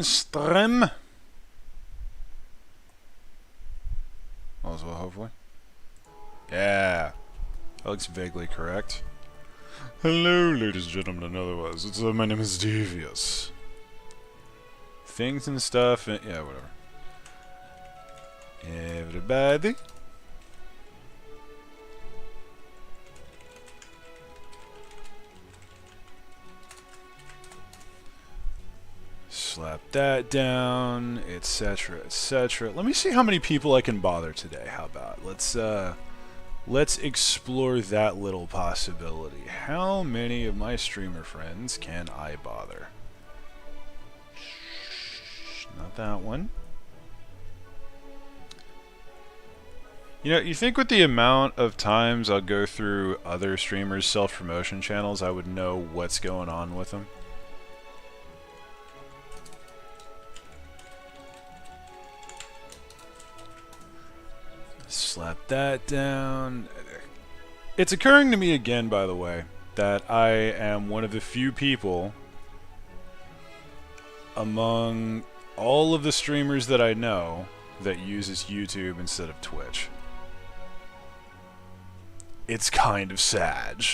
in stream. Also, hopefully. Yeah. That looks vaguely correct. Hello, ladies and gentlemen, and otherwise. My name is Devious. Things and stuff, and yeah, whatever. Everybody. Slap that down, etc., etc. Let me see how many people I can bother today. How about let's explore that little possibility. How many of my streamer friends can I bother? Not that one. You know, you think with the amount of times I'll go through other streamers' self-promotion channels, I would know what's going on with them? Slap that down. It's occurring to me again, by the way, that I am one of the few people among all of the streamers that I know that uses YouTube instead of Twitch. It's kind of sad,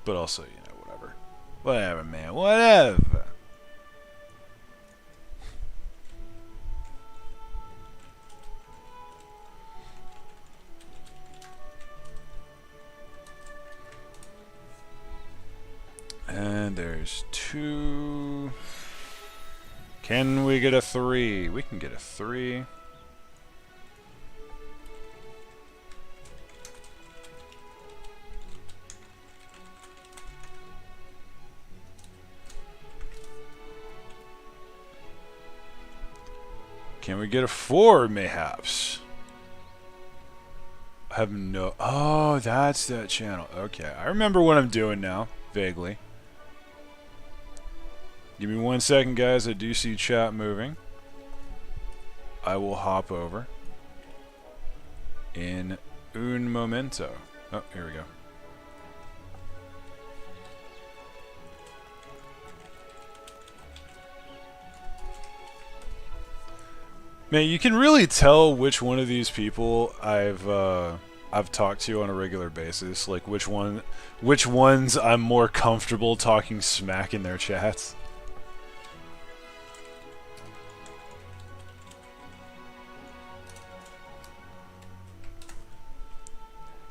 but also, you know, whatever. Whatever, man, whatever. And there's 2. Can we get a 3? We can get a 3. Can we get a 4, mayhaps? I have no... Oh, that's that channel. Okay, I remember what I'm doing now, vaguely. Give me 1 second, guys. I do see chat moving. I will hop over in un momento. Oh, here we go. Man, you can really tell which one of these people I've talked to on a regular basis. Like which ones I'm more comfortable talking smack in their chats.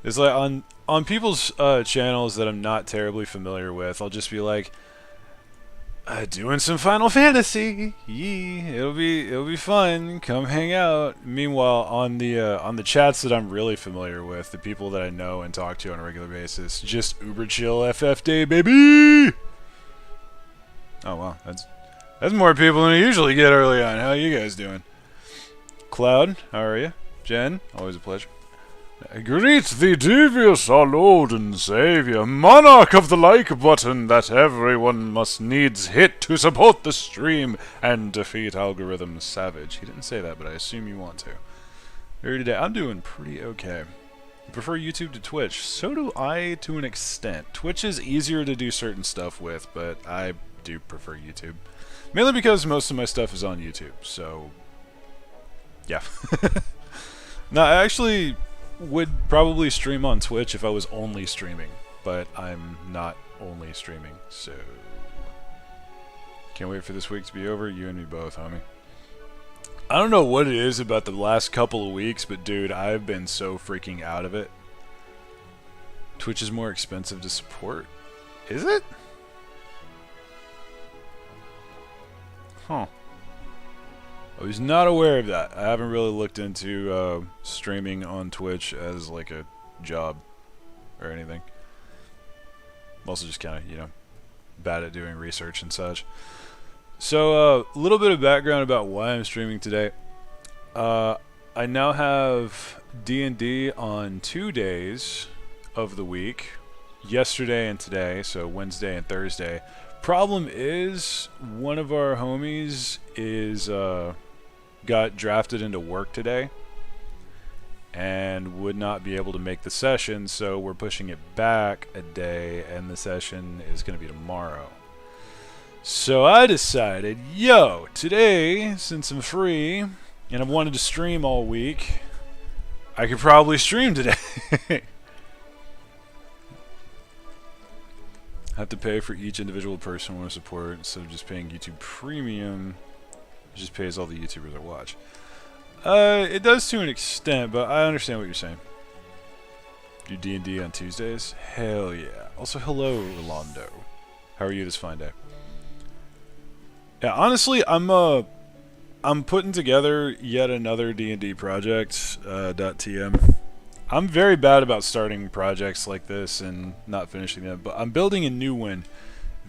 It's like on people's channels that I'm not terribly familiar with, I'll just be like, doing some Final Fantasy. Yee, it'll be fun. Come hang out. Meanwhile, on the chats that I'm really familiar with, the people that I know and talk to on a regular basis, just uber chill FF day, baby. Oh wow, that's more people than I usually get early on. How are you guys doing? Cloud, how are you? Jen, always a pleasure. Greet the devious, our Lord and Savior, monarch of the like button that everyone must needs hit to support the stream and defeat Algorithm Savage. He didn't say that, but I assume you want to. Here today, I'm doing pretty okay. I prefer YouTube to Twitch. So do I to an extent. Twitch is easier to do certain stuff with, but I do prefer YouTube. Mainly because most of my stuff is on YouTube, so... yeah. No, I actually... would probably stream on Twitch if I was only streaming, but I'm not only streaming, so can't wait for this week to be over. You and me both, homie. I don't know what it is about the last couple of weeks, but dude, I've been so freaking out of it. Twitch is more expensive to support. Is it? Huh. I was not aware of that. I haven't really looked into streaming on Twitch as like a job or anything. I'm also just kind of, you know, bad at doing research and such. So a little bit of background about why I'm streaming today. I now have D&D on 2 days of the week, yesterday and today, so Wednesday and Thursday. Problem is, one of our homies is got drafted into work today and would not be able to make the session, so we're pushing it back a day, and the session is going to be tomorrow. So I decided, yo, today, since I'm free and I've wanted to stream all week, I could probably stream today. I have to pay for each individual person I want to support instead of just paying YouTube Premium. It just pays all the YouTubers I watch. It does to an extent, but I understand what you're saying. Do D&D on Tuesdays? Hell yeah. Also, hello, Rolando. How are you this fine day? Yeah, honestly, I'm putting together yet another D&D project, .tm. I'm very bad about starting projects like this and not finishing them, but I'm building a new one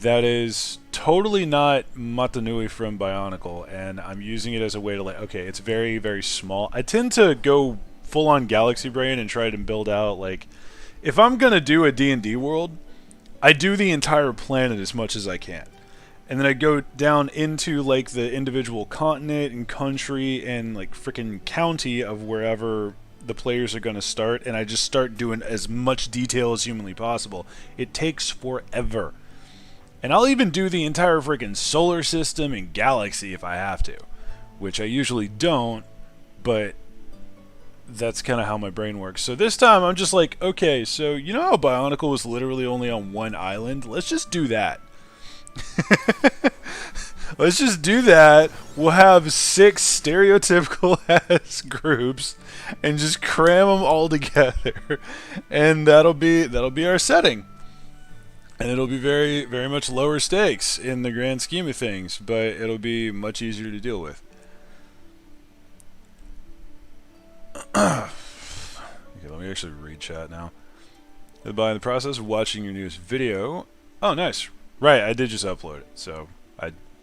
that is totally not Matanui from Bionicle, and I'm using it as a way to, like, okay, it's very, very small. I tend to go full-on Galaxy Brain and try to build out, like, if I'm going to do a D&D world, I do the entire planet as much as I can. And then I go down into, like, the individual continent and country and, like, freaking county of wherever the players are going to start, and I just start doing as much detail as humanly possible. It takes forever. And I'll even do the entire freaking solar system and galaxy if I have to, which I usually don't, but that's kind of how my brain works. So this time I'm just like, okay, so you know how Bionicle was literally only on one island? Let's just do that. Let's just do that. We'll have 6 stereotypical ass groups and just cram them all together, and that'll be our setting. And it'll be very, very much lower stakes in the grand scheme of things, but it'll be much easier to deal with. Okay, let me actually read chat now. Goodbye. In the process of watching your newest video. Oh, nice. Right, I did just upload it, so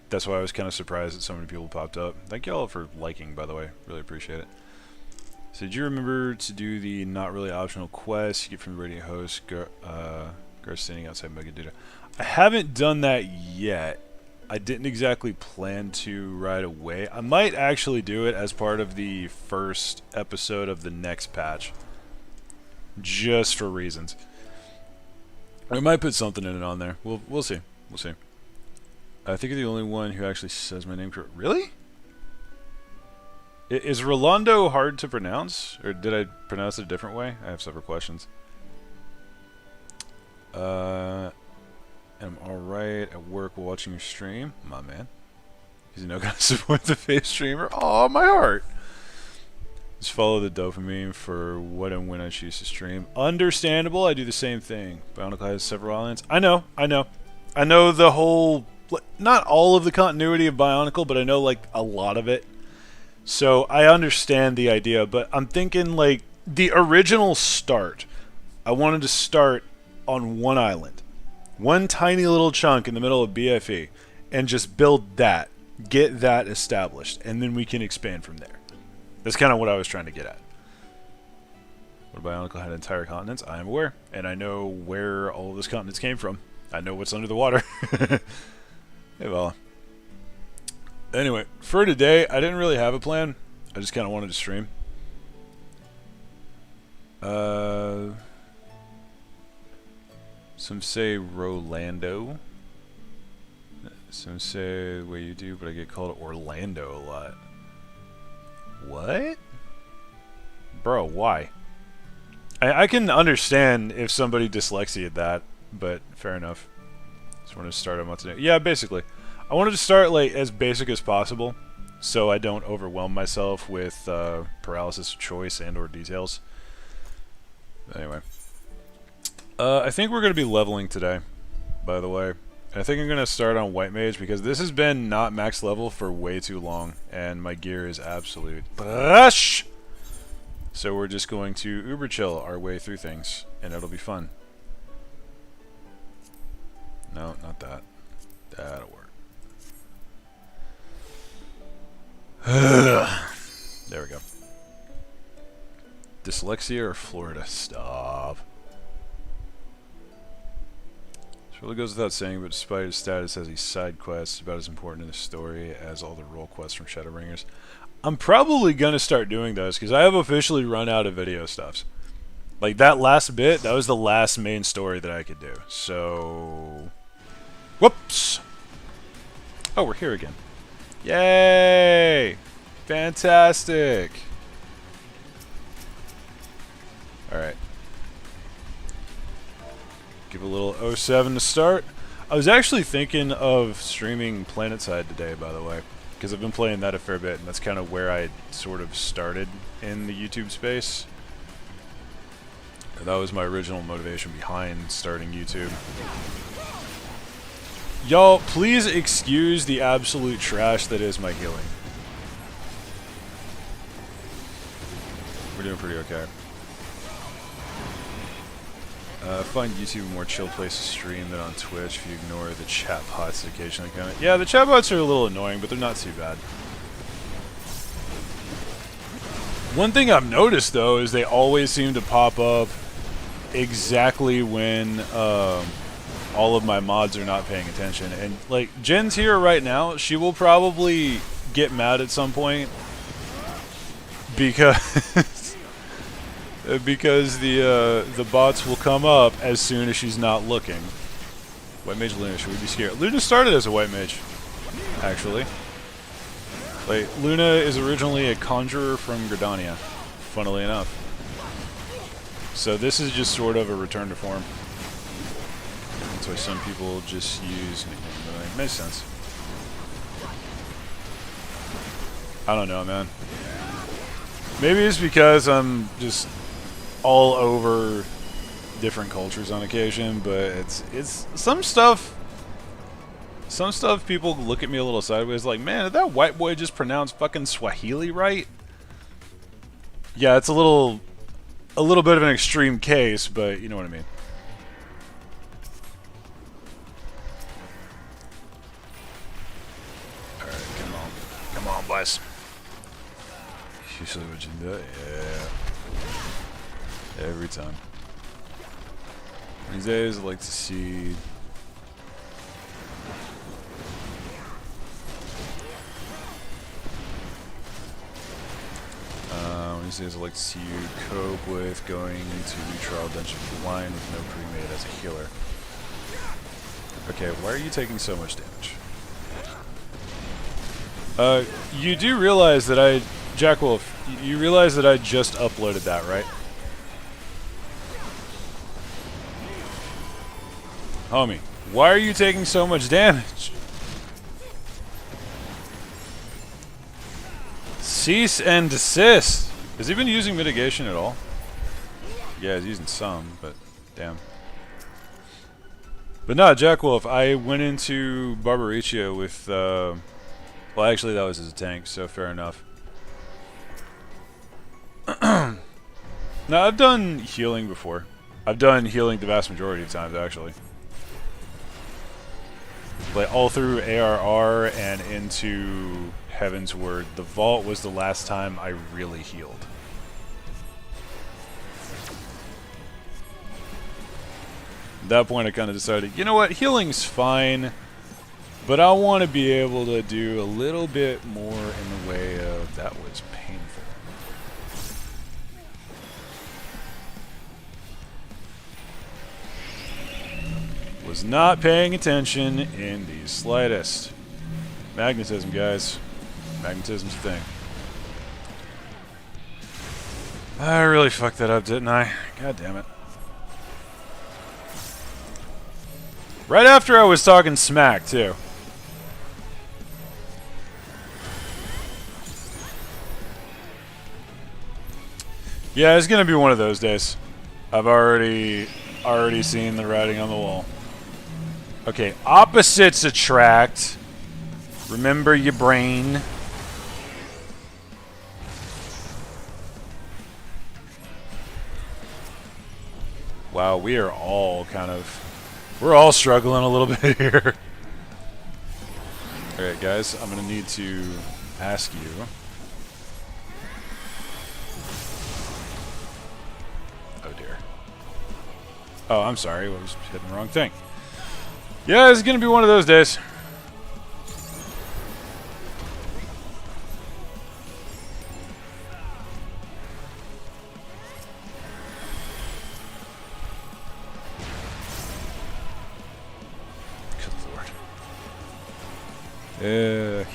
that's why I was kind of surprised that so many people popped up. Thank you all for liking, by the way. Really appreciate it. So did you remember to do the not really optional quest you get from the radio host, guard standing outside Megaduda? I haven't done that yet. I didn't exactly plan to right away. I might actually do it as part of the first episode of the next patch. Just for reasons. I might put something in it on there. We'll see. We'll see. I think you're the only one who actually says my name correct. Really? Is Rolando hard to pronounce? Or did I pronounce it a different way? I have several questions. I'm alright at work while watching your stream. My man. Because you know, gotta support the face streamer. Oh, my heart. Just follow the dopamine for what and when I choose to stream. Understandable, I do the same thing. Bionicle has several islands. I know. I know the whole, not all of the continuity of Bionicle, but I know, like, a lot of it. So I understand the idea, but I'm thinking, like, the original start, I wanted to start on one island. One tiny little chunk in the middle of BFE, and just build that. Get that established, and then we can expand from there. That's kind of what I was trying to get at. What Bionicle had entire continents? I am aware, and I know where all of those continents came from. I know what's under the water. Hey, well. Anyway, for today, I didn't really have a plan. I just kind of wanted to stream. Some say Rolando. Some say the way you do, but I get called Orlando a lot. What? Bro, why? I can understand if somebody dyslexia that, but fair enough. Just wanted to start on what to do. Yeah, basically. I wanted to start like as basic as possible, so I don't overwhelm myself with paralysis of choice and or details. Anyway. I think we're going to be leveling today, by the way. I think I'm going to start on White Mage because this has been not max level for way too long, and my gear is absolute trash. So we're just going to uber chill our way through things, and it'll be fun. No, not that. That'll work. There we go. Dyslexia or Florida? Stop. This really goes without saying, but despite his status as a side quest, it's about as important in the story as all the role quests from Shadowbringers. I'm probably going to start doing those, because I have officially run out of video stuffs. Like, that last bit, that was the last main story that I could do. So... Whoops! Oh, we're here again. Yay! Fantastic! Alright. Give a little 07 to start. I was actually thinking of streaming PlanetSide today, by the way, because I've been playing that a fair bit, and that's kind of where I sort of started in the YouTube space. That was my original motivation behind starting YouTube. Y'all, please excuse the absolute trash that is my healing. We're doing pretty okay. I find YouTube a more chill place to stream than on Twitch if you ignore the chat bots that occasionally comment. Yeah, the chat bots are a little annoying, but they're not too bad. One thing I've noticed, though, is they always seem to pop up exactly when all of my mods are not paying attention. And, like, Jen's here right now. She will probably get mad at some point because... because the bots will come up as soon as she's not looking. White Mage Luna, should we be scared? Luna started as a White Mage, actually. Like, Luna is originally a conjurer from Gridania, funnily enough. So this is just sort of a return to form. That's why some people just use nicknames. Makes sense. I don't know, man. Maybe it's because I'm just all over different cultures on occasion, but it's some stuff people look at me a little sideways like, man, did that white boy just pronounce fucking Swahili right? Yeah, it's a little bit of an extreme case, but you know what I mean. Alright, come on, boys. Usually what you do, yeah. Every time. These days I like to see... these days I like to see you cope with going into the trial dungeon blind with no pre-made as a healer. Okay, why are you taking so much damage? You do realize that Jack Wolf, you realize that I just uploaded that, right? Homie, why are you taking so much damage? Cease and desist. Has he been using mitigation at all? Yeah, he's using some, but damn. But no, Jack Wolf, I went into Barbarian with, well, actually that was as a tank, so fair enough. Now, I've done healing before. I've done healing the vast majority of times, actually. Like, all through ARR and into Heaven's Word. The Vault was the last time I really healed. At that point, I kind of decided, you know what, healing's fine, but I want to be able to do a little bit more in the way of that was painful. Was not paying attention in the slightest. Magnetism, guys. Magnetism's a thing. I really fucked that up, didn't I? God damn it. Right after I was talking smack, too. Yeah, it's gonna be one of those days. I've already seen the writing on the wall. Okay, opposites attract. Remember your brain. Wow, we are all kind of... We're all struggling a little bit here. Alright, guys, I'm going to need to ask you... Oh, dear. Oh, I'm sorry. I was hitting the wrong thing. Yeah, it's going to be one of those days.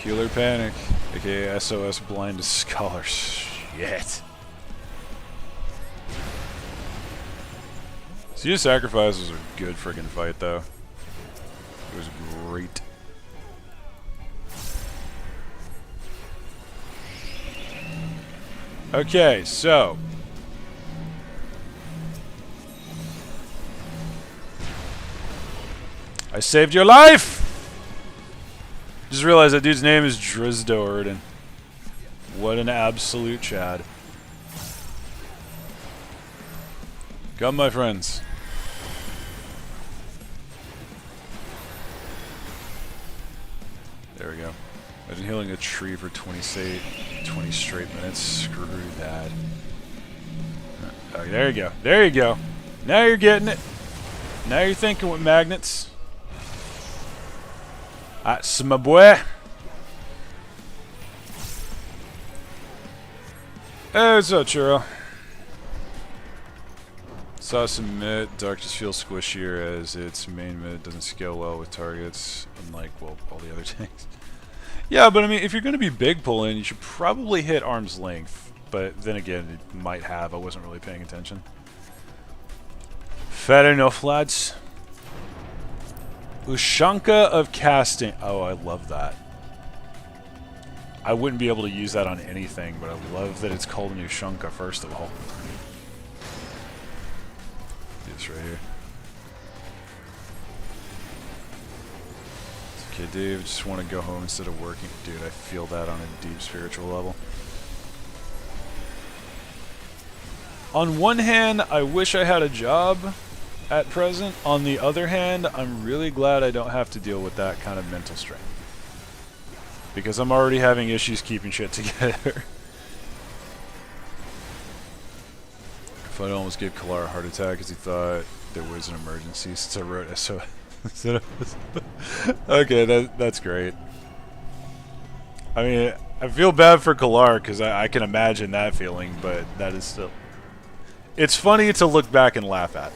Healer Panic, aka SOS Blind Scholar. Shit. Sea of Sacrifice was a good friggin' fight, though. It was great. Okay, so. I saved your life! Just realized that dude's name is Drizdo Erden. What an absolute Chad. Come, my friends. There we go. Imagine healing a tree for 20 straight minutes. Screw that. Oh, there you go. There you go. Now you're getting it. Now you're thinking with magnets. That's my boy. Hey, what's up, Churro? Saw some mid. Dark just feels squishier as its main mid doesn't scale well with targets, unlike, well, all the other tanks. Yeah, but I mean, if you're going to be big pulling, you should probably hit arm's length. But then again, it might have. I wasn't really paying attention. Fair enough, lads. Ushanka of Casting. Oh, I love that. I wouldn't be able to use that on anything, but I love that it's called an Ushanka, first of all. Do this right here. It's okay, Dave. Just want to go home instead of working. Dude, I feel that on a deep spiritual level. On one hand, I wish I had a job at present. On the other hand, I'm really glad I don't have to deal with that kind of mental strain. Because I'm already having issues keeping shit together. If I'd almost gave Kalar a heart attack because he thought there was an emergency since I wrote SOS. Okay, that's great. I mean, I feel bad for Kalar because I can imagine that feeling, but that is still... It's funny to look back and laugh at.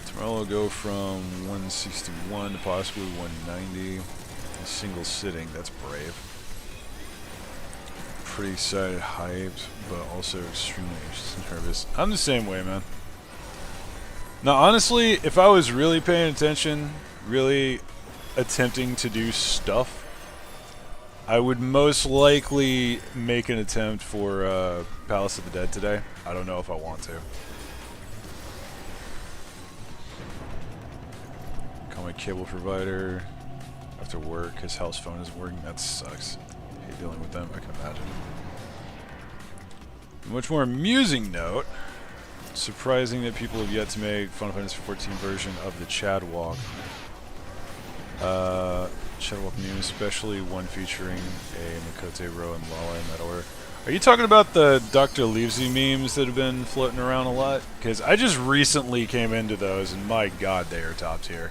Tomorrow will go from 161 to possibly 190 in a single sitting. That's brave. Pretty excited, hyped, but also extremely nervous. I'm the same way, man. Now, honestly, if I was really paying attention, really attempting to do stuff, I would most likely make an attempt for Palace of the Dead today. I don't know if I want to. Call my cable provider after work. His house phone isn't working. That sucks. I hate dealing with them, I can imagine. A much more amusing note. Surprising that people have yet to make Final Fantasy XIV version of the Chad Walk. Chad Walk meme, especially one featuring a Makote Row and Lala in that order. Are you talking about the Dr. Leavesy memes that have been floating around a lot? Because I just recently came into those, and my god, they are top tier.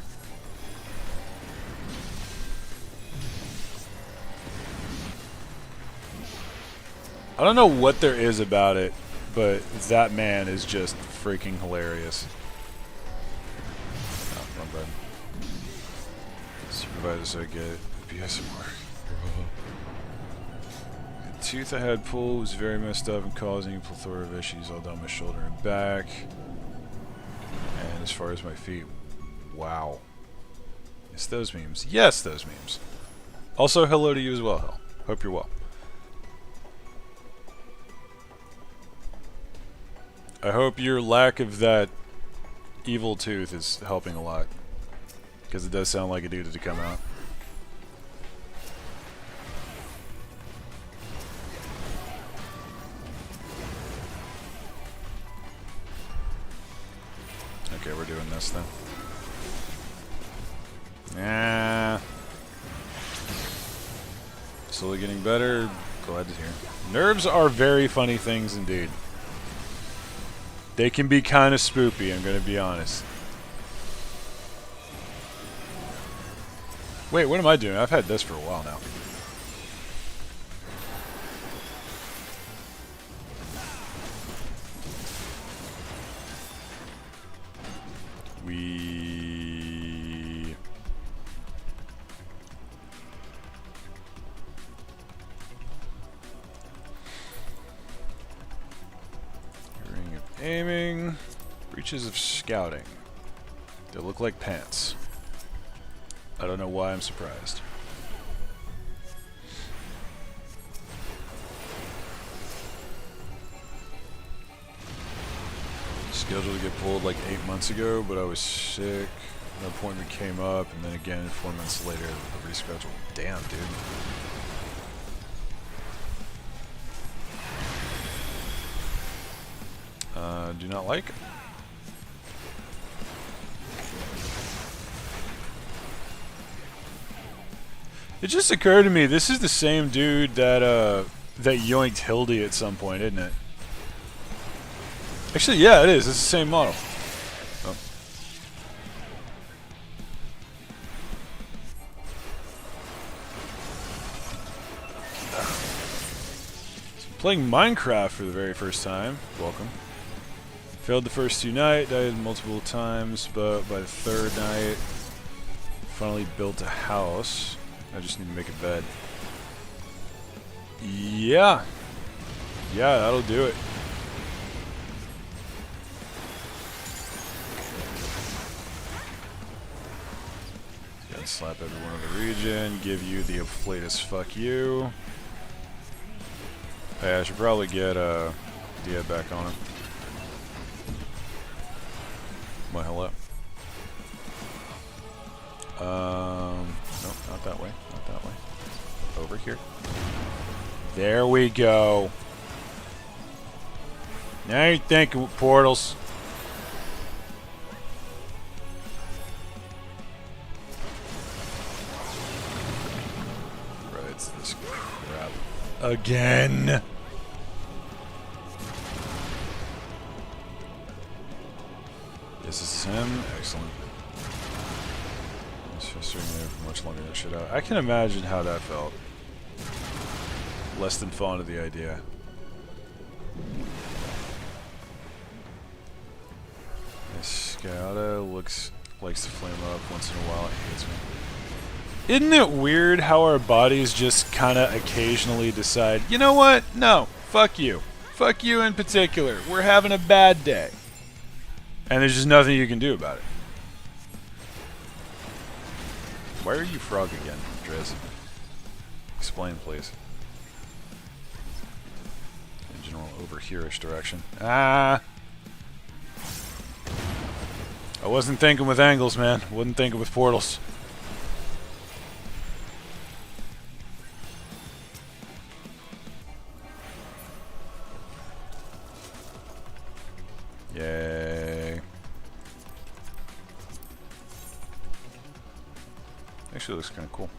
I don't know what there is about it, but that man is just freaking hilarious. Oh, wrong button. Supervisor so I get BS at work. The tooth I had pulled was very messed up and causing a plethora of issues all down my shoulder and back. And as far as my feet, wow. Yes, those memes. Yes, those memes. Also, hello to you as well, Hell. Hope you're well. I hope your lack of that evil tooth is helping a lot. Because it does sound like it needed to come out. Okay, we're doing this then. Yeah. Slowly getting better. Glad to hear. Nerves are very funny things indeed. They can be kind of spoopy, I'm going to be honest. Wait, what am I doing? I've had this for a while now. We... Ring of aiming. Breaches of scouting. They look like pants. I don't know why I'm surprised. Scheduled to get pulled like 8 months ago, but I was sick. An appointment came up, and then again 4 months later, the reschedule. Damn, dude. Do not like. It just occurred to me, this is the same dude that that yoinked Hildy at some point, isn't it? Actually, yeah, it is. It's the same model. Oh. So playing Minecraft for the very first time. Welcome. Failed the first 2 nights, died multiple times, but by the 3rd night, finally built a house. I just need to make a bed. Yeah. Yeah, that'll do it. Gotta slap everyone in the region, give you the inflatus fuck you. Hey, I should probably get Dia back on him. Well, hello. Nope, not that way. Not that way. Over here. There we go. Now you're thinking with portals. Right, it's this crap. Again. This is him. Excellent. Certainly for much longer than shit out. I can imagine how that felt. Less than fond of the idea. This Scouta likes to flame up once in a while. It hates me. Isn't it weird how our bodies just kind of occasionally decide, you know what? No, fuck you. Fuck you in particular. We're having a bad day. And there's just nothing you can do about it. Why are you frog again, Driz? Explain, please. In general, over here-ish direction. Ah! I wasn't thinking with angles, man. Wasn't thinking with portals. Yay. Actually looks kind of cool.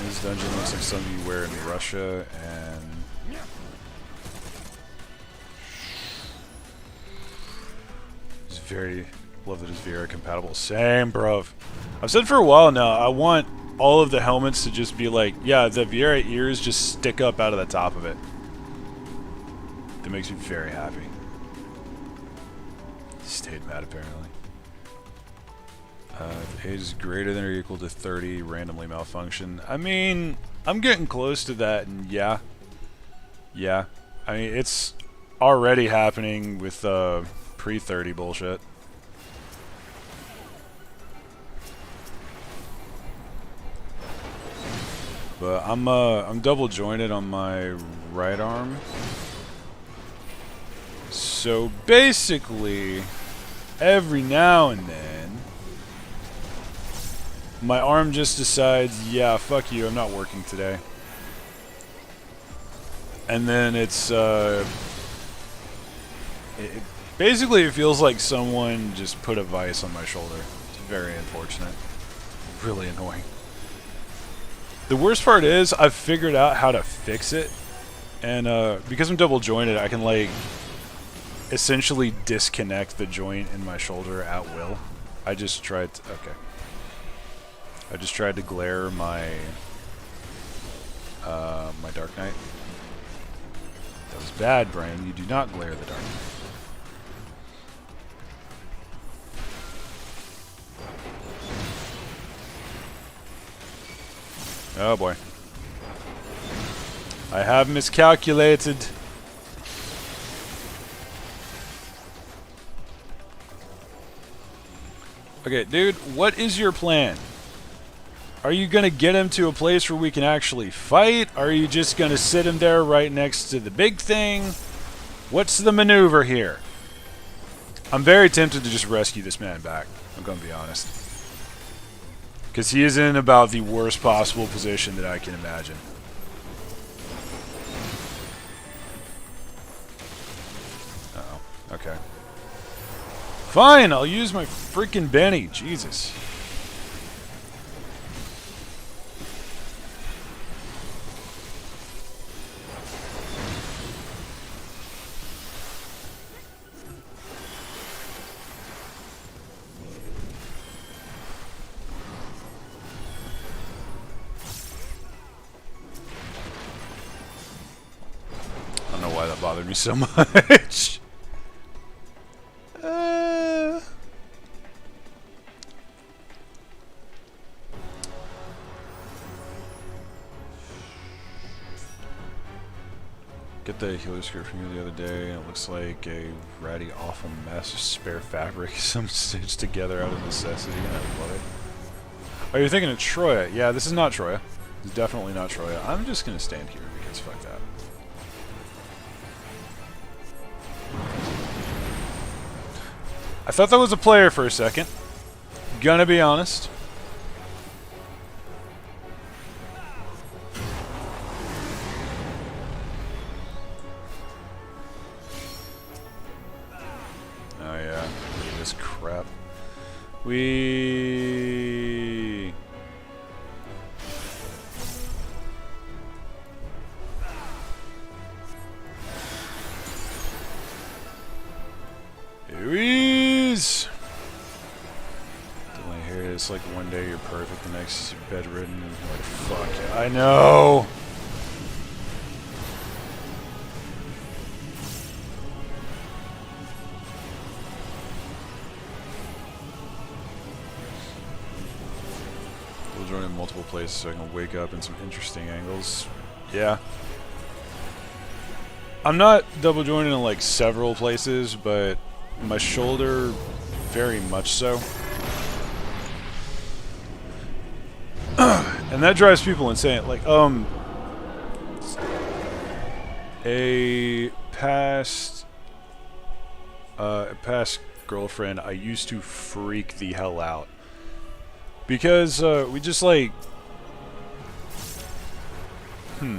This dungeon looks like something you wear in Russia, and it's very love that it's VR compatible. Same, bro. I've said for a while now, I want all of the helmets to just be like, yeah, the VR ears just stick up out of the top of it. That makes me very happy. Stayed mad, apparently. If age is greater than or equal to 30, randomly malfunction. I mean, I'm getting close to that, and yeah. Yeah. I mean, it's already happening with pre-30 bullshit. But I'm double jointed on my right arm. So basically, every now and then, my arm just decides, yeah, fuck you, I'm not working today. And then it's, basically it feels like someone just put a vice on my shoulder. It's very unfortunate. Really annoying. The worst part is, I've figured out how to fix it. And because I'm double jointed, I can like essentially disconnect the joint in my shoulder at will. I just tried to, okay. I just tried to glare my my Dark Knight. That was bad, Brain. You do not glare the Dark Knight. Oh boy. I have miscalculated. Okay, dude, what is your plan? Are you gonna get him to a place where we can actually fight? Are you just gonna sit him there right next to the big thing? What's the maneuver here? I'm very tempted to just rescue this man back. I'm gonna be honest. Because he is in about the worst possible position that I can imagine. Uh-oh. Okay. Fine, I'll use my freaking Benny. Jesus. I don't know why that bothered me so much. Get the healer skirt from you the other day, and it looks like a ratty, awful mess of spare fabric, some stitched together out of necessity, and I love it. Oh, you're thinking of Troya? Yeah, this is not Troya. It's definitely not Troya. I'm just gonna stand here because fuck that. I thought that was a player for a second. Gonna be honest. Oh yeah, look at this crap. We... Here he is! Don't hear it. It's like one day you're perfect, the next you're bedridden, and you're like, fuck yeah. I know! We'll join in multiple places so I can wake up in some interesting angles. Yeah. I'm not double joining in like several places, but my shoulder, very much so. And that drives people insane. Like, a past girlfriend, I used to freak the hell out. Because, we just like...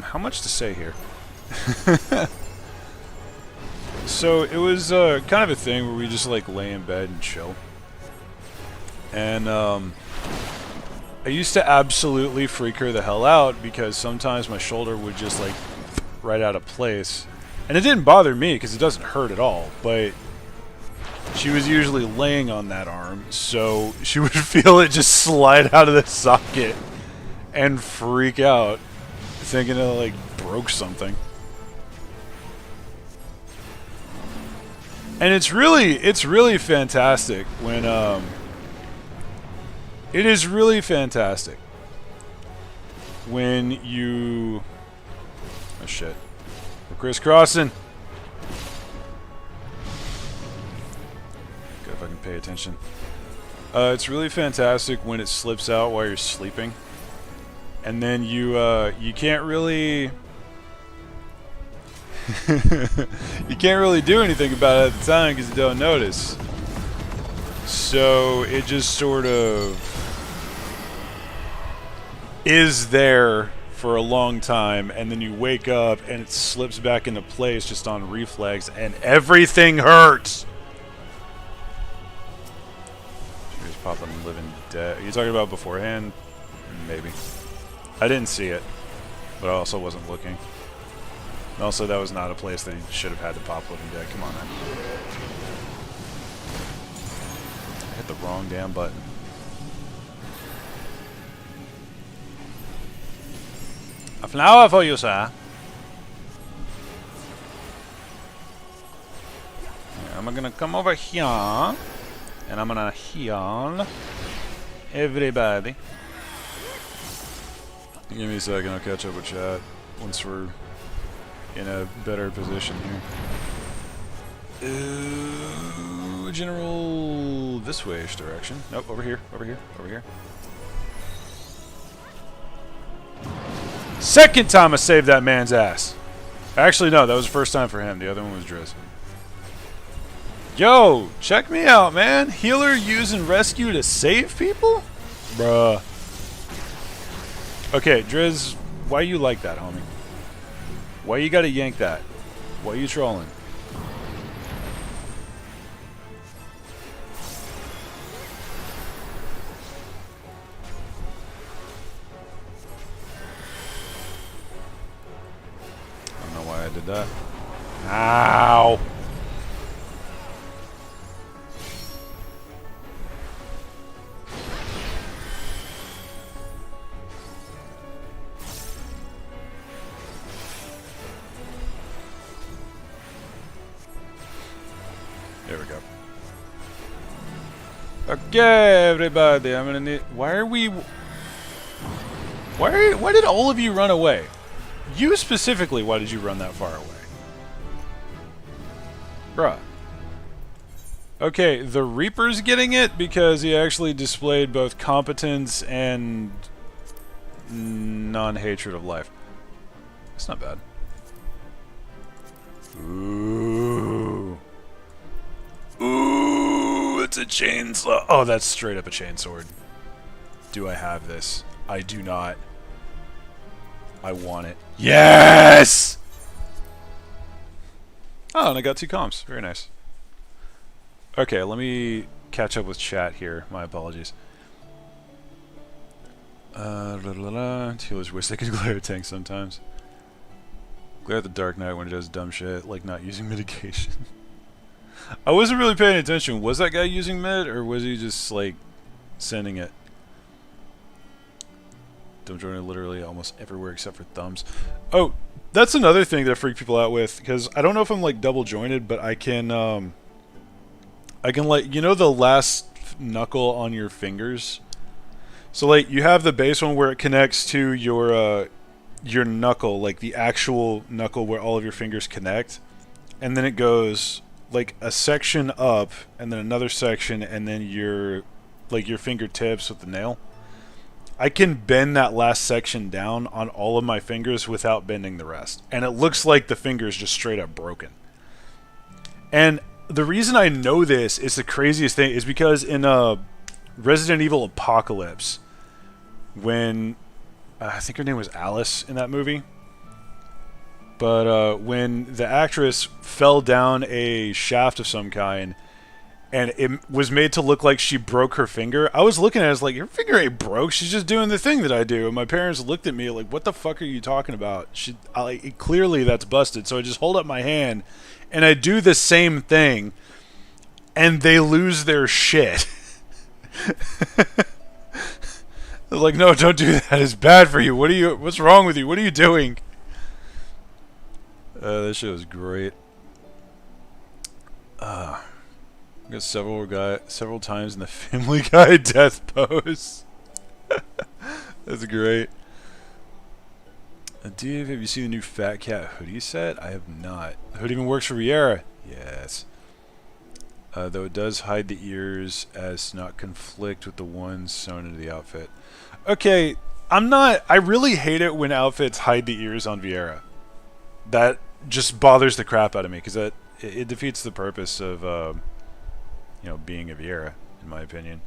how much to say here? So it was kind of a thing where we just like lay in bed and chill. And I used to absolutely freak her the hell out because sometimes my shoulder would just like right out of place. And it didn't bother me because it doesn't hurt at all, but she was usually laying on that arm, so she would feel it just slide out of the socket and freak out, thinking it like broke something. And it's really fantastic when, it is really fantastic when you, oh shit, we're crisscrossing. Gotta fucking pay attention. It's really fantastic when it slips out while you're sleeping. And then you can't really... you can't really do anything about it at the time because you don't notice. So it just sort of is there for a long time, and then you wake up and it slips back into place just on reflex, and everything hurts. Should we just pop them living dead? Are you talking about beforehand? Maybe. I didn't see it, but I also wasn't looking. Also, that was not a place that he should have had to pop living dead. Come on, man. I hit the wrong damn button. A flower for you, sir. I'm gonna come over here, and I'm gonna heal everybody. Give me a second, I'll catch up with chat once we're in a better position here. General this way-ish direction. Nope, over here, over here, over here. Second time I saved that man's ass. Actually, no, that was the first time for him. The other one was Driz. Yo, check me out, man. Healer using rescue to save people? Bruh. Okay, Driz, why you like that, homie? Why you gotta yank that? Why you trolling? I don't know why I did that. Ow! There we go. Okay, everybody, I'm gonna need... Why are we... Why did all of you run away? You specifically, why did you run that far away? Bruh. Okay, the Reaper's getting it because he actually displayed both competence and non-hatred of life. It's not bad. Ooh. Ooh, it's a chainsaw. Oh, that's straight up a chainsword. Do I have this? I do not. I want it. Yes! Oh, and I got 2 comms. Very nice. Okay, let me catch up with chat here. My apologies. Healers wish they could glare at tanks sometimes. Glare at the Dark Knight when it does dumb shit, like not using mitigation. I wasn't really paying attention. Was that guy using mid, or was he just, like, sending it? Dumb joiner literally almost everywhere except for thumbs. Oh, that's another thing that I freak people out with, because I don't know if I'm, like, double jointed, but I can, like, you know the last knuckle on your fingers? So, like, you have the base one where it connects to your knuckle, like, the actual knuckle where all of your fingers connect, and then it goes... like a section up, and then another section, and then your fingertips with the nail. I can bend that last section down on all of my fingers without bending the rest. And it looks like the finger is just straight up broken. And the reason I know this is the craziest thing is because in Resident Evil Apocalypse, when I think her name was Alice in that movie, but when the actress fell down a shaft of some kind, and it was made to look like she broke her finger, I was looking at it, I was like, your finger ain't broke, she's just doing the thing that I do. And my parents looked at me like, what the fuck are you talking about? Clearly that's busted. So I just hold up my hand, and I do the same thing, and they lose their shit. They're like, no, don't do that, it's bad for you. What's wrong with you? What are you doing? This shit was great. I got several times in the Family Guy death pose. That's great. Dave, have you seen the new Fat Cat hoodie set? I have not. The hoodie even works for Viera. Yes. Though it does hide the ears as to not conflict with the ones sewn into the outfit. Okay, I really hate it when outfits hide the ears on Viera. That just bothers the crap out of me, because it defeats the purpose of being a Viera, in my opinion.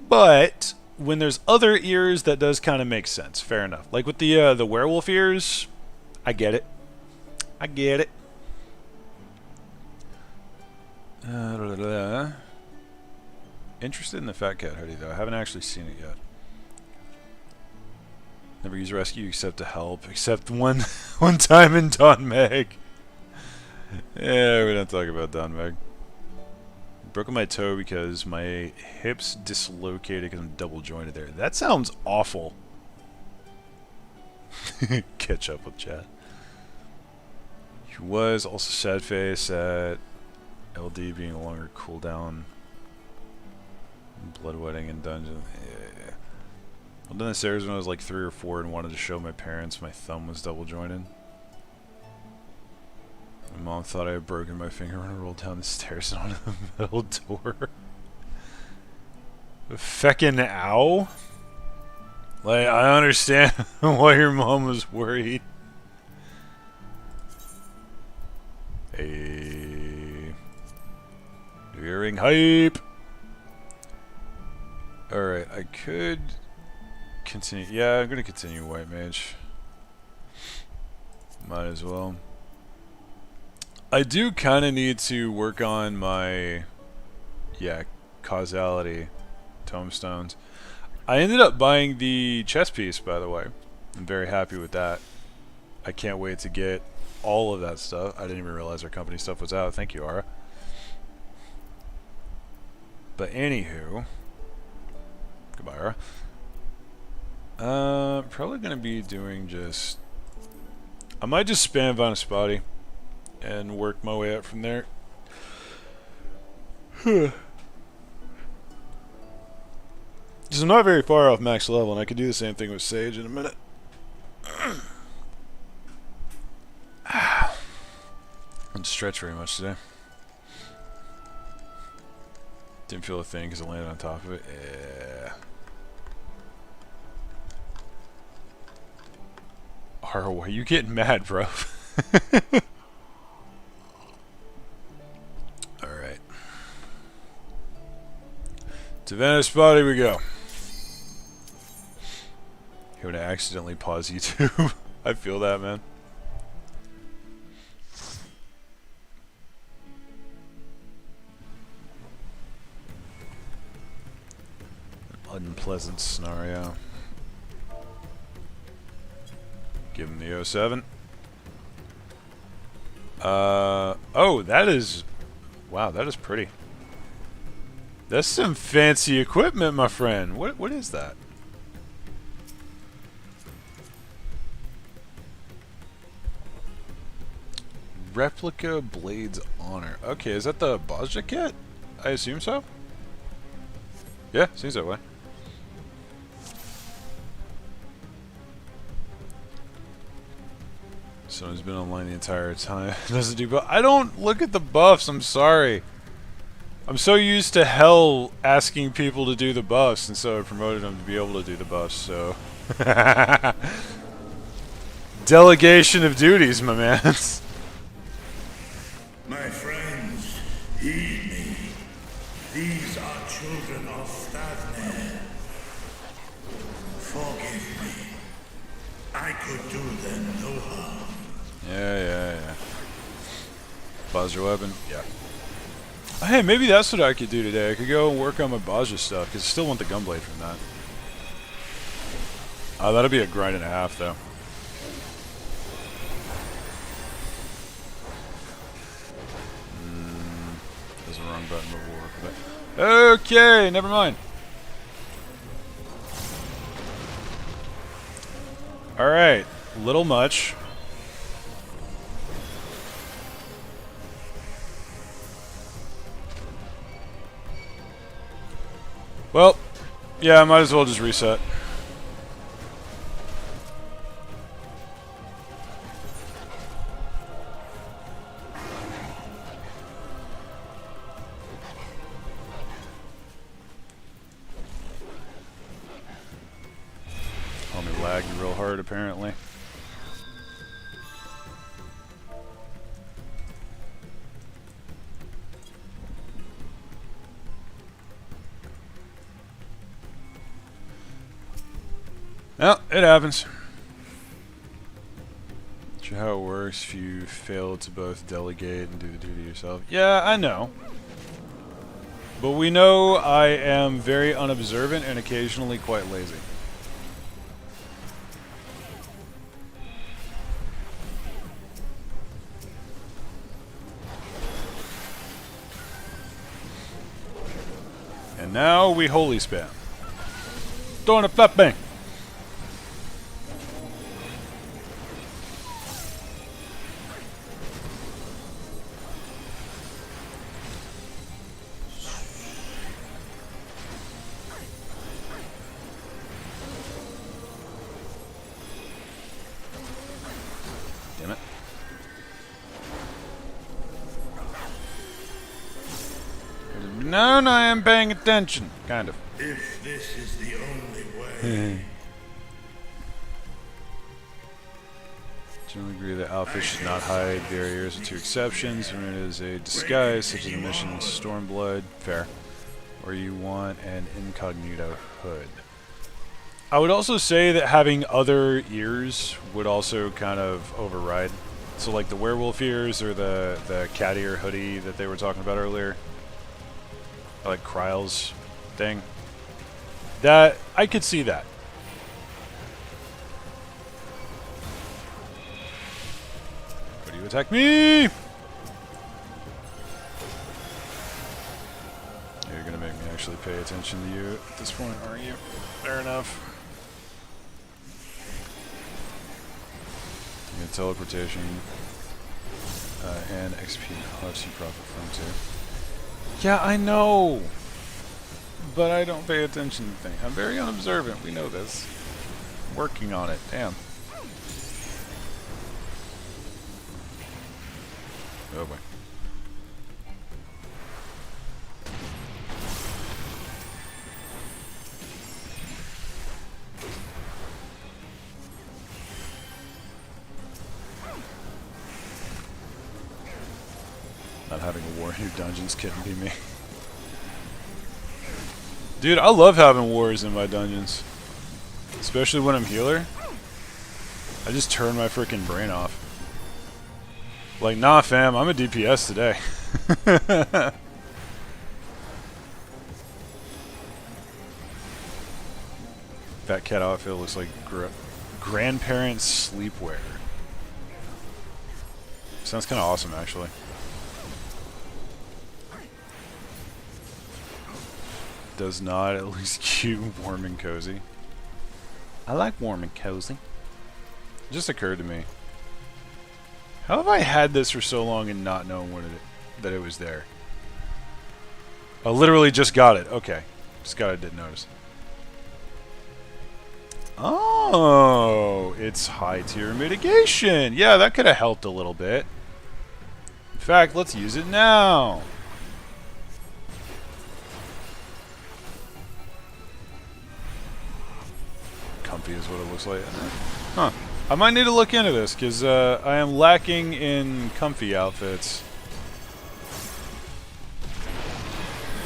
But when there's other ears, that does kind of make sense. Fair enough. Like with the werewolf ears, I get it. I get it. Interested in the Fat Cat hoodie though. I haven't actually seen it yet. Never use rescue except to help. Except one time in Don Meg. Yeah, we don't talk about Don Meg. Broken my toe because my hips dislocated because I'm double jointed there. That sounds awful. Catch up with chat. He was also sad face at LD being a longer cooldown. Bloodwetting and dungeon. Yeah. I done the stairs when I was like 3 or 4 and wanted to show my parents my thumb was double jointed. My mom thought I had broken my finger when I rolled down the stairs and onto the metal door. Feckin' ow? Like, I understand why your mom was worried. Hey. Earring hype! Alright, I could continue. Yeah, I'm gonna continue White Mage. Might as well. I do kind of need to work on my, causality tomestones. I ended up buying the chess piece, by the way. I'm very happy with that. I can't wait to get all of that stuff. I didn't even realize our company stuff was out. Thank you, Ara. But anywho, goodbye, Ara. Probably gonna be doing just. I might just spam Vinyl Spotty and work my way up from there. Because I'm not very far off max level, and I could do the same thing with Sage in a minute. I didn't stretch very much today. Didn't feel a thing because I landed on top of it. Yeah. Ara, why are you getting mad, bro? Alright. To Venice Spotty we go. Here, when I accidentally pause YouTube. I feel that, man. An unpleasant scenario. Give him the 07. Oh, that is... Wow, that is pretty. That's some fancy equipment, my friend. What is that? Replica Blades Honor. Okay, is that the Bozja kit? I assume so. Yeah, seems that way. Someone's been online the entire time. Doesn't do buff. I don't look at the buffs. I'm sorry. I'm so used to hell asking people to do the buffs, and so I promoted them to be able to do the buffs. So delegation of duties, my man. My friends, heed me. These are children of Stavner. Forgive me. I could do them no harm. Yeah. Bozja weapon? Yeah. Hey, maybe that's what I could do today. I could go and work on my Bozja stuff, because I still want the gunblade from that. That'll be a grind and a half, though. That's the wrong button, but we'll work with it. Okay, never mind. Alright, little much. Well, yeah, I might as well just reset. Homie lagged real hard, apparently. Well, it happens. Not sure how it works if you fail to both delegate and do the duty yourself. Yeah, I know. But we know I am very unobservant and occasionally quite lazy. And now we holy spam. Throwing a flat bang. No, I am paying attention. Kind of. If this is the only way. Generally agree that outfits should not hide barriers with two exceptions. When it is a disguise, such as a mission in Stormblood, fair. Or you want an incognito hood. I would also say that having other ears would also kind of override. So like the werewolf ears or the cat ear hoodie that they were talking about earlier. Like Kryle's thing. That, I could see that. Why do you attack me? You're gonna make me actually pay attention to you at this point, aren't you? Fair enough. You get teleportation and XP helps you profit from too. Yeah, I know, but I don't pay attention to things. I'm very unobservant. We know this. Working on it. Damn. Oh boy. Not having a war in your dungeons couldn't be me. Dude, I love having wars in my dungeons. Especially when I'm healer. I just turn my freaking brain off. Like, nah fam, I'm a DPS today. That cat outfit looks like grandparents' sleepwear. Sounds kind of awesome, actually. Does not, at least cute, warm and cozy. I like warm and cozy. It just occurred to me. How have I had this for so long and not known that it was there? I literally just got it. Okay. Just got it, didn't notice. Oh, it's high tier mitigation. Yeah, that could have helped a little bit. In fact, let's use it now. Comfy is what it looks like. Huh. I might need to look into this, because I am lacking in comfy outfits.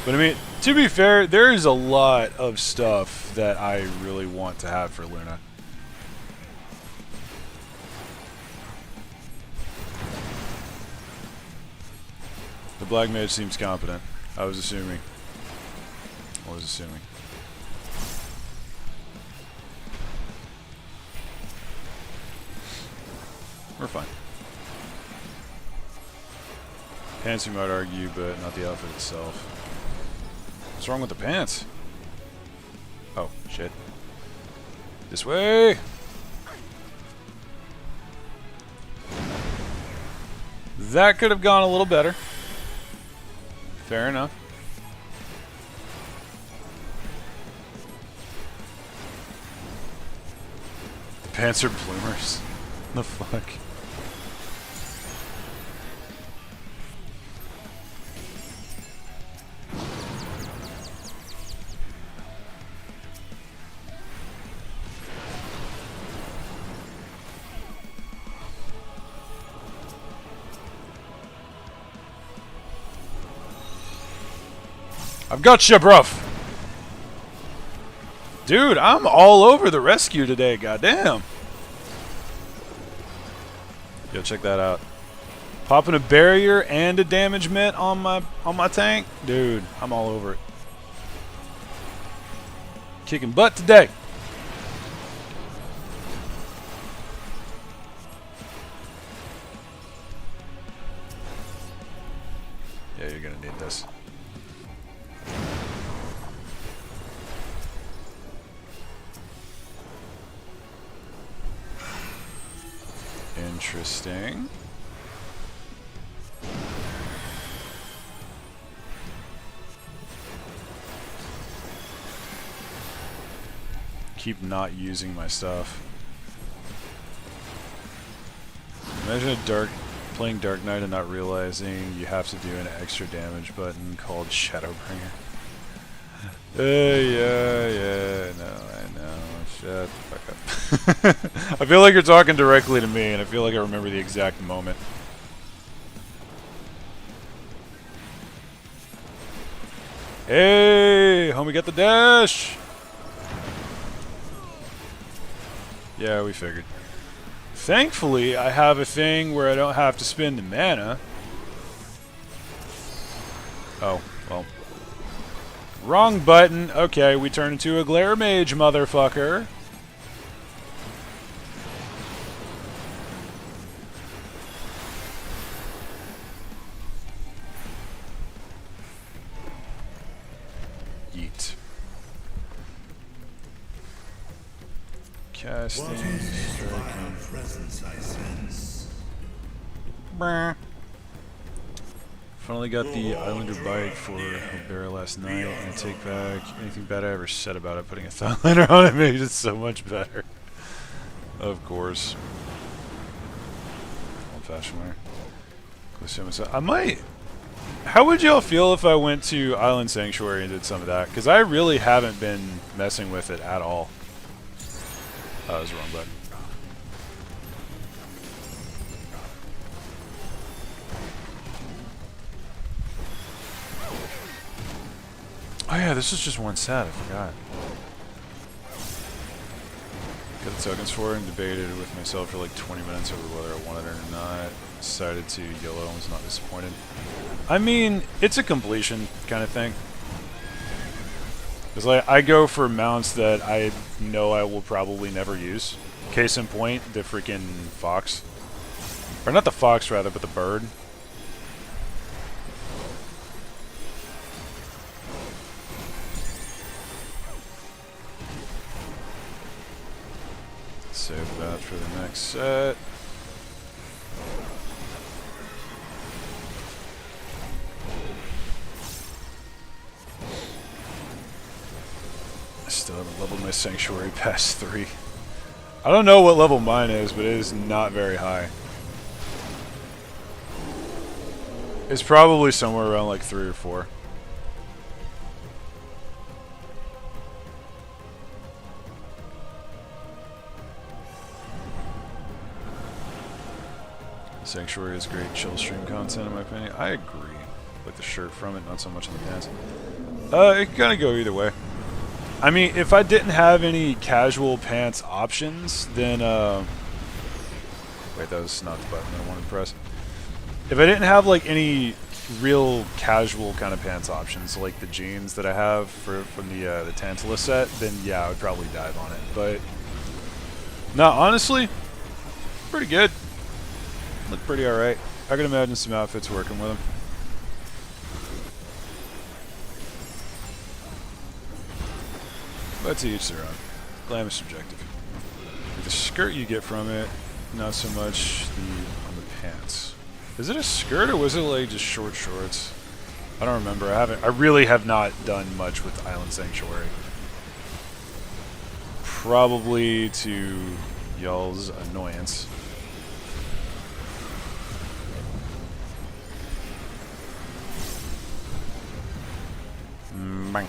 But I mean, to be fair, there is a lot of stuff that I really want to have for Luna. The Black Mage seems competent. I was assuming. We're fine. Pants, you might argue, but not the outfit itself. What's wrong with the pants? Oh, shit. This way! That could have gone a little better. Fair enough. The pants are bloomers. The fuck? I've got you, bruv. Dude, I'm all over the rescue today, goddamn. Yo, check that out. Popping a barrier and a damage mitt on my tank. Dude, I'm all over it. Kicking butt today. Yeah, you're gonna need this. Interesting. Keep not using my stuff. Imagine a dark Playing Dark Knight and not realizing you have to do an extra damage button called Shadowbringer. Yeah, no, I know. Shut the fuck up. I feel like you're talking directly to me, and I feel like I remember the exact moment. Hey, homie, got the dash! Yeah, we figured. Thankfully, I have a thing where I don't have to spend the mana. Oh, well. Wrong button. Okay, we turn into a glare mage, motherfucker. Yeet. Casting. What is this vile presence I sense? Brr. Finally got the Islander bike for Bear last night, and I take back anything bad I ever said about it. Putting a Thighlander on it made it so much better. Of course. Old-fashioned way. I might... How would y'all feel if I went to Island Sanctuary and did some of that? Because I really haven't been messing with it at all. Oh, that was the wrong button. Oh yeah, this is just one set, I forgot. Got the tokens for it and debated with myself for like 20 minutes over whether I wanted it or not. Decided to YOLO and was not disappointed. I mean, it's a completion kind of thing. Because like, I go for mounts that I know I will probably never use. Case in point, the freaking fox. Or not the fox, rather, but the bird. Save that for the next set. I still haven't leveled my Sanctuary past 3. I don't know what level mine is, but it is not very high. It's probably somewhere around like 3 or 4. Sanctuary is great chill stream content in my opinion. I agree. Like the shirt from it, not so much on the pants. It can kind of go either way. I mean, if I didn't have any casual pants options, then wait, that was not the button that I wanted to press. If I didn't have like any real casual kind of pants options, like the jeans that I have from the Tantalus set, then yeah, I would probably dive on it. But no, honestly, pretty good. Look pretty alright. I can imagine some outfits working with them. But to each their own. Glam is subjective. The skirt you get from it, not so much on the pants. Is it a skirt or was it like just short shorts? I don't remember. I really have not done much with Island Sanctuary. Probably to y'all's annoyance. Bang.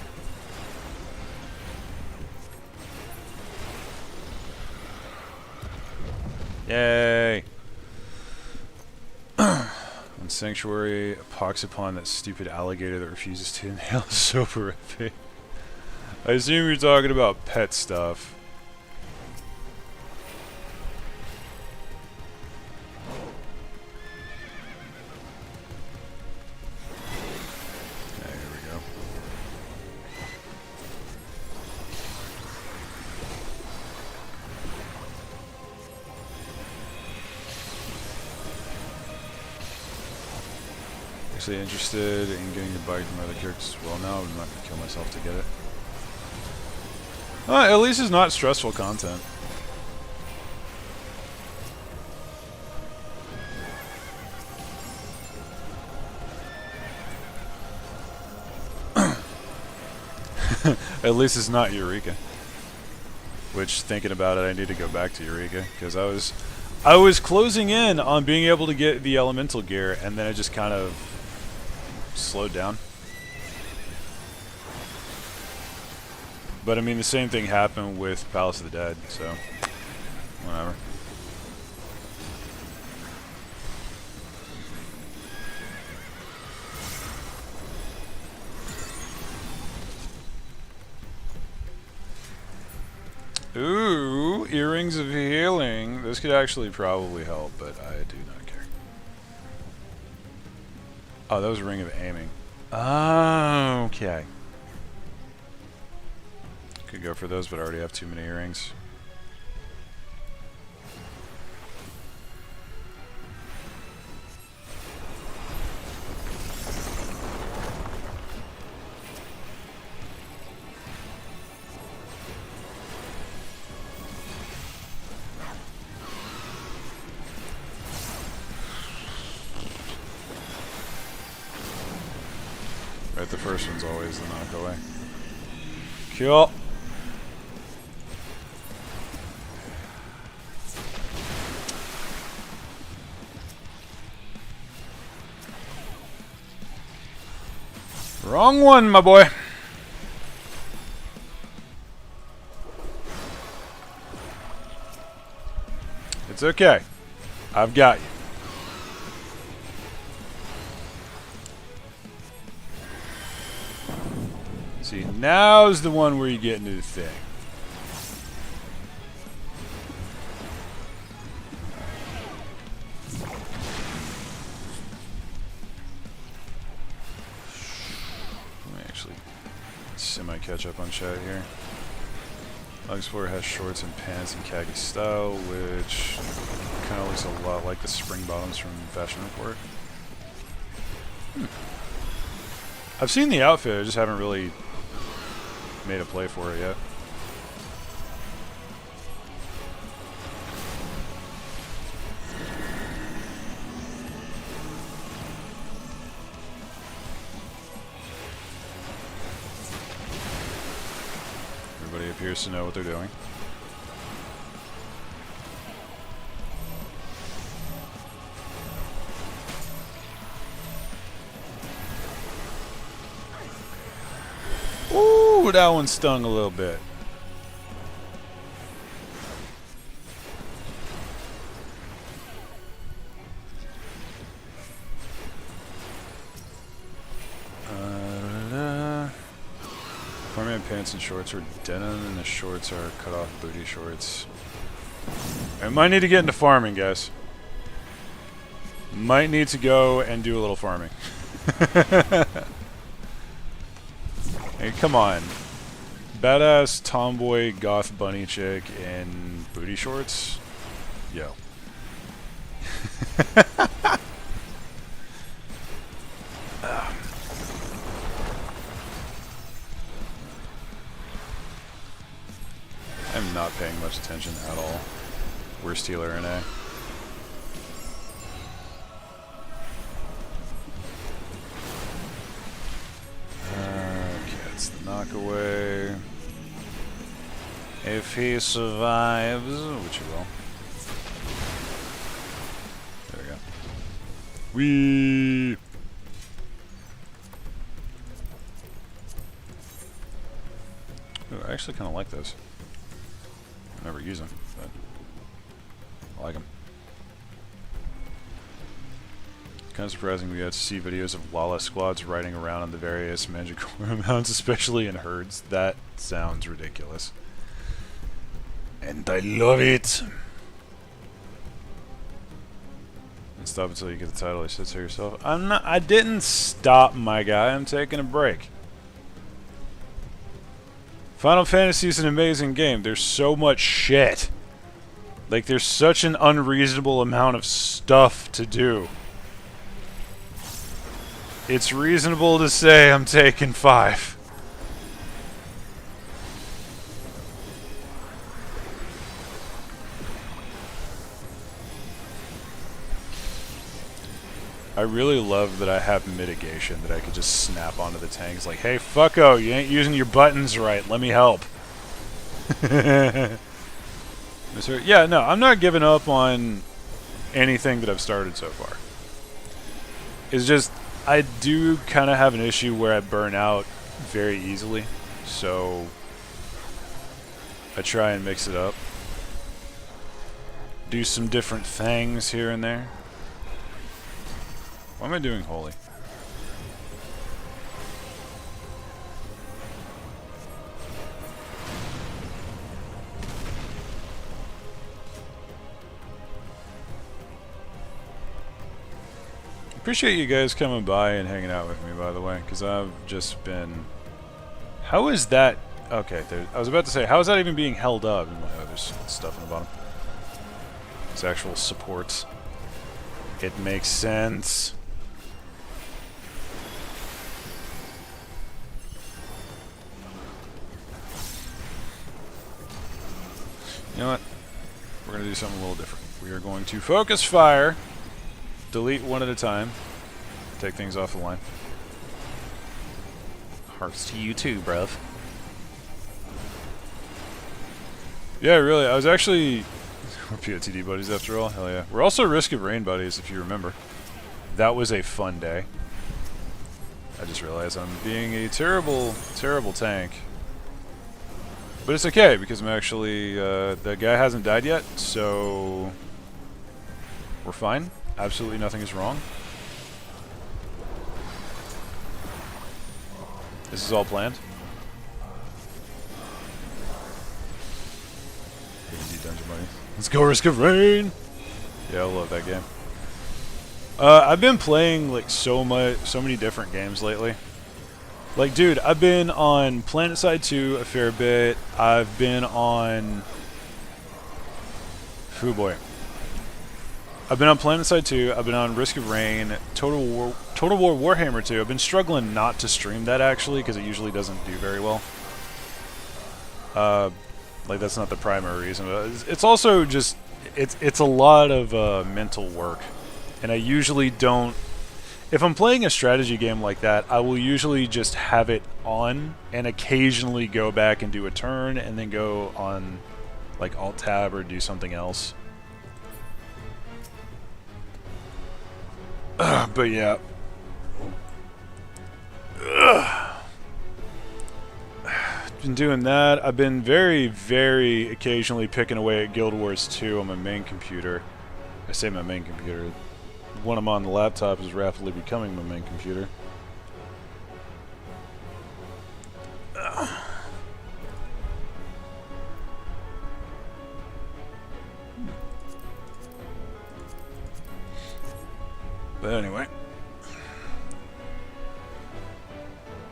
Yay! On Sanctuary, a pox upon that stupid alligator that refuses to inhale is so horrific. I assume you're talking about pet stuff. Actually interested in getting the bike from other characters as well now. I'm not going to kill myself to get it. At least it's not stressful content. At least it's not Eureka. Which, thinking about it, I need to go back to Eureka because I was closing in on being able to get the elemental gear, and then it just kind of slowed down. But I mean, the same thing happened with Palace of the Dead, so whatever. Ooh, earrings of healing. This could actually probably help, but I do not care. Oh, that was a ring of aiming. Oh, okay. Could go for those, but I already have too many earrings. Right, the first one's always the knockaway. Cool. Wrong one, my boy. It's okay. I've got you. See, now's the one where you get into the thing. Let me actually semi-catch up on chat here. Explorer has shorts and pants in khaki style, which kind of looks a lot like the spring bottoms from Fashion Report. I've seen the outfit, I just haven't really made a play for it yet. Everybody appears to know what they're doing. Ooh, that one stung a little bit. Farming pants and shorts are denim, and the shorts are cut-off booty shorts. I might need to get into farming, guys. Might need to go and do a little farming. Hey, come on. Badass tomboy goth bunny chick in booty shorts? Yo. I'm not paying much attention at all. Worst healer in A. Knockaway. If he survives, which he will. There we go. Whee! Ooh, I actually kind of like those. I never use them, but I like them. Kind of surprising we got to see videos of Lala squads riding around on the various Mandragora mounts, especially in herds. That sounds ridiculous. And I love it! And stop until you get the title, you said so yourself. I didn't stop, my guy. I'm taking a break. Final Fantasy is an amazing game. There's so much shit. Like, there's such an unreasonable amount of stuff to do. It's reasonable to say I'm taking 5. I really love that I have mitigation, that I could just snap onto the tanks like, hey, fucko, you ain't using your buttons right, let me help. Yeah, no, I'm not giving up on anything that I've started so far. It's just, I do kind of have an issue where I burn out very easily, so I try and mix it up. Do some different things here and there. Why am I doing holy? Appreciate you guys coming by and hanging out with me, by the way, because I've just been... How is that... Okay, I was about to say, how is that even being held up? Oh, there's stuff in the bottom. It's actual supports. It makes sense. You know what? We're going to do something a little different. We are going to focus fire. Delete one at a time. Take things off the line. Hearts to you too, bruv. Yeah, really. I was actually... We're POTD buddies after all. Hell yeah. We're also Risk of Rain buddies, if you remember. That was a fun day. I just realized I'm being a terrible, terrible tank. But it's okay, because I'm actually... the guy hasn't died yet, so... We're fine. Absolutely nothing is wrong. This is all planned. Dungeon money. Let's go Risk of Rain! Yeah, I love that game. I've been playing like so many different games lately. Like, dude, I've been on PlanetSide 2 a fair bit. I've been on... Oh boy. I've been on PlanetSide 2, I've been on Risk of Rain, Total War Warhammer 2. I've been struggling not to stream that, actually, because it usually doesn't do very well. Like, that's not the primary reason, but it's also just... It's a lot of mental work. And I usually don't... If I'm playing a strategy game like that, I will usually just have it on, and occasionally go back and do a turn, and then go on, like, Alt-Tab or do something else. But yeah. Been doing that. I've been very, very occasionally picking away at Guild Wars 2 on my main computer. I say my main computer. One I'm on the laptop is rapidly becoming my main computer. But anyway.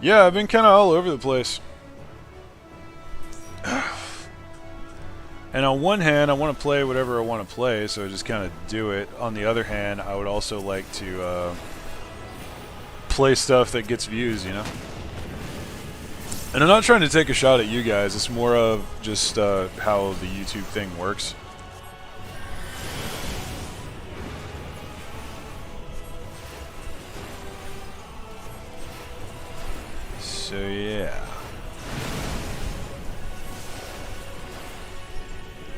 Yeah, I've been kind of all over the place. And on one hand, I want to play whatever I want to play, so I just kind of do it. On the other hand, I would also like to play stuff that gets views, you know? And I'm not trying to take a shot at you guys, it's more of just how the YouTube thing works. So yeah.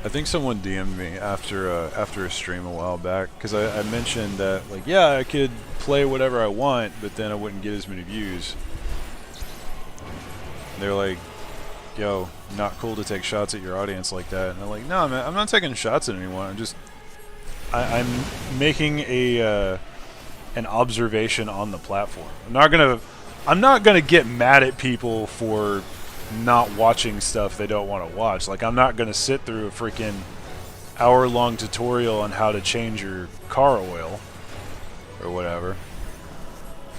I think someone DM'd me after a stream a while back, because I mentioned that, like, yeah, I could play whatever I want, but then I wouldn't get as many views. They're like, yo, not cool to take shots at your audience like that. And I'm like, no, man, I'm not taking shots at anyone. I'm making an observation on the platform. I'm not gonna get mad at people for not watching stuff they don't want to watch. Like, I'm not gonna sit through a freaking hour-long tutorial on how to change your car oil or whatever.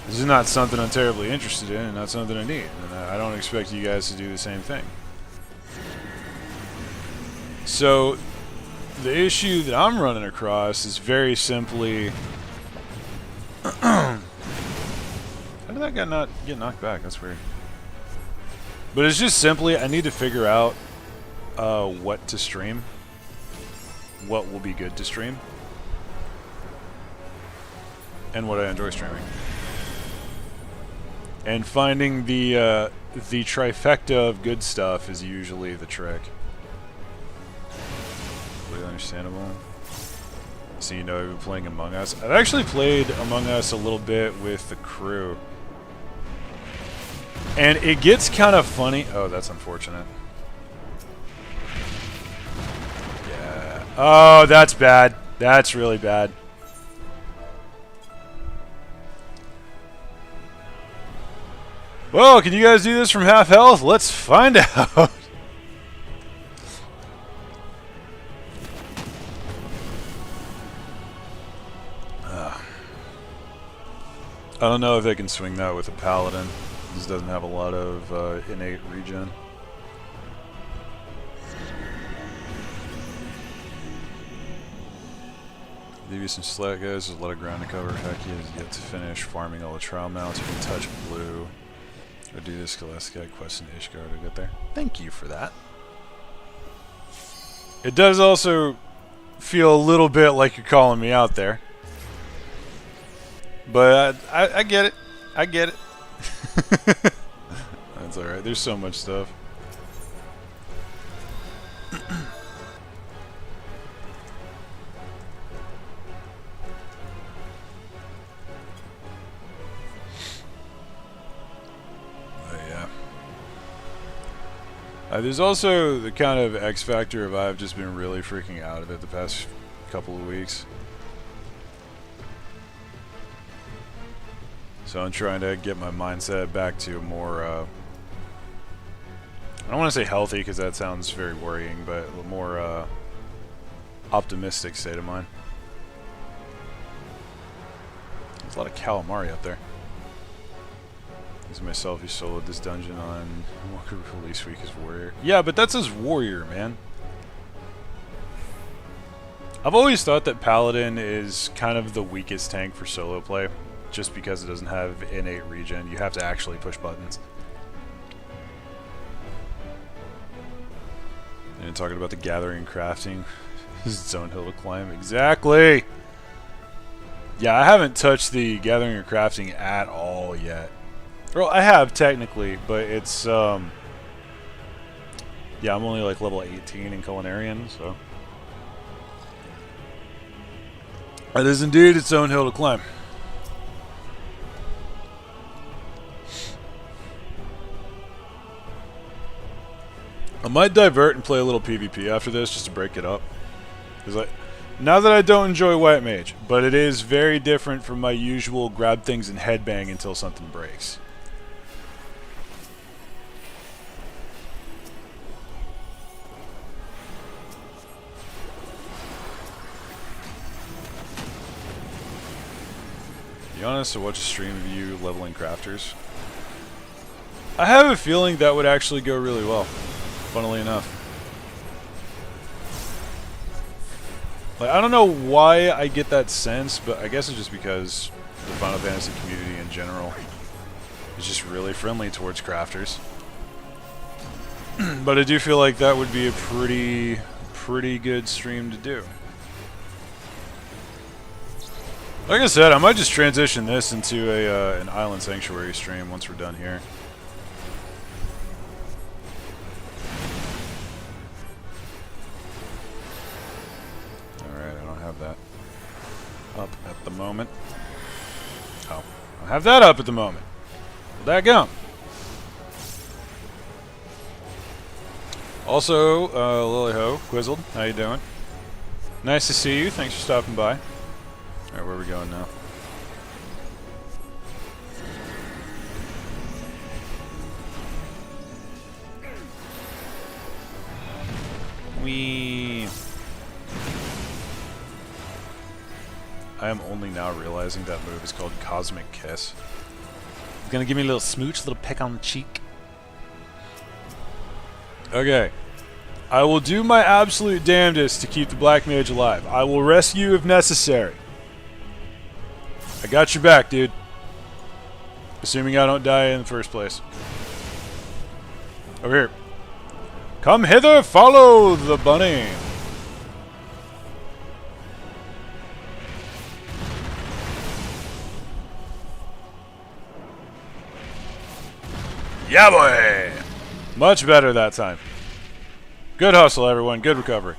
This is not something I'm terribly interested in, and not something I need, and I don't expect you guys to do the same thing. So the issue that I'm running across is very simply how did that guy not get knocked back? That's weird. But it's just simply, I need to figure out what to stream. What will be good to stream. And what I enjoy streaming. And finding the trifecta of good stuff is usually the trick. Completely understandable. So you know I've been playing Among Us. I've actually played Among Us a little bit with the crew. And it gets kind of funny. Oh, that's unfortunate. Yeah. Oh, that's bad. That's really bad. Well, can you guys do this from half health? Let's find out. I don't know if they can swing that with a paladin. This doesn't have a lot of innate regen. Leave you some slack, guys. There's a lot of ground to cover. Heck, he has yet to finish farming all the trial mounts. You can touch blue. Or do this Scholastic quest in Ishgard to get there. Thank you for that. It does also feel a little bit like you're calling me out there. But I get it. I get it. That's alright. There's so much stuff. There's also the kind of X factor of I've just been really freaking out of it the past couple of weeks. So I'm trying to get my mindset back to a more, I don't want to say healthy because that sounds very worrying, but a more optimistic state of mind. There's a lot of calamari up there. As myself, he soloed this dungeon on Walker release week as warrior. Yeah, but that's as warrior, man. I've always thought that paladin is kind of the weakest tank for solo play, just because it doesn't have innate regen. You have to actually push buttons. And talking about the gathering and crafting, this is its own hill to climb. Exactly. Yeah, I haven't touched the gathering or crafting at all yet. Well, I have technically, but it's yeah, I'm only like level 18 in Culinarian, so it is indeed its own hill to climb. I might divert and play a little PvP after this just to break it up. Because now that I don't enjoy White Mage, but it is very different from my usual grab things and headbang until something breaks. Be honest, to watch a stream of you leveling crafters. I have a feeling that would actually go really well, funnily enough. Like, I don't know why I get that sense, but I guess it's just because the Final Fantasy community in general is just really friendly towards crafters. But I do feel like that would be a pretty good stream to do. Like I said, I might just transition this into an Island Sanctuary stream once we're done here. Alright, I don't have that up at the moment. Oh, I have that up at the moment. Well, daggum. Also, Lilyho, Quizzled, how you doing? Nice to see you. Thanks for stopping by. Alright, where are we going now? I am only now realizing that move is called Cosmic Kiss. It's gonna give me a little smooch, a little peck on the cheek. Okay. I will do my absolute damnedest to keep the Black Mage alive. I will rescue if necessary. I got your back, dude. Assuming I don't die in the first place. Over here. Come hither, follow the bunny. Yeah, boy! Much better that time. Good hustle, everyone. Good recovery.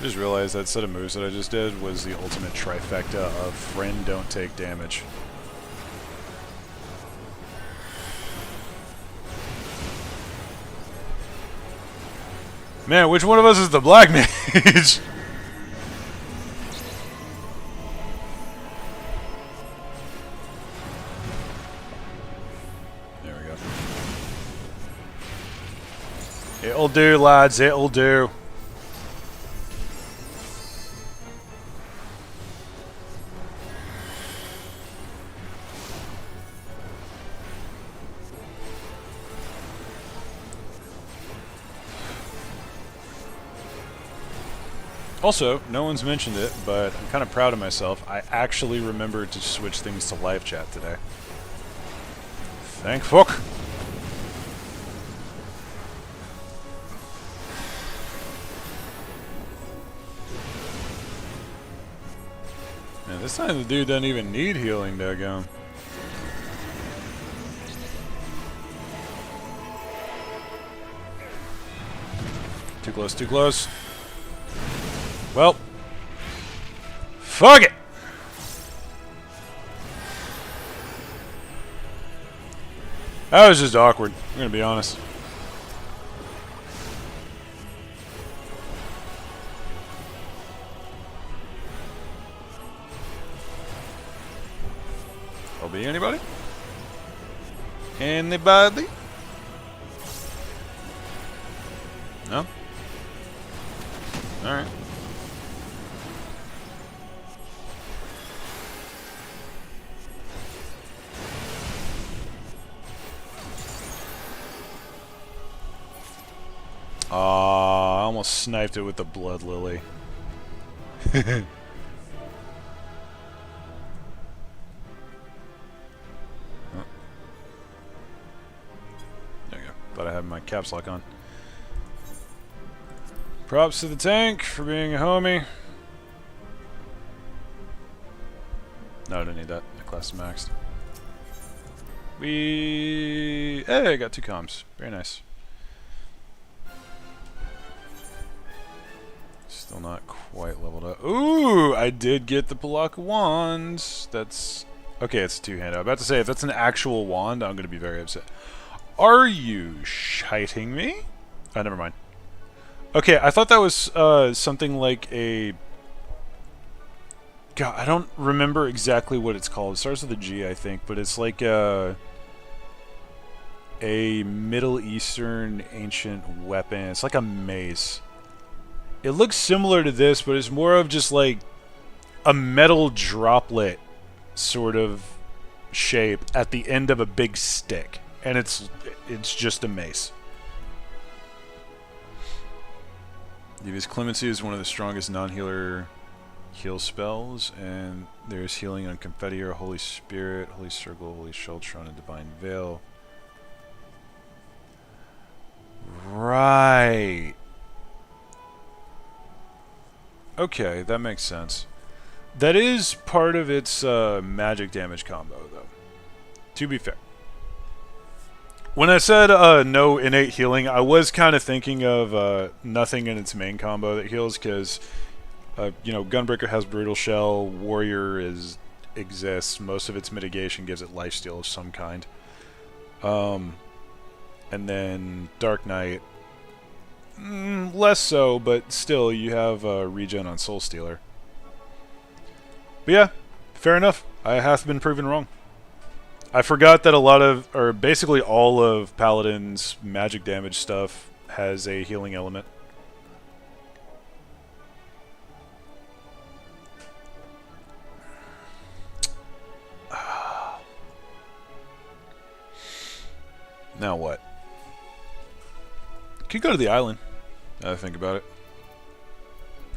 I just realized that set of moves that I just did was the ultimate trifecta of friend don't take damage. Man, which one of us is the black mage? There we go. It'll do, lads, it'll do. Also, no one's mentioned it, but I'm kind of proud of myself. I actually remembered to switch things to live chat today. Thank fuck. Man, this time the dude doesn't even need healing, daggone. Too close, too close. Well, fuck it! That was just awkward, I'm gonna be honest. I'll be anybody? Anybody? No? Alright. I almost sniped it with the blood lily. There you go. Thought I had my caps lock on. Props to the tank for being a homie. No, I don't need that. My class is maxed. Hey, I got 2 comms. Very nice. Still not quite leveled up. Ooh, I did get the Palaka wand. That's... Okay, it's a 2-hand. I was about to say, if that's an actual wand, I'm going to be very upset. Are you shiting me? Oh, never mind. Okay, I thought that was something like a... God, I don't remember exactly what it's called. It starts with a G, I think, but it's like a Middle Eastern ancient weapon. It's like a mace. It looks similar to this, but it's more of just like a metal droplet sort of shape at the end of a big stick. And it's just a mace. Devious Clemency is one of the strongest non-healer heal spells, and there's healing on Confetti, Holy Spirit, Holy Circle, Holy Sheltron, and Divine Veil. Right. Okay, that makes sense. That is part of its magic damage combo, though. To be fair. When I said no innate healing, I was kind of thinking of nothing in its main combo that heals, because, you know, Gunbreaker has Brutal Shell, Warrior exists, most of its mitigation gives it lifesteal of some kind. And then Dark Knight, less so, but still, you have regen on Soul Stealer. But yeah, fair enough. I have been proven wrong. I forgot that a lot of, or basically all of Paladin's magic damage stuff has a healing element. Now what? Could go to the island. Now I think about it.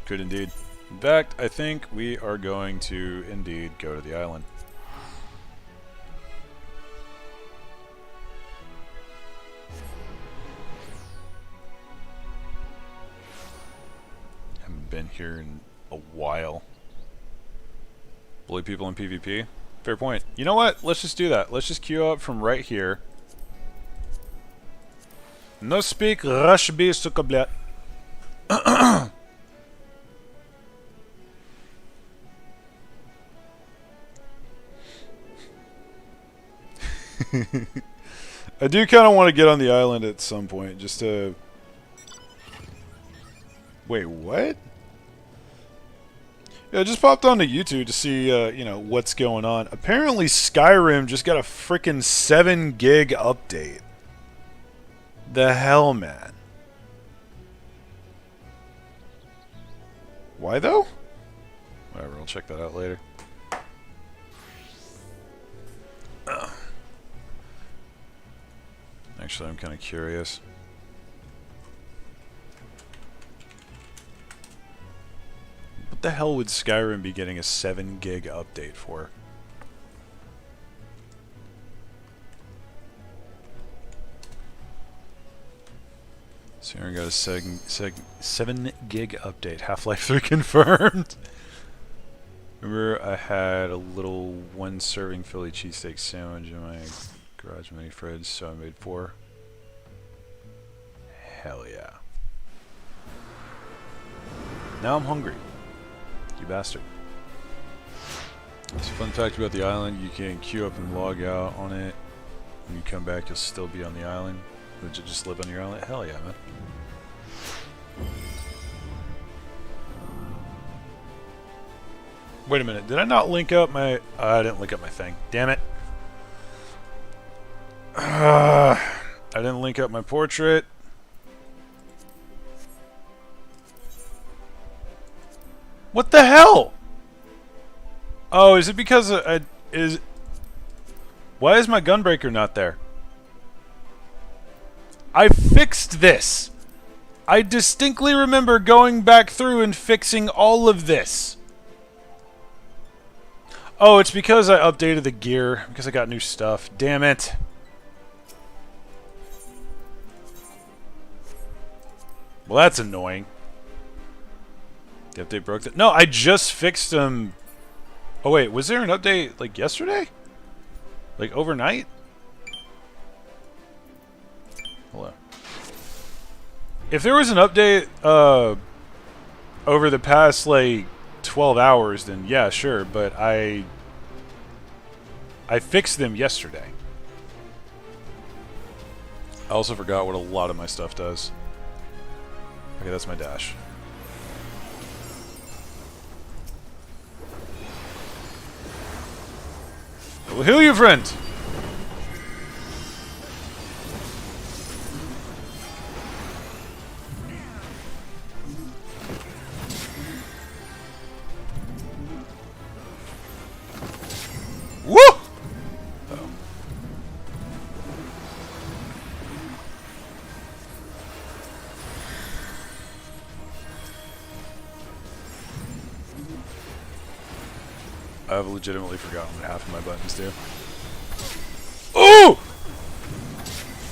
Could indeed. In fact, I think we are going to indeed go to the island. Haven't been here in a while. Bully people in PvP? Fair point. You know what? Let's just do that. Let's just queue up from right here. No speak, rush be, suka blat. I do kind of want to get on the island at some point, just to... Wait, what? Yeah, I just popped onto YouTube to see, you know, what's going on. Apparently Skyrim just got a freaking 7 gig update. The hell, man. Why, though? Whatever, I'll check that out later. Actually, I'm kind of curious. What the hell would Skyrim be getting a 7 gig update for? So here we got a 7 gig update. Half-Life 3 confirmed. Remember, I had a little 1 serving Philly cheesesteak sandwich in my garage mini fridge, so I made 4. Hell yeah. Now I'm hungry. You bastard. It's a fun fact about the island, you can queue up and log out on it. When you come back, you'll still be on the island. Would you just live on your island? Hell yeah, man. Wait a minute, did I not link up my... I didn't link up my thing. Damn it. I didn't link up my portrait. What the hell? Oh, is it because why is my gunbreaker not there? I fixed this. I distinctly remember going back through and fixing all of this. Oh, it's because I updated the gear, because I got new stuff. Damn it. Well, that's annoying. The update broke that. No, I just fixed them. Oh, wait, was there an update, like, yesterday? Like, overnight? Hello. If there was an update, over the past, like, 12 hours, then yeah, sure, but I fixed them yesterday. I also forgot what a lot of my stuff does. Okay, that's my dash. I will heal you, friend! Woo! Uh-oh. I've legitimately forgotten what half of my buttons do. Ooh!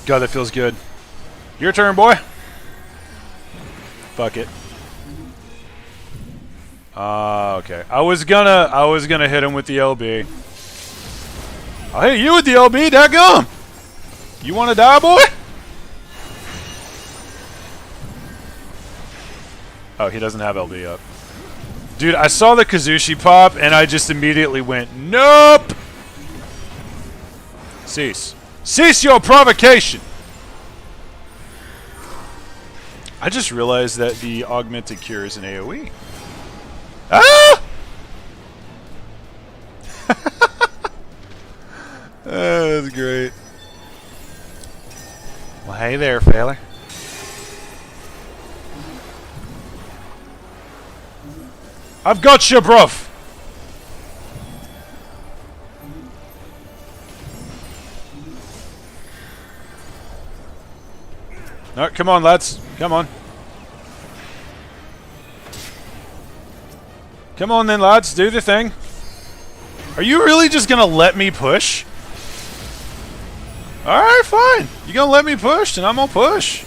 God, that feels good. Your turn, boy. Fuck it. Okay. I was gonna hit him with the LB. I'll hit you with the LB, daggum! You wanna die, boy? Oh, he doesn't have LB up. Dude, I saw the Kazushi pop, and I just immediately went, nope! Cease. Cease your provocation! I just realized that the augmented cure is an AoE. Ah! That's great. Well, hey there, feller. I've got you, bruv. No, come on, lads. Come on. Come on then, lads. Do the thing. Are you really just gonna let me push? Alright, fine. You gonna let me push, and I'm gonna push.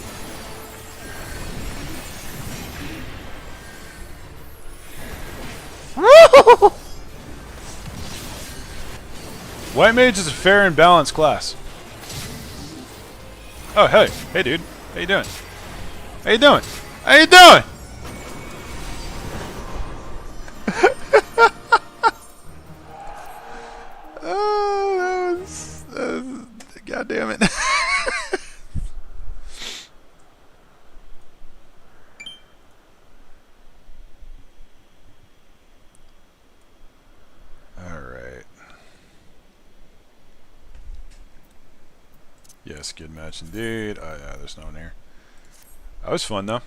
Woo! White Mage is a fair and balanced class. Oh, hey. Hey, dude. How you doing? How you doing? How you doing? God damn it. Alright. Yes, good match indeed. Oh yeah, there's no one here. That was fun though.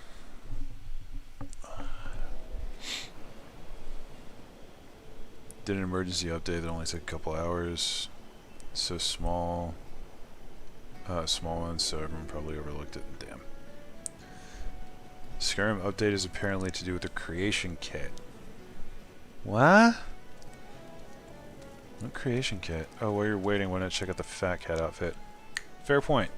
Did an emergency update that only took a couple hours. So small. Small one, so everyone probably overlooked it. Damn. Skyrim update is apparently to do with the creation kit. What? What creation kit? Oh, while you're waiting, why not check out the Fat Cat outfit? Fair point.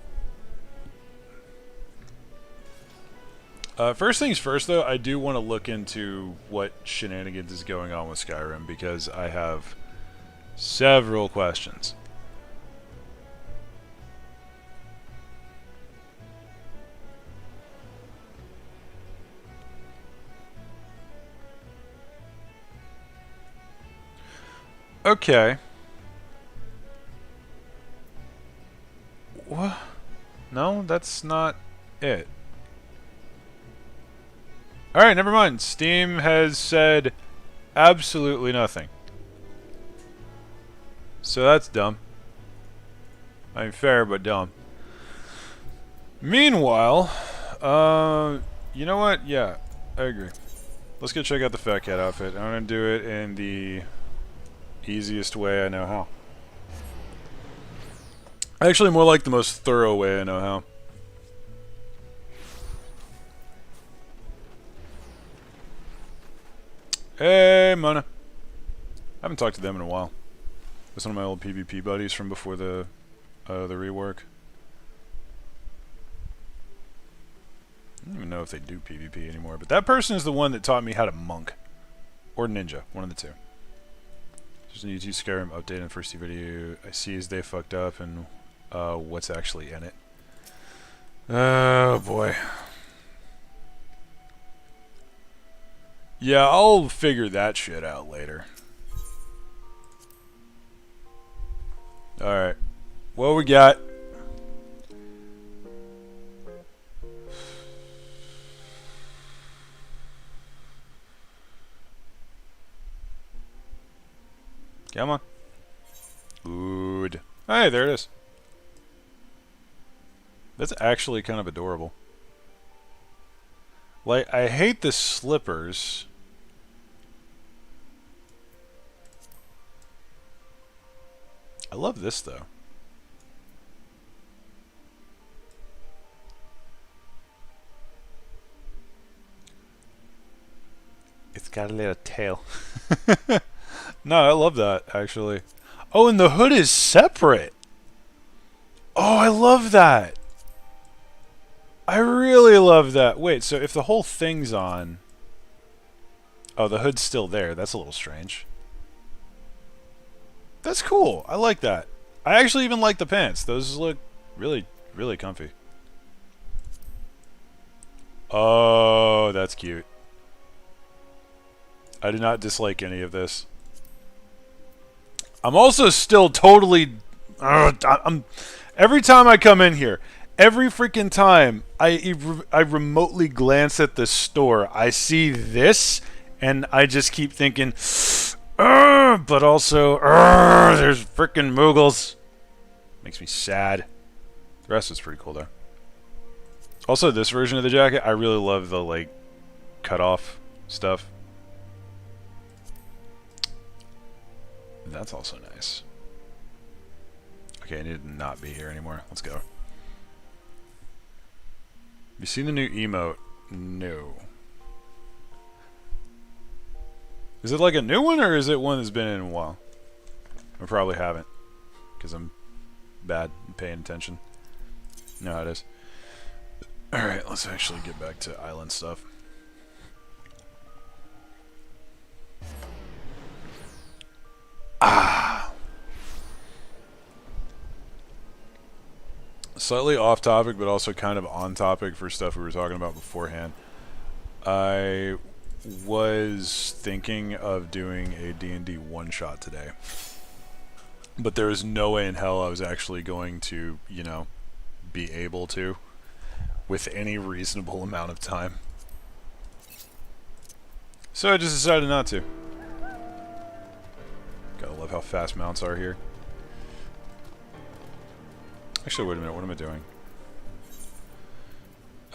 First things first, though, I do want to look into what shenanigans is going on with Skyrim, because I have several questions. Okay. What? No, that's not it. Alright, never mind. Steam has said absolutely nothing. So that's dumb. I mean, fair, but dumb. Meanwhile, you know what? Yeah, I agree. Let's go check out the Fat Cat outfit. I'm gonna do it in the easiest way I know how. Actually, more like the most thorough way I know how. Hey, Mona. I haven't talked to them in a while. That's one of my old PvP buddies from before the rework. I don't even know if they do PvP anymore, but that person is the one that taught me how to monk. Or ninja, one of the two. There's a YouTube Skyrim update in the first video I see is they fucked up and what's actually in it. Oh boy. Yeah, I'll figure that shit out later. Alright. What we got? Come on. Good. Hey, there it is. That's actually kind of adorable. Like, I hate the slippers. I love this, though. It's got a little tail. No, I love that, actually. Oh, and the hood is separate. Oh, I love that. I really love that. Wait, so if the whole thing's on... Oh, the hood's still there. That's a little strange. That's cool. I like that. I actually even like the pants. Those look really, really comfy. Oh, that's cute. I do not dislike any of this. I'm also still totally... every time I come in here, every freaking time I remotely glance at the store, I see this, and I just keep thinking, but also, there's freaking Moogles. Makes me sad. The rest is pretty cool, though. Also, this version of the jacket, I really love the, like, cut-off stuff. That's also nice. Okay, I need to not be here anymore. Let's go. Have you seen the new emote? No. Is it like a new one, or is it one that's been in a while? I probably haven't, because I'm bad at paying attention. You know how it is. Alright, let's actually get back to island stuff. Slightly off topic, but also kind of on topic for stuff we were talking about beforehand. I was thinking of doing a D&D one-shot today. But there was no way in hell I was actually going to, you know, be able to with any reasonable amount of time. So I just decided not to. Gotta love how fast mounts are here. Actually, wait a minute, what am I doing?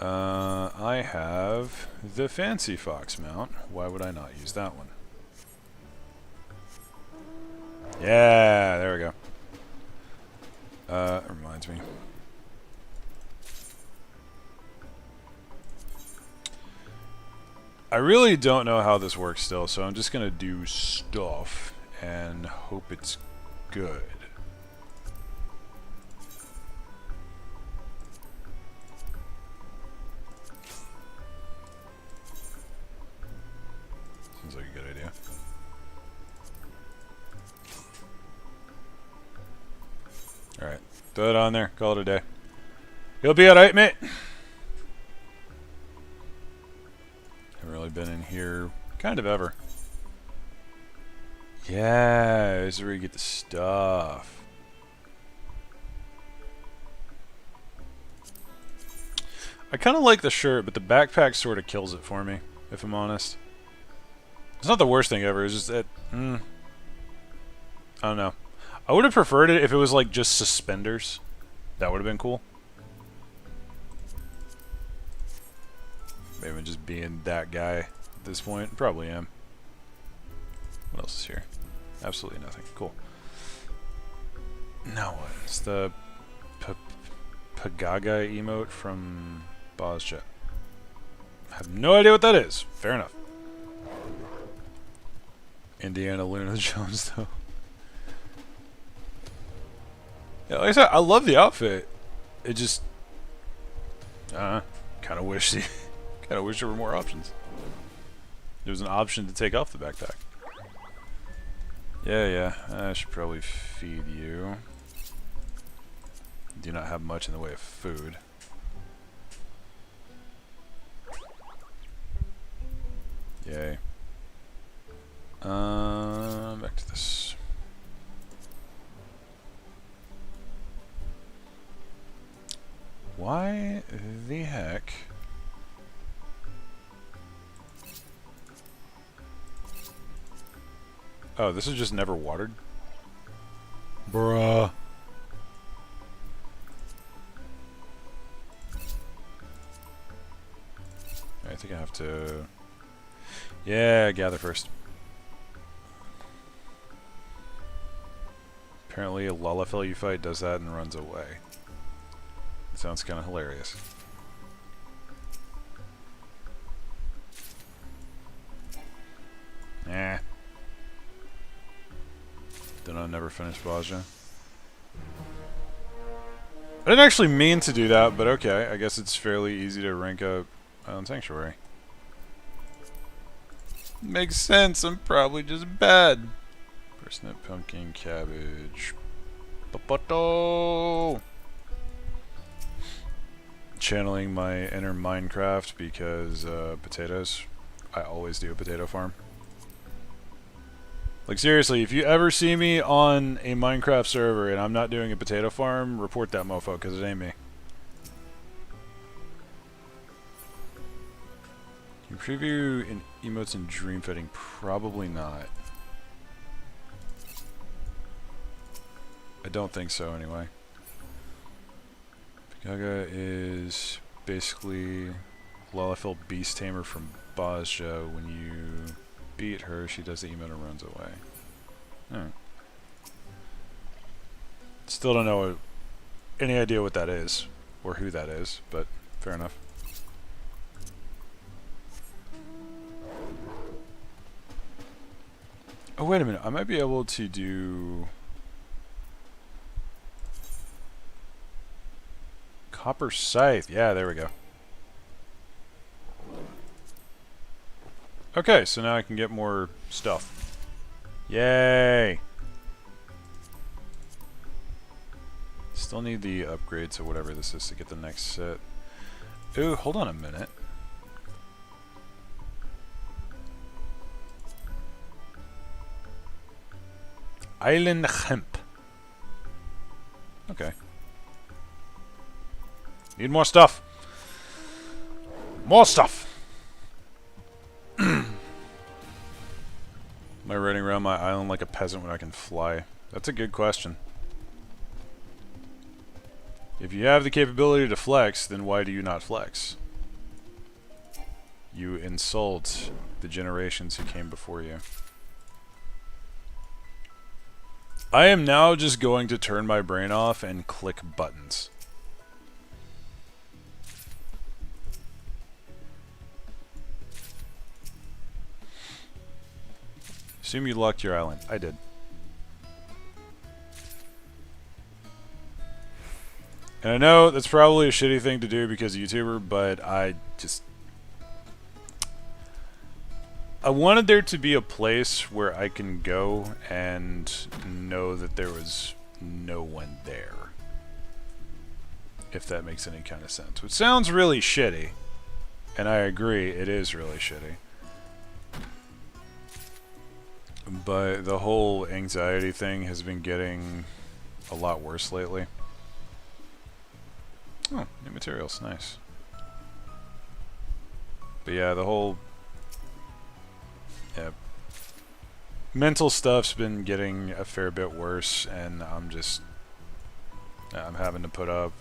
I have the Fancy Fox mount. Why would I not use that one? Yeah, there we go. Reminds me. I really don't know how this works still, so I'm just gonna do stuff and hope it's good. Seems like a good idea. Alright, throw it on there, call it a day. You'll be alright, mate. Haven't really been in here kind of ever. Yeah, this is where you get the stuff. I kind of like the shirt, but the backpack sort of kills it for me, if I'm honest. It's not the worst thing ever, it's just that... I don't know. I would have preferred it if it was like just suspenders. That would have been cool. Maybe I'm just being that guy at this point. Probably am. What else is here? Absolutely nothing. Cool. Now what? It's the Pagaga emote from Bozja. I have no idea what that is. Fair enough. Indiana Luna Jones, though. Yeah, like I said, I love the outfit. It just... kind of wish there were more options. There was an option to take off the backpack. Yeah, I should probably feed you. Do not have much in the way of food. Yay. Back to this. Why the heck? Oh, this is just never watered? Bruh. I think I have to... Yeah, gather first. Apparently a Lalafell you fight does that and runs away. It sounds kind of hilarious. Then I'll never finish Bozja. I didn't actually mean to do that, but okay. I guess it's fairly easy to rank up on Sanctuary. Makes sense. I'm probably just bad. Parsnip, pumpkin, cabbage. Potato. Channeling my inner Minecraft because potatoes. I always do a potato farm. Like seriously, if you ever see me on a Minecraft server and I'm not doing a potato farm, report that mofo because it ain't me. Can you preview in emotes in dream fitting? Probably not. I don't think so anyway. Gaga is basically Lalafell Beast Tamer from Bozja. When you beat her, she does the emote and runs away. Still don't know any idea what that is or who that is, but fair enough. Oh wait a minute, I might be able to do Copper Scythe. Yeah, there we go. Okay, so now I can get more stuff. Yay! Still need the upgrade to whatever this is to get the next set. Ooh, hold on a minute. Island Hemp. Okay. Need more stuff. More stuff. Am I running around my island like a peasant when I can fly? That's a good question. If you have the capability to flex, then why do you not flex? You insult the generations who came before you. I am now just going to turn my brain off and click buttons. Assume you locked your island. I did. And I know that's probably a shitty thing to do because of YouTuber, but I wanted there to be a place where I can go and know that there was no one there. If that makes any kind of sense. Which sounds really shitty. And I agree, it is really shitty. But the whole anxiety thing has been getting a lot worse lately. Oh, new materials, nice. But yeah, the whole mental stuff's been getting a fair bit worse, and I'm having to put up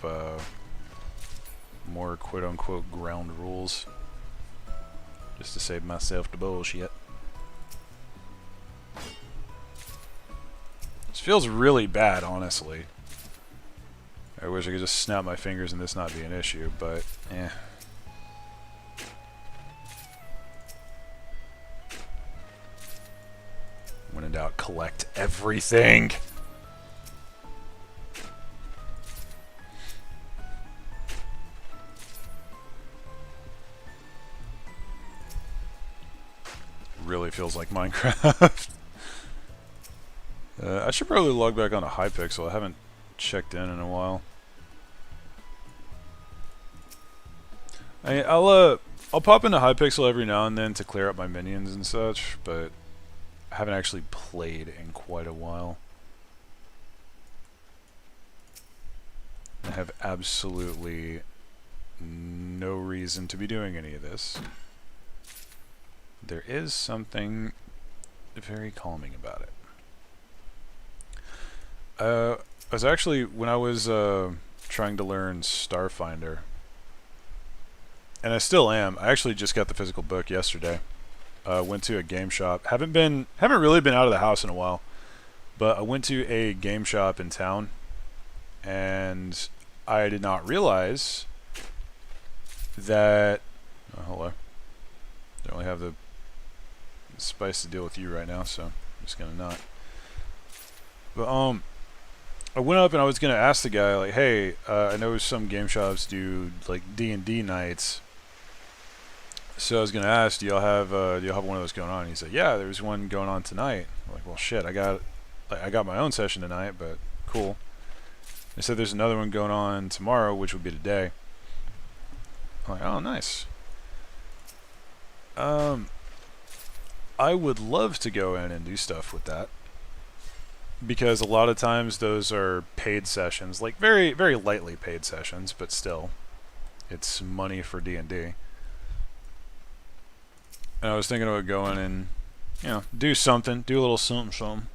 more quote-unquote ground rules just to save myself the bullshit. This feels really bad, honestly. I wish I could just snap my fingers and this not be an issue, but eh. When in doubt, collect everything. Really feels like Minecraft. I should probably log back onto Hypixel. I haven't checked in a while. I'll pop into Hypixel every now and then to clear up my minions and such, but I haven't actually played in quite a while. I have absolutely no reason to be doing any of this. There is something very calming about it. I was actually, when I was trying to learn Starfinder, and I still am, I actually just got the physical book yesterday. Went to a game shop. Haven't really been out of the house in a while, but I went to a game shop in town, and I did not realize that. Oh, hello. Don't really have the spice to deal with you right now, so I'm just gonna not. But I went up and I was gonna ask the guy, like, hey, I know some game shops do like D&D nights. So I was gonna ask, do y'all have one of those going on? And he said, yeah, there's one going on tonight. I'm like, well, shit, I got my own session tonight, but cool. They said there's another one going on tomorrow, which would be today. I'm like, oh, nice. I would love to go in and do stuff with that, because a lot of times those are paid sessions, like very, very lightly paid sessions, but still, it's money for D&D. And I was thinking about going and, you know, do something, do a little something.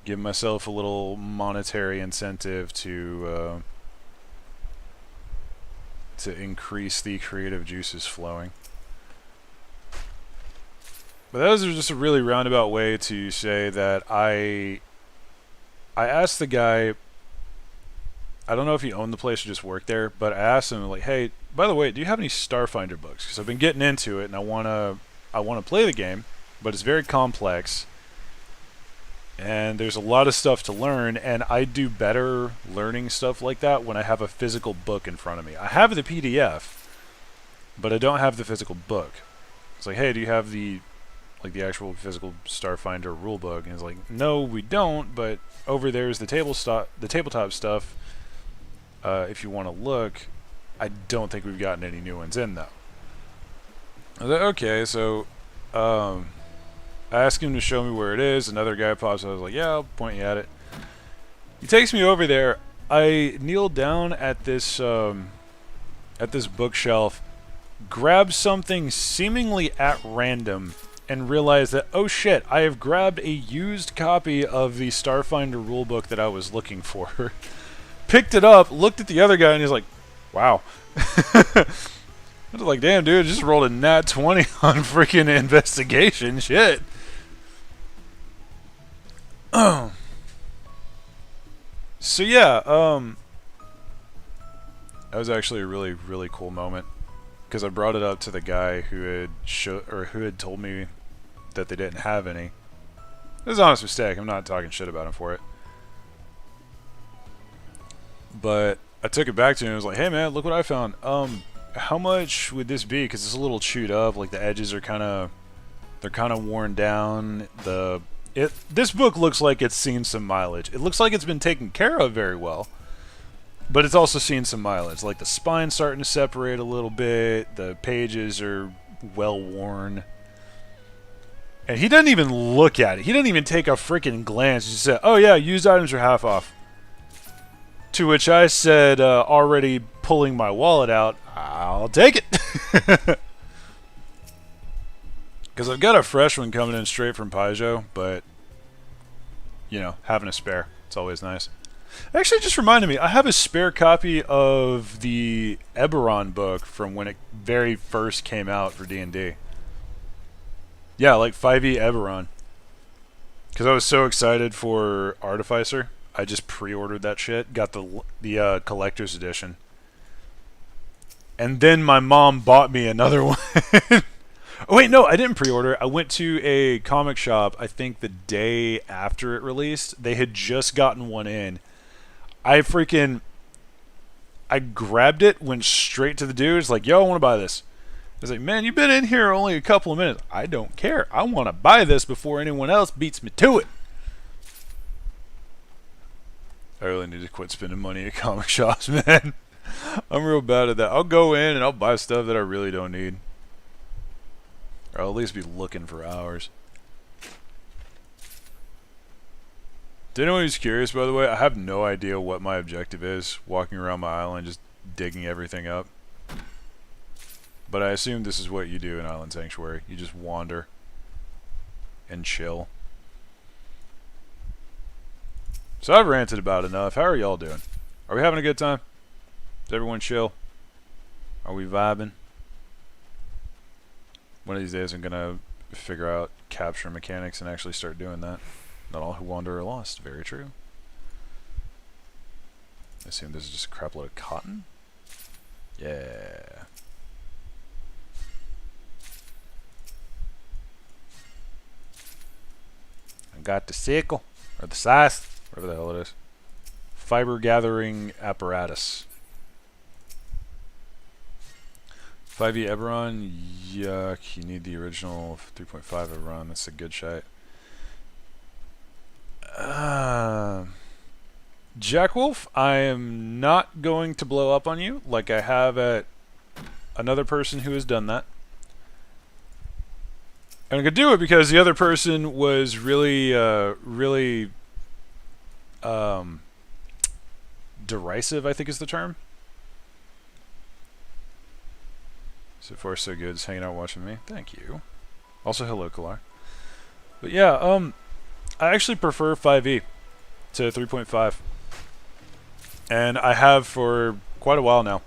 Give myself a little monetary incentive to increase the creative juices flowing. But that was just a really roundabout way to say that I asked the guy, I don't know if he owned the place or just worked there, but I asked him, like, hey, by the way, do you have any Starfinder books? Because I've been getting into it and I wanna play the game, but it's very complex and there's a lot of stuff to learn, and I do better learning stuff like that when I have a physical book in front of me. I have the PDF, but I don't have the physical book. It's like, hey, do you have the actual physical Starfinder rulebook? And he's like, no, we don't, but over there's the tabletop stuff. If you want to look, I don't think we've gotten any new ones in, though. I was like, okay, so I asked him to show me where it is. Another guy pops up. I was like, yeah, I'll point you at it. He takes me over there. I kneel down at this bookshelf, grab something seemingly at random, and realize that, oh shit, I have grabbed a used copy of the Starfinder rulebook that I was looking for. Picked it up, looked at the other guy, and he's like, wow. I was like, damn, dude, I just rolled a nat 20 on freaking investigation. Shit. So yeah, that was actually a really, really cool moment, because I brought it up to the guy who had told me that they didn't have any. It was an honest mistake. I'm not talking shit about him for it. But I took it back to him and was like, hey man, look what I found. How much would this be? Because it's a little chewed up, like the edges are they're kind of worn down. This book looks like it's seen some mileage. It looks like it's been taken care of very well, but it's also seen some mileage. Like the spine's starting to separate a little bit, the pages are well worn. And he doesn't even look at it. He doesn't even take a freaking glance. He just said, oh yeah, used items are half off. To which I said, already pulling my wallet out, I'll take it. Because I've got a fresh one coming in straight from Paizo, but, you know, having a spare, it's always nice. Actually, it just reminded me, I have a spare copy of the Eberron book from when it very first came out for D&D. Yeah, like 5e Eberron. Because I was so excited for Artificer, I just pre-ordered that shit, got the collector's edition. And then my mom bought me another one. Oh wait, no, I didn't pre-order. I went to a comic shop, I think the day after it released. They had just gotten one in. I grabbed it, went straight to the dude. It's like, yo, I want to buy this. I was like, man, you've been in here only a couple of minutes. I don't care. I want to buy this before anyone else beats me to it. I really need to quit spending money at comic shops, man. I'm real bad at that. I'll go in and I'll buy stuff that I really don't need. Or I'll at least be looking for hours. To anyone who's curious, by the way, I have no idea what my objective is, walking around my island just digging everything up. But I assume this is what you do in Island Sanctuary. You just wander and chill. So I've ranted about enough. How are y'all doing? Are we having a good time? Is everyone chill? Are we vibing? One of these days I'm going to figure out capture mechanics and actually start doing that. Not all who wander are lost. Very true. I assume this is just a crap load of cotton? Yeah. I got the sickle, or the scythe, whatever the hell it is. Fiber gathering apparatus. 5e Eberron, yuck, you need the original 3.5 Eberron, that's a good shite. Jack Wolf, I am not going to blow up on you like I have at another person who has done that. And I'm going to do it because the other person was really derisive, I think is the term. So far so good, just hanging out watching me. Thank you. Also, hello, Kalar. But yeah, I actually prefer 5e to 3.5. And I have for quite a while now.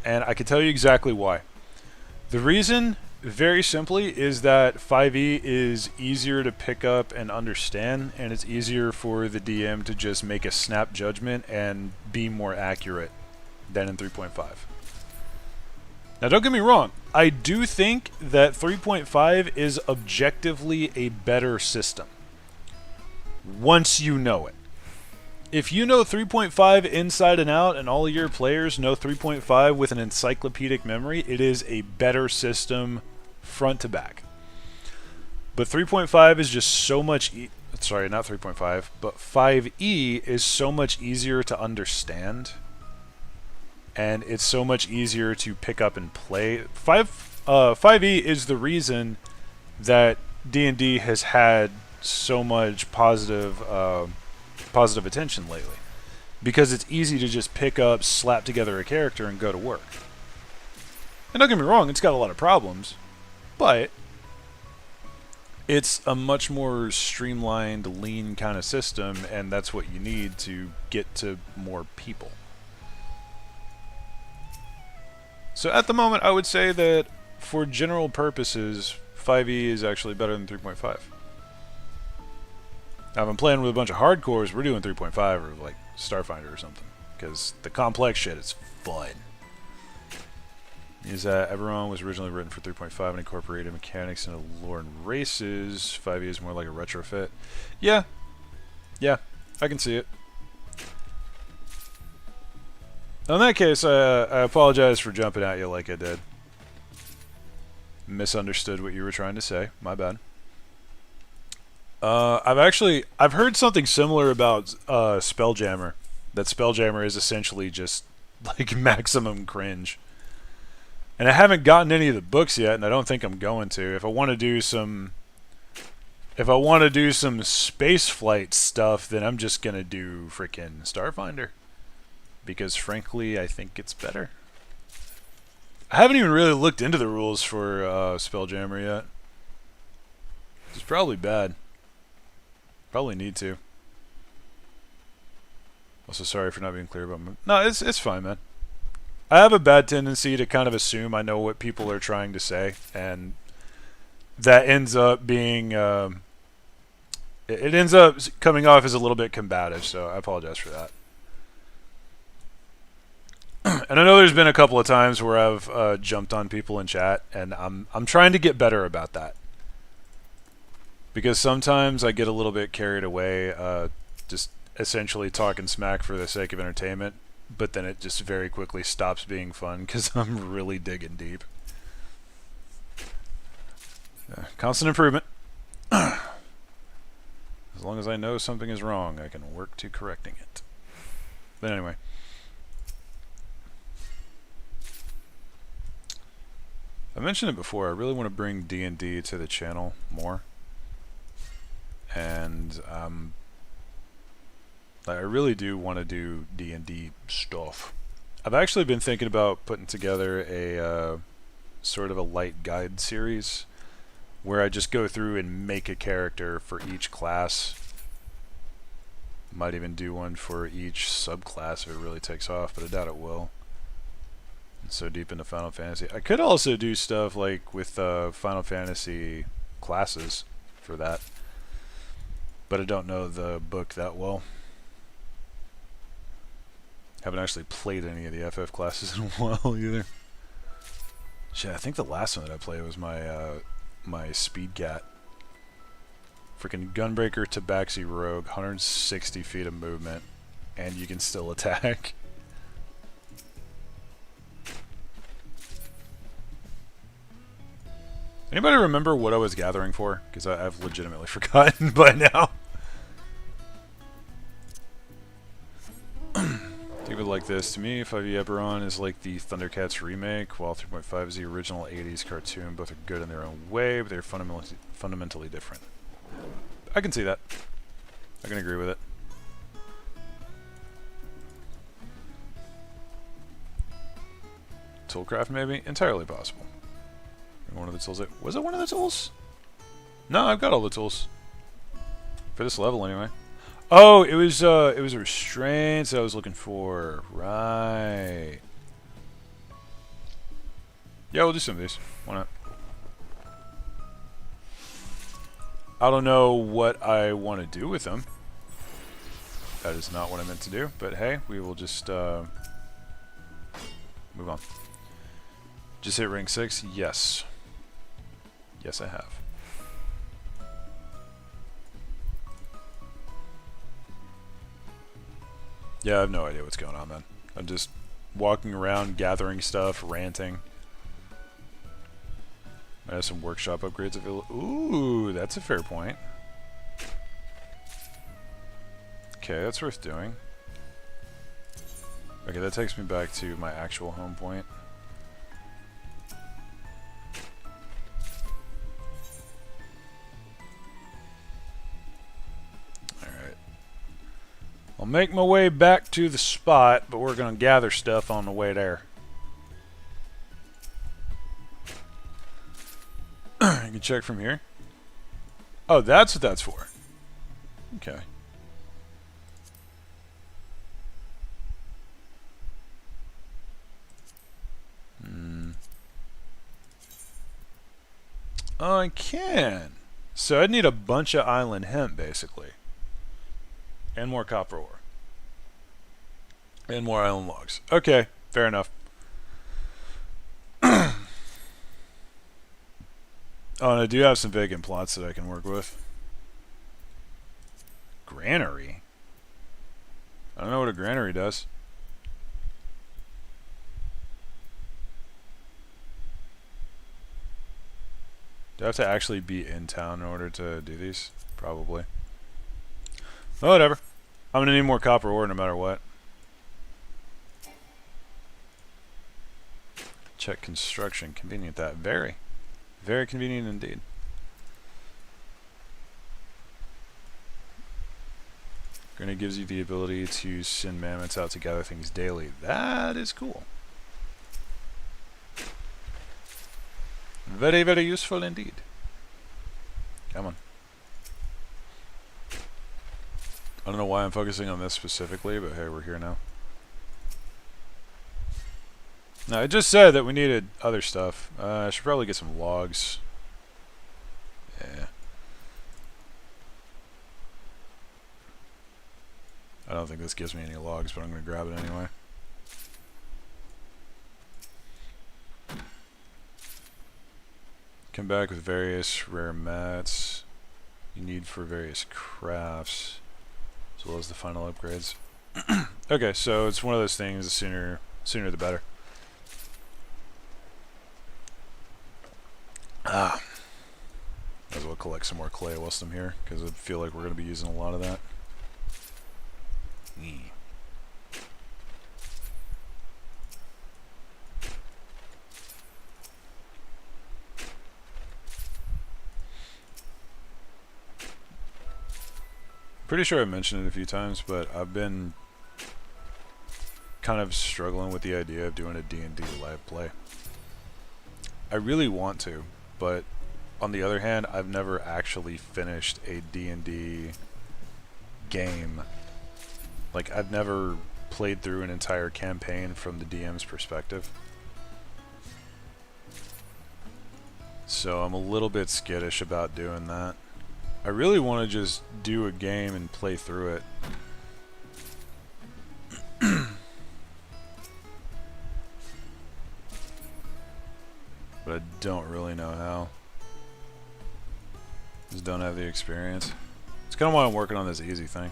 And I can tell you exactly why. The reason, very simply, is that 5e is easier to pick up and understand, and it's easier for the DM to just make a snap judgment and be more accurate than in 3.5. Now don't get me wrong, I do think that 3.5 is objectively a better system. Once you know it. If you know 3.5 inside and out and all of your players know 3.5 with an encyclopedic memory, it is a better system front to back. But 3.5 is just so much... sorry, not 3.5, but 5e is so much easier to understand. And it's so much easier to pick up and play. 5e is the reason that D&D has had so much positive positive attention lately. Because it's easy to just pick up, slap together a character, and go to work. And don't get me wrong, it's got a lot of problems, but it's a much more streamlined, lean kind of system, and that's what you need to get to more people. So at the moment, I would say that for general purposes, 5e is actually better than 3.5. Now, if I'm playing with a bunch of hardcores, we're doing 3.5 or like Starfinder or something, because the complex shit is fun. Is that Eberron was originally written for 3.5 and incorporated mechanics into lore and races. 5e is more like a retrofit. Yeah, I can see it. In that case, I apologize for jumping at you like I did. Misunderstood what you were trying to say. My bad. I've heard something similar about Spelljammer. That Spelljammer is essentially just like maximum cringe. And I haven't gotten any of the books yet, and I don't think I'm going to. If I want to do some space flight stuff, then I'm just gonna do frickin' Starfinder. Because frankly, I think it's better. I haven't even really looked into the rules for Spelljammer yet. It's probably bad. Probably need to. Also, sorry for not being clear about my... No, it's fine, man. I have a bad tendency to kind of assume I know what people are trying to say, and that ends up being... it ends up coming off as a little bit combative, so I apologize for that. And I know there's been a couple of times where I've jumped on people in chat, and I'm trying to get better about that. Because sometimes I get a little bit carried away, just essentially talking smack for the sake of entertainment, but then it just very quickly stops being fun because I'm really digging deep. Constant improvement. As long as I know something is wrong, I can work to correcting it. But anyway. I mentioned it before, I really want to bring D&D to the channel more. And I really do want to do D&D stuff. I've actually been thinking about putting together a sort of a light guide series where I just go through and make a character for each class. Might even do one for each subclass if it really takes off, but I doubt it will. It's so deep into Final Fantasy. I could also do stuff like with Final Fantasy classes for that. But I don't know the book that well. Haven't actually played any of the FF classes in a while either. Shit, I think the last one that I played was my Speed Cat. Freaking Gunbreaker Tabaxi Rogue, 160 feet of movement, and you can still attack. Anybody remember what I was gathering for? Because I've legitimately forgotten by now. Think of it like this. To me, 5e Eberron is like the Thundercats remake, while 3.5 is the original 80s cartoon. Both are good in their own way, but they're fundamentally different. I can see that. I can agree with it. Toolcraft, maybe? Entirely possible. One of the tools. Was it one of the tools? No, I've got all the tools. For this level, anyway. Oh, it was restraints I was looking for. Right. Yeah, we'll do some of these. Why not? I don't know what I want to do with them. That is not what I meant to do. But hey, we will just move on. Just hit rank 6? Yes. Yes, I have. Yeah, I have no idea what's going on, man. I'm just walking around, gathering stuff, ranting. I have some workshop upgrades available. Ooh, that's a fair point. Okay, that's worth doing. Okay, that takes me back to my actual home point. Alright. make my way back to the spot, but we're gonna gather stuff on the way there. You can check from here. Oh, that's what that's for. Okay. Oh, I can. So I'd need a bunch of island hemp, basically. And more copper ore. And more island logs. Okay, fair enough. Oh, and I do have some vacant plots that I can work with. Granary? I don't know what a granary does. Do I have to actually be in town in order to do these? Probably. Oh, whatever. I'm gonna need more copper ore no matter what. Check construction. Convenient that. Very. Very convenient indeed. Grenade gives you the ability to send mammoths out to gather things daily. That is cool. Very, very useful indeed. Come on. I don't know why I'm focusing on this specifically, but hey, we're here now. No, I just said that we needed other stuff. I should probably get some logs. Yeah. I don't think this gives me any logs, but I'm going to grab it anyway. Come back with various rare mats you need for various crafts, as well as the final upgrades. Okay, so it's one of those things, the sooner the better. Might as well collect some more clay whilst I'm here, because I feel like we're going to be using a lot of that. Pretty sure I mentioned it a few times, but I've been kind of struggling with the idea of doing a D&D live play. I really want to, but on the other hand, I've never actually finished a D&D game. Like, I've never played through an entire campaign from the DM's perspective. So I'm a little bit skittish about doing that. I really want to just do a game and play through it. But I don't really know how. Just don't have the experience. It's kind of why I'm working on this easy thing.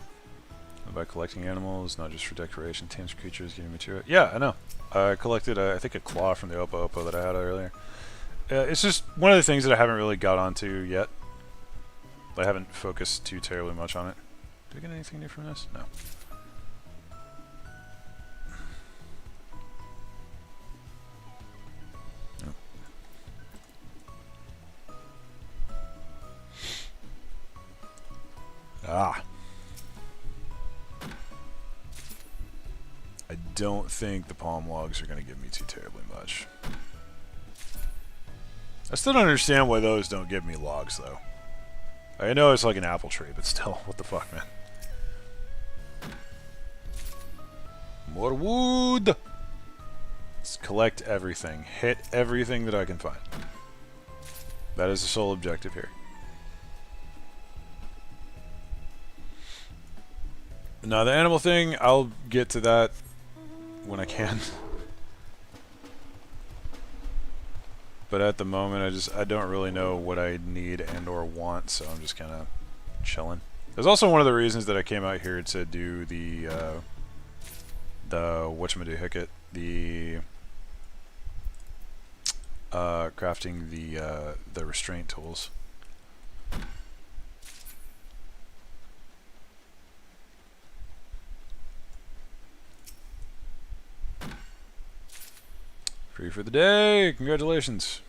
About collecting animals, not just for decoration, tames creatures, getting material. Yeah, I know. I collected, I think, a claw from the Opo that I had earlier. It's just one of the things that I haven't really got onto yet. I haven't focused too terribly much on it. Did I get anything new from this? No. Nope. Ah. I don't think the palm logs are going to give me too terribly much. I still don't understand why those don't give me logs, though. I know it's like an apple tree, but still, what the fuck, man? More wood! Let's collect everything. Hit everything that I can find. That is the sole objective here. Now, the animal thing, I'll get to that when I can. But at the moment, I don't really know what I need and or want, so I'm just kind of chilling. There's also one of the reasons that I came out here to do the whatchamadihicket, the crafting the restraint tools. Free for the day! Congratulations!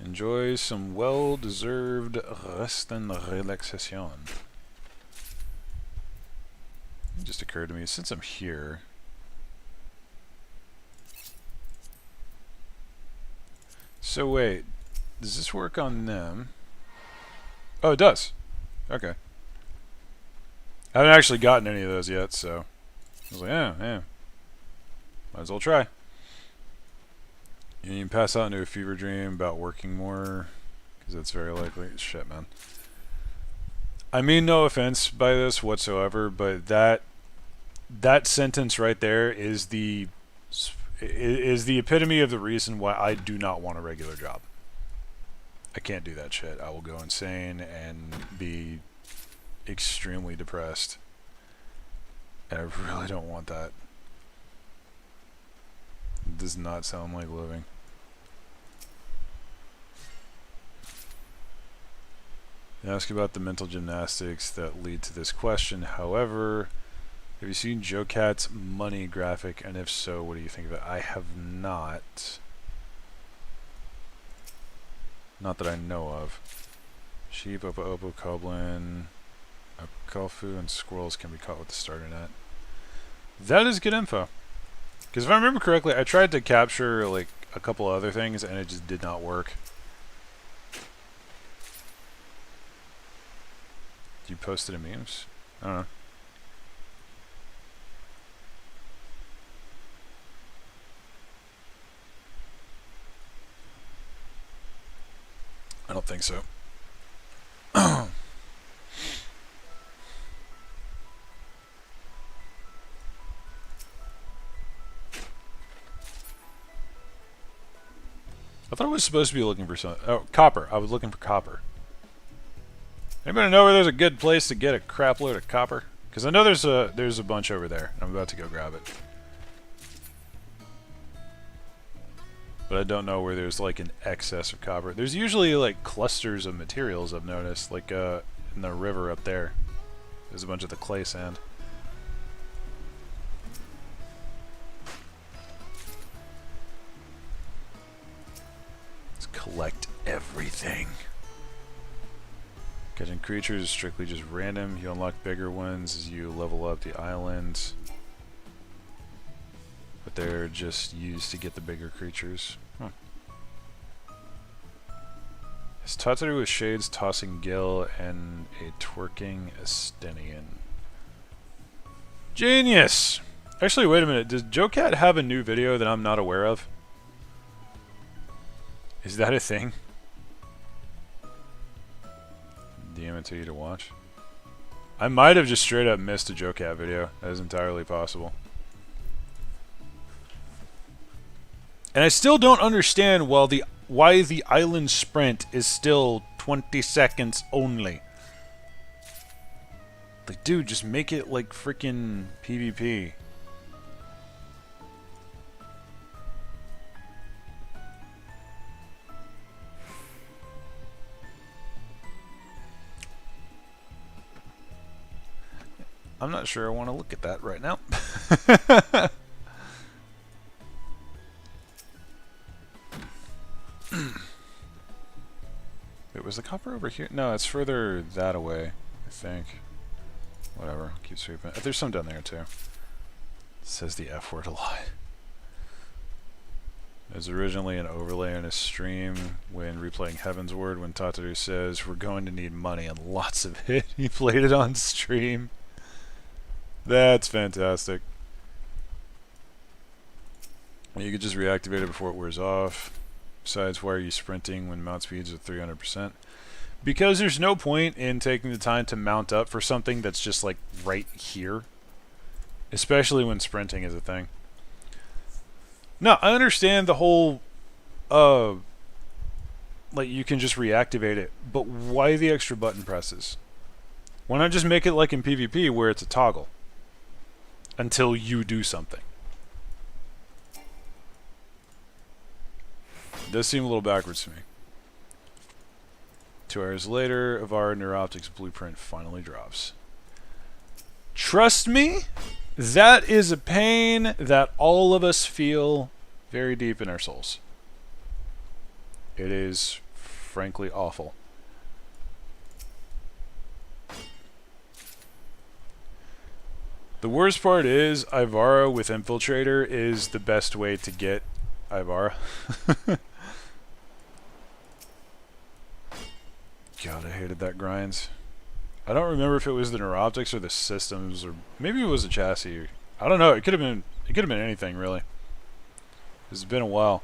Enjoy some well-deserved rest and relaxation. just occurred to me, since I'm here... So wait, does this work on them? Oh, it does. Okay. I haven't actually gotten any of those yet, so... I was like, yeah. Might as well try. You can pass out into a fever dream about working more, because that's very likely. Shit, man. I mean no offense by this whatsoever, but that sentence right there is the epitome of the reason why I do not want a regular job. I can't do that shit. I will go insane and be extremely depressed. And I really don't want that. It does not sound like living. They ask about the mental gymnastics that lead to this question. However, have you seen Joe Cat's money graphic? And if so, what do you think of it? I have not. Not that I know of. Sheep, Opo, Koblin, Kofu, and squirrels can be caught with the starter net. That is good info. Because if I remember correctly, I tried to capture like a couple other things and it just did not work. You posted in memes? I don't know. I don't think so. I thought I was supposed to be looking for some... Oh, copper. I was looking for copper. Anybody know where there's a good place to get a crap load of copper? Because I know there's a bunch over there. I'm about to go grab it. But I don't know where there's like an excess of copper. There's usually like clusters of materials I've noticed. Like in the river up there. There's a bunch of the clay sand. Let's collect everything. Catching creatures is strictly just random. You unlock bigger ones as you level up the island. But they're just used to get the bigger creatures. Huh. It's Tataru with shades, tossing gill, and a twerking Estinian. Genius! Actually, wait a minute. Does Joe Cat have a new video that I'm not aware of? Is that a thing? DM it to you to watch. I might have just straight up missed a Joe Cat video. That is entirely possible. And I still don't understand why the island sprint is still 20 seconds only. Like, dude, just make it like freaking PvP. I'm not sure I want to look at that right now. Wait, was the copper over here? No, it's further that away, I think. Whatever, keep sweeping. There's some down there too. It says the F word a lot. There's originally an overlay on his stream when replaying Heaven's Word when Tataru says, "We're going to need money and lots of it." He played it on stream. That's fantastic. You could just reactivate it before it wears off. Besides, why are you sprinting when mount speeds are 300%? Because there's no point in taking the time to mount up for something that's just like right here. Especially when sprinting is a thing. No, I understand the whole like you can just reactivate it, but why the extra button presses? Why not just make it like in PvP where it's a toggle until you do something? It does seem a little backwards to me. 2 hours later, Avara Neuroptics blueprint finally drops. Trust me, that is a pain that all of us feel very deep in our souls. It is frankly awful. The worst part is Ivara with Infiltrator is the best way to get Ivara. God, I hated that grinds. I don't remember if it was the neuroptics or the systems, or maybe it was a chassis. I don't know. It could have been. It could have been anything really. It's been a while.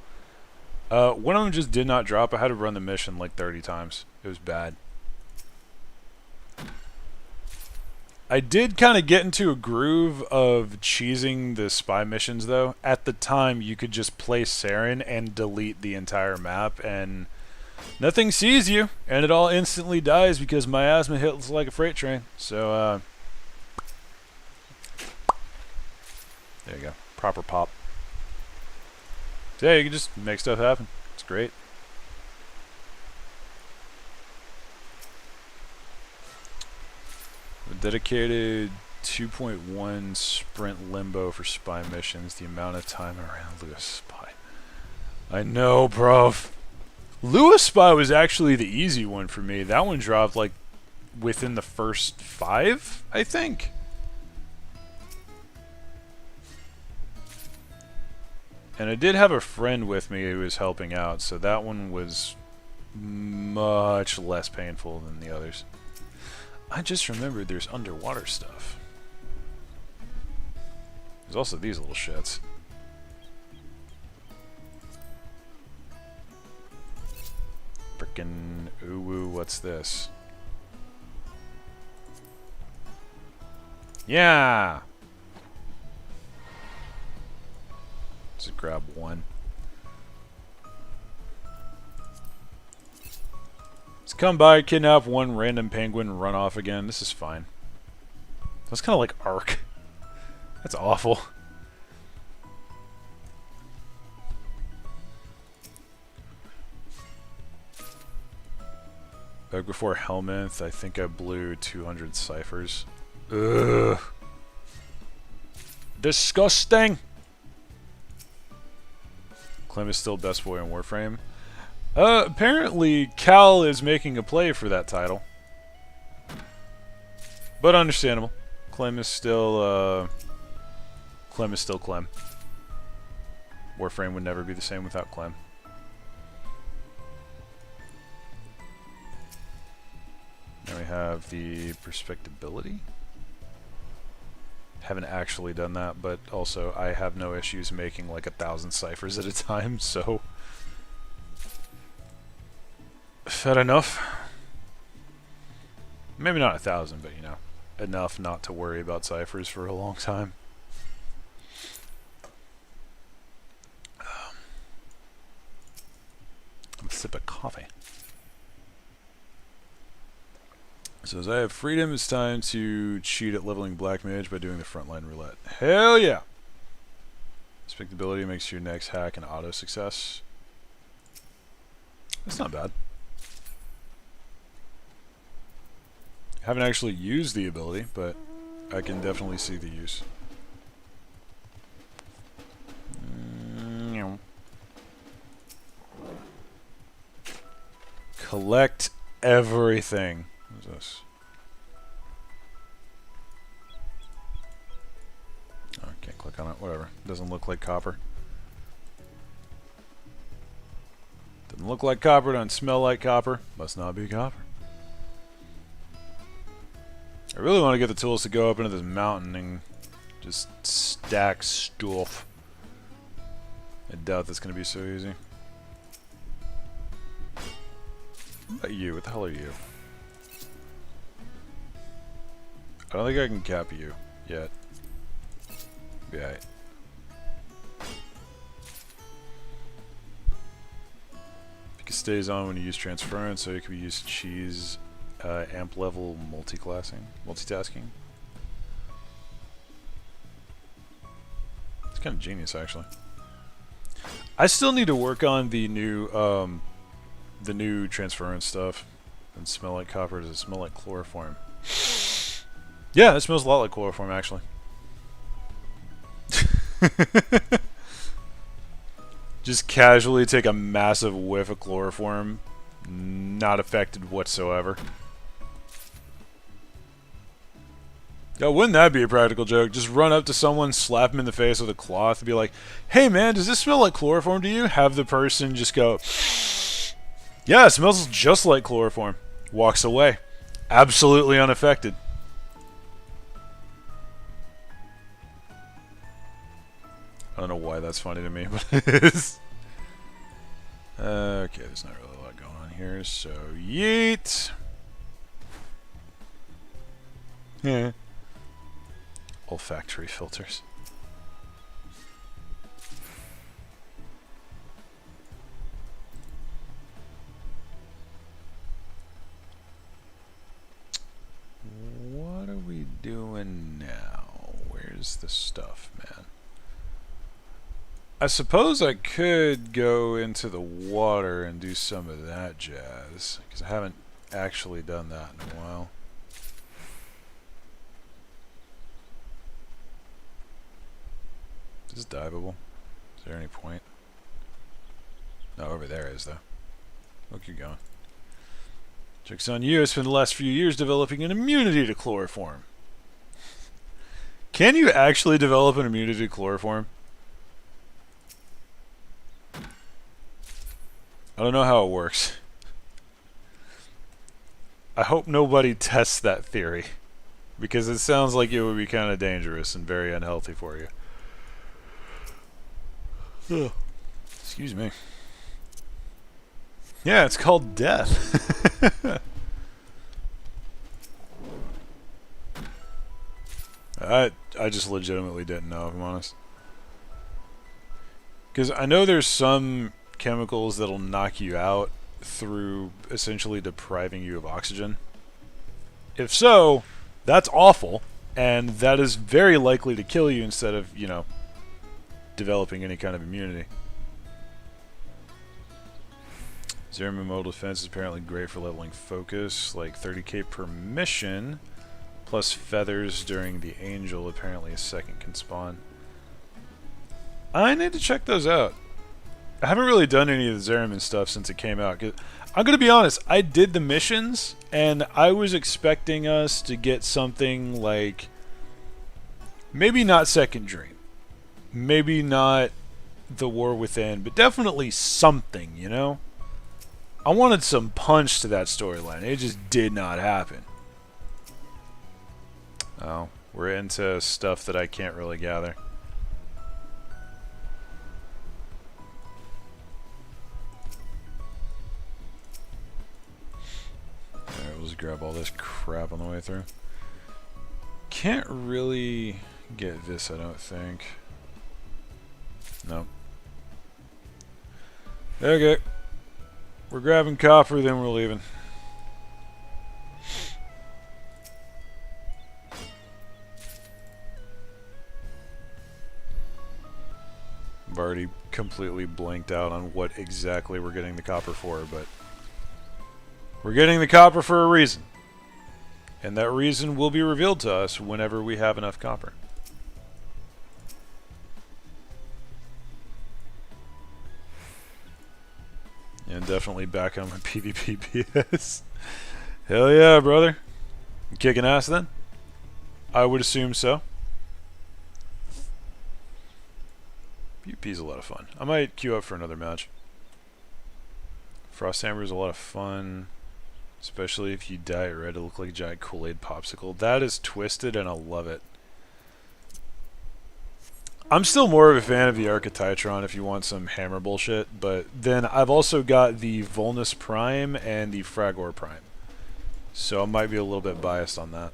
One of them just did not drop. I had to run the mission like 30 times. It was bad. I did kind of get into a groove of cheesing the spy missions, though. At the time, you could just play Saren and delete the entire map, and nothing sees you, and it all instantly dies because miasma hits like a freight train. So, there you go. Proper pop. So, yeah, you can just make stuff happen. It's great. A dedicated 2.1 sprint limbo for spy missions. The amount of time around Lewis Spy. I know, bro. Lewis Spy was actually the easy one for me. That one dropped like within the first 5, I think. And I did have a friend with me who was helping out, so that one was much less painful than the others. I just remembered there's underwater stuff. There's also these little shits. Frickin' ooh, what's this? Yeah! Just grab one. Let's come by, kidnap one random penguin, and run off again. This is fine. That's kind of like Ark. That's awful. Back before Helminth, I think I blew 200 ciphers. Ugh. Disgusting! Clem is still best boy in Warframe. Apparently Cal is making a play for that title. But understandable. Clem is still Clem. Warframe would never be the same without Clem. Now we have the perspectability. Haven't actually done that, but also I have no issues making like 1,000 ciphers at a time, so fair enough. Maybe not 1,000, but you know, enough not to worry about ciphers for a long time. A sip of coffee. So as I have freedom, it's time to cheat at leveling Black Mage by doing the frontline roulette. Hell yeah! Respectability makes your next hack an auto success. That's not bad. I haven't actually used the ability, but I can definitely see the use. Collect everything. What is this? Oh, I can't click on it. Whatever. Doesn't look like copper. Doesn't look like copper. Doesn't smell like copper. Must not be copper. I really want to get the tools to go up into this mountain and just stack stuff. I doubt that's going to be so easy. What about you? What the hell are you? I don't think I can cap you yet. Yeah. It stays on when you use transference, so it can be used cheese amp level multitasking. It's kind of genius, actually. I still need to work on the new transference stuff. Doesn't smell like copper. Does it smell like chloroform? Yeah, it smells a lot like chloroform, actually. Just casually take a massive whiff of chloroform. Not affected whatsoever. Yeah, wouldn't that be a practical joke? Just run up to someone, slap him in the face with a cloth, and be like, "Hey man, does this smell like chloroform to you?" Have the person just go, "Yeah, it smells just like chloroform." Walks away. Absolutely unaffected. I don't know why that's funny to me, but it is. Okay, there's not really a lot going on here, so yeet. Yeah. Olfactory filters. What are we doing now? Where's the stuff, man? I suppose I could go into the water and do some of that jazz, because I haven't actually done that in a while. Is this diveable? Is there any point? No, over there is, though. Look, you're going. Joke's on you. I spent the last few years developing an immunity to chloroform. Can you actually develop an immunity to chloroform? I don't know how it works. I hope nobody tests that theory, because it sounds like it would be kind of dangerous and very unhealthy for you. Ugh. Excuse me. Yeah, it's called death. I just legitimately didn't know, if I'm honest. Because I know there's some chemicals that'll knock you out through essentially depriving you of oxygen. If so, that's awful, and that is very likely to kill you instead of, you know, developing any kind of immunity. Zero mode defense is apparently great for leveling focus, like 30k per mission, plus feathers during the angel, apparently a second can spawn. I need to check those out. I haven't really done any of the Zeramin stuff since it came out. I'm going to be honest, I did the missions, and I was expecting us to get something like, maybe not Second Dream, maybe not The War Within, but definitely something, you know? I wanted some punch to that storyline. It just did not happen. Oh, we're into stuff that I can't really gather. Alright, we'll just grab all this crap on the way through. Can't really get this, I don't think. No. Okay. We're grabbing copper, then we're leaving. I've already completely blanked out on what exactly we're getting the copper for, but we're getting the copper for a reason. And that reason will be revealed to us whenever we have enough copper. And definitely back on my PvP PS. Hell yeah, brother. You kicking ass then? I would assume so. PvP's a lot of fun. I might queue up for another match. Frosthammer is a lot of fun. Especially if you dye it red to look like a giant Kool-Aid popsicle. That is twisted and I love it. I'm still more of a fan of the Archetytron if you want some hammer bullshit, but then I've also got the Volnus Prime and the Fragor Prime. So I might be a little bit biased on that.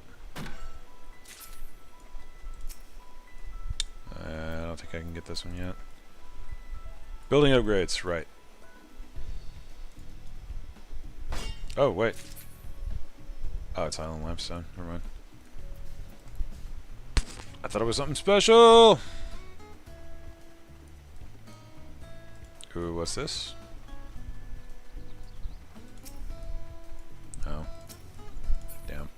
I don't think I can get this one yet. Building upgrades, right. Oh, wait. Oh, it's Island Limestone. Never mind. I thought it was something special! Ooh, what's this? Oh. Damn.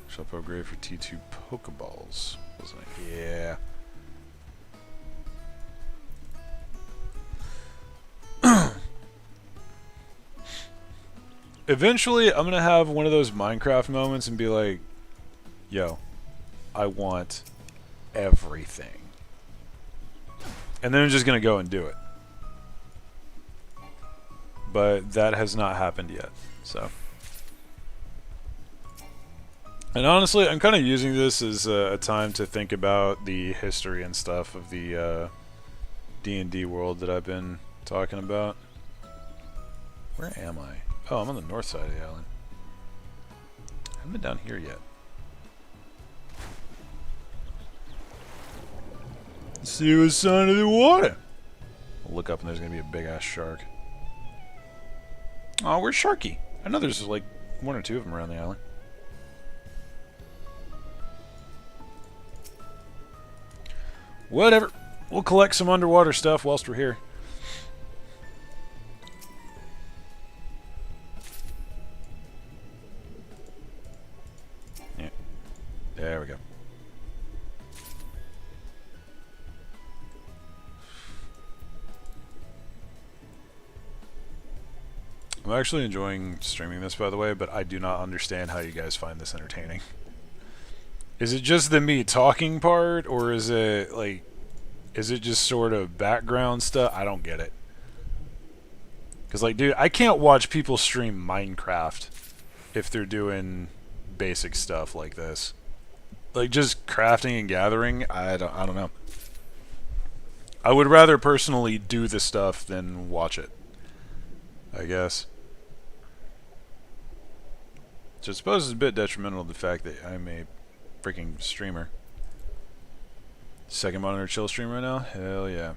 Shop upgrade for T2 Pokeballs. Wasn't it? Yeah. Eventually, I'm gonna have one of those Minecraft moments and be like, yo, I want everything. And then I'm just gonna go and do it. But that has not happened yet, so. And honestly, I'm kind of using this as a time to think about the history and stuff of the D&D world that I've been talking about. Where am I? Oh, I'm on the north side of the island. I haven't been down here yet. Let's see what's under the water. I'll look up and there's going to be a big-ass shark. Oh, where's Sharky? I know there's like one or two of them around the island. Whatever. We'll collect some underwater stuff whilst we're here. Yeah. There we go. I'm actually enjoying streaming this, by the way, but I do not understand how you guys find this entertaining. Is it just the me talking part, or is it, like, is it just sort of background stuff? I don't get it. Because, like, dude, I can't watch people stream Minecraft if they're doing basic stuff like this. Like, just crafting and gathering, I don't know. I would rather personally do the stuff than watch it, I guess. Which I suppose is a bit detrimental to the fact that I'm a freaking streamer. Second monitor chill stream right now? Hell yeah.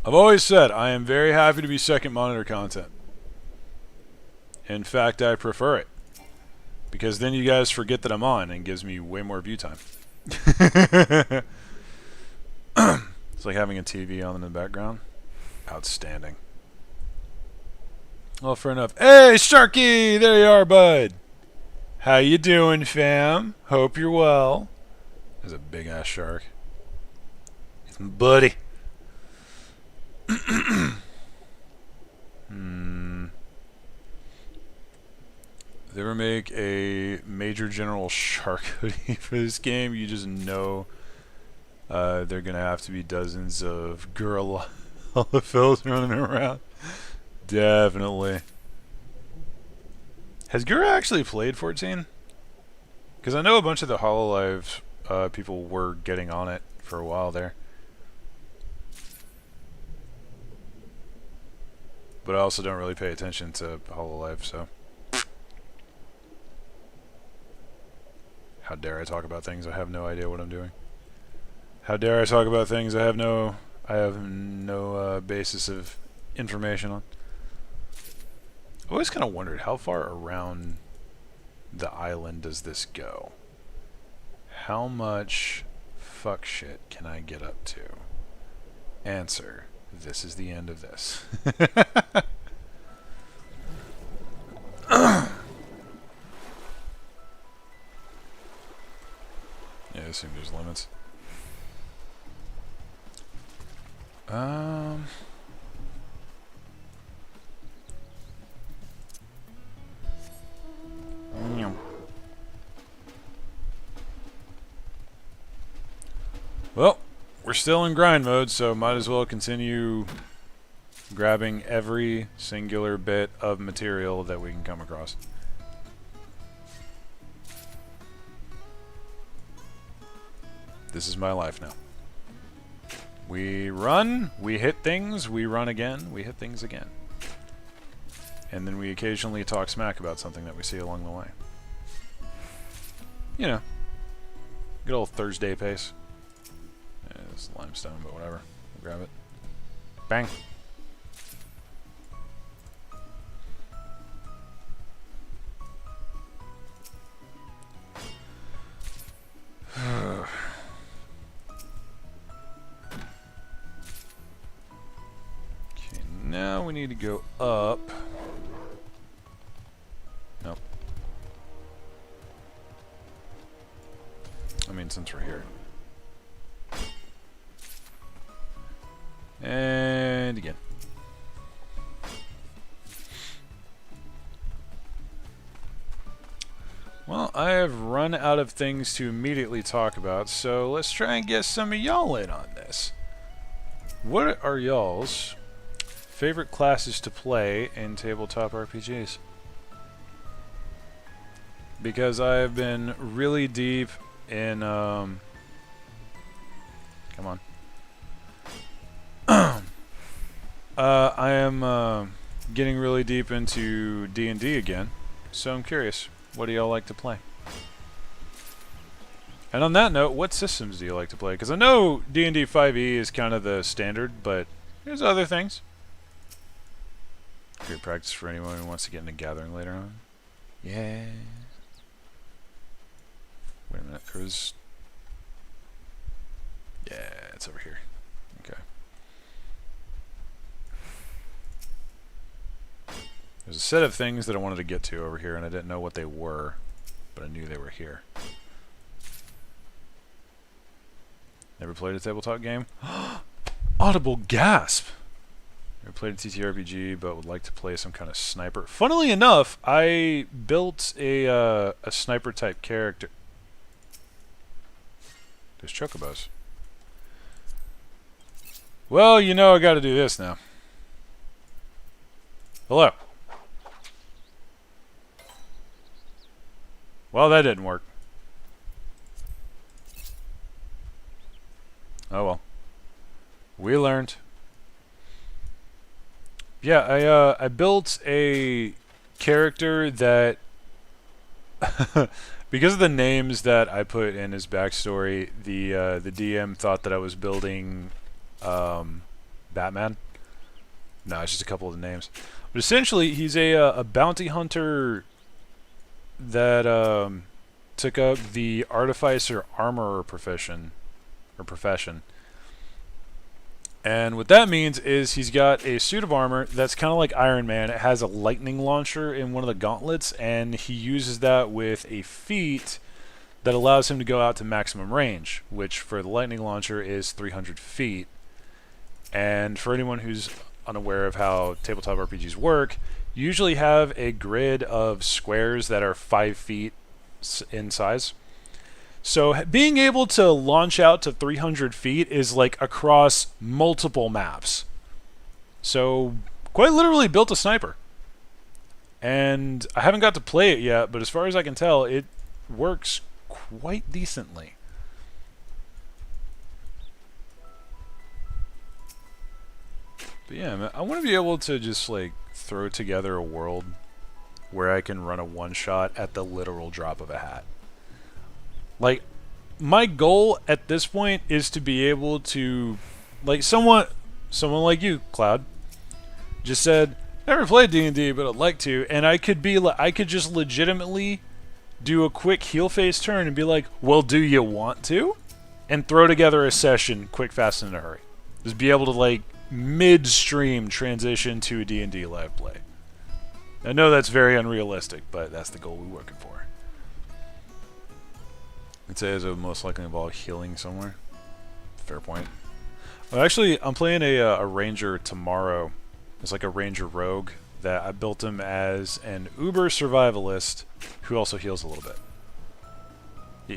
I've always said I am very happy to be second monitor content. In fact, I prefer it. Because then you guys forget that I'm on and gives me way more view time. It's like having a TV on in the background. Outstanding. Well, fair enough. Hey, Sharky! There you are, bud. How you doing, fam? Hope you're well. There's a big-ass shark. It's my buddy. If they ever make a Major General Shark hoodie for this game, you just know they're going to have to be dozens of girl Olafels running around. Definitely. Has Gura actually played 14? Because I know a bunch of the HoloLive people were getting on it for a while there. But I also don't really pay attention to HoloLive, so. How dare I talk about things I have no idea what I'm doing? How dare I talk about things I have no basis of information on? I always kind of wondered how far around the island does this go? How much fuck shit can I get up to? Answer. This is the end of this. Yeah, I assume there's limits. Well, we're still in grind mode, so might as well continue grabbing every singular bit of material that we can come across. This is my life now. We run, we hit things, we run again, we hit things again. And then we occasionally talk smack about something that we see along the way. You know, good old Thursday pace. Yeah, it's limestone, but whatever. We'll grab it. Bang. Okay, now we need to go up. Nope. I mean, since we're here. And again. Well, I have run out of things to immediately talk about, so let's try and get some of y'all in on this. What are y'all's favorite classes to play in tabletop RPGs? Because I've been really deep in, come on. I am getting really deep into D&D again, so I'm curious, what do y'all like to play? And on that note, what systems do you like to play? Because I know D&D 5e is kind of the standard, but there's other things. Great practice for anyone who wants to get into Gathering later on. Yeah. Wait a minute, there's... Yeah, it's over here. Okay. There's a set of things that I wanted to get to over here, and I didn't know what they were, but I knew they were here. Never played a tabletop game? Audible gasp! Never played a TTRPG, but would like to play some kind of sniper. Funnily enough, I built a sniper-type character. There's chocobos. Well, you know I gotta do this now. Hello. Well, that didn't work. Oh well. We learned. Yeah, I built a character that because of the names that I put in his backstory, the DM thought that I was building Batman. No, it's just a couple of the names. But essentially, he's a bounty hunter that took up the artificer armorer profession. And what that means is he's got a suit of armor that's kind of like Iron Man. It has a lightning launcher in one of the gauntlets, and he uses that with a feat that allows him to go out to maximum range, which for the lightning launcher is 300 feet. And for anyone who's unaware of how tabletop RPGs work, you usually have a grid of squares that are 5 feet in size. So being able to launch out to 300 feet is like across multiple maps. So quite literally built a sniper. And I haven't got to play it yet, but as far as I can tell, it works quite decently. But yeah, man, I want to be able to just like throw together a world where I can run a one-shot at the literal drop of a hat. Like, my goal at this point is to be able to, like, someone like you, Cloud, just said, never played D&D, but I'd like to, and I could just legitimately do a quick heel face turn and be like, well, do you want to? And throw together a session quick, fast, and in a hurry. Just be able to, like, midstream transition to a D&D live play. I know that's very unrealistic, but that's the goal we're working for. I'd say it would most likely involve healing somewhere. Fair point. Well, actually, I'm playing a ranger tomorrow. It's like a ranger rogue that I built him as an uber survivalist who also heals a little bit.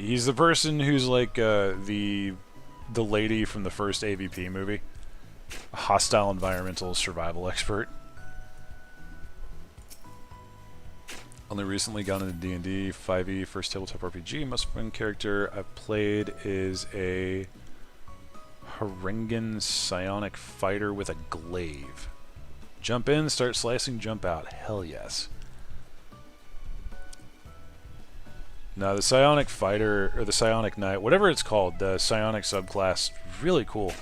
He's the person who's like the lady from the first AVP movie, a hostile environmental survival expert. Only recently gone into D&D 5e, first tabletop RPG. Most fun character I've played is a Harengan psionic fighter with a glaive. Jump in, start slicing, jump out. Hell yes. Now the psionic fighter, or the psionic knight, whatever it's called, the psionic subclass, really cool.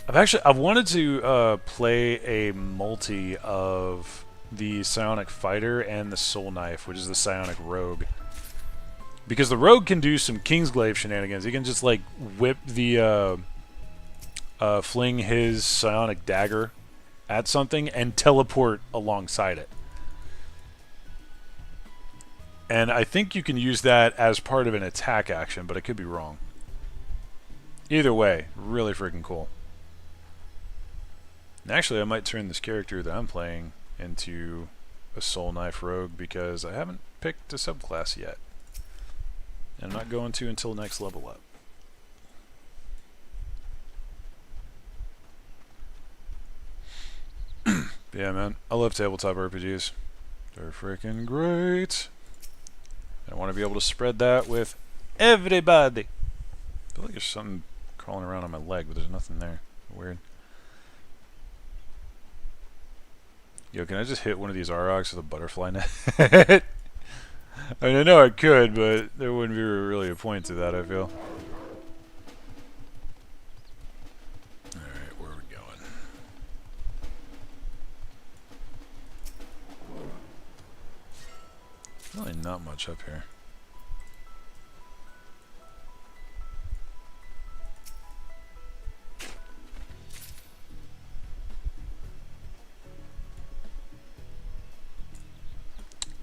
I've wanted to play a multi of the psionic fighter and the soul knife, which is the psionic rogue, because the rogue can do some Kingsglaive shenanigans. He can just like whip the fling his psionic dagger at something and teleport alongside it, and I think you can use that as part of an attack action, but I could be wrong. Either way, really freaking cool. And actually, I might turn this character that I'm playing into a soul knife rogue because I haven't picked a subclass yet. I'm not going to until next level up. Yeah, man. I love tabletop RPGs. They're freaking great. I want to be able to spread that with everybody. I feel like there's something crawling around on my leg, but there's nothing there. Weird. Yo, can I just hit one of these Aurochs with a butterfly net? I mean, I know I could, but there wouldn't be really a point to that, I feel. Alright, where are we going? Really not much up here.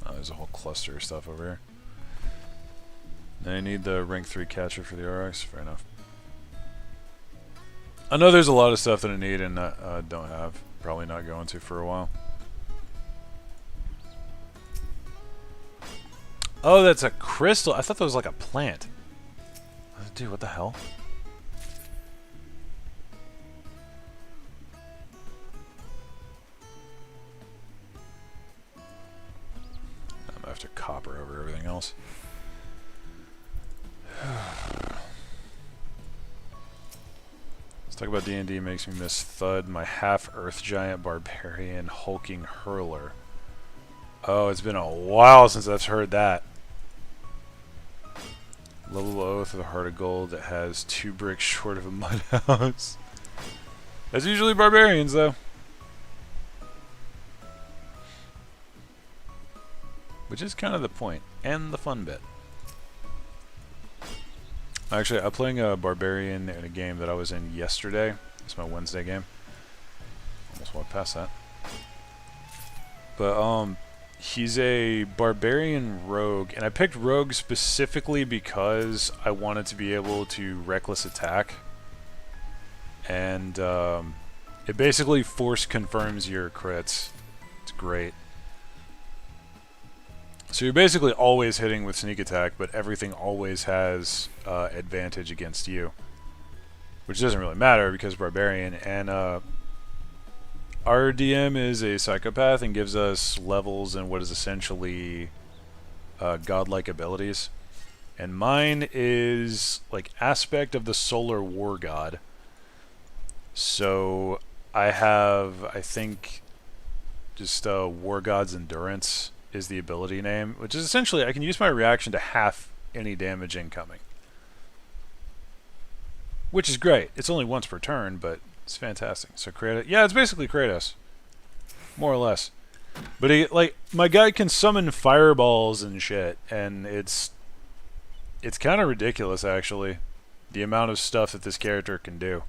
Oh, there's a whole cluster of stuff over here. I need the rank 3 catcher for the RX. Fair enough. I know there's a lot of stuff that I need and don't have. Probably not going to for a while. Oh, that's a crystal. I thought that was like a plant. Dude, what the hell? I'm after copper over everything else. Let's talk about D&D. Makes me miss Thud, my half-earth giant barbarian hulking hurler. Oh, it's been a while since I've heard that. Level Oath of the Heart of Gold that has 2 bricks short of a mud house. That's usually barbarians, though. Which is kind of the point, and the fun bit. Actually, I'm playing a barbarian in a game that I was in yesterday. It's my Wednesday game. Almost walked past that. But, he's a Barbarian Rogue, and I picked Rogue specifically because I wanted to be able to reckless attack. And, it basically force confirms your crits. It's great. So you're basically always hitting with sneak attack, but everything always has advantage against you. Which doesn't really matter because Barbarian, and our DM is a psychopath and gives us levels and what is essentially godlike abilities. And mine is like aspect of the solar war god. So I have, I think, just war god's endurance is the ability name, which is essentially I can use my reaction to half any damage incoming. Which is great. It's only once per turn, but it's fantastic. So Kratos, yeah, it's basically Kratos. More or less. But he, like, my guy can summon fireballs and shit, and it's kind of ridiculous, actually, the amount of stuff that this character can do.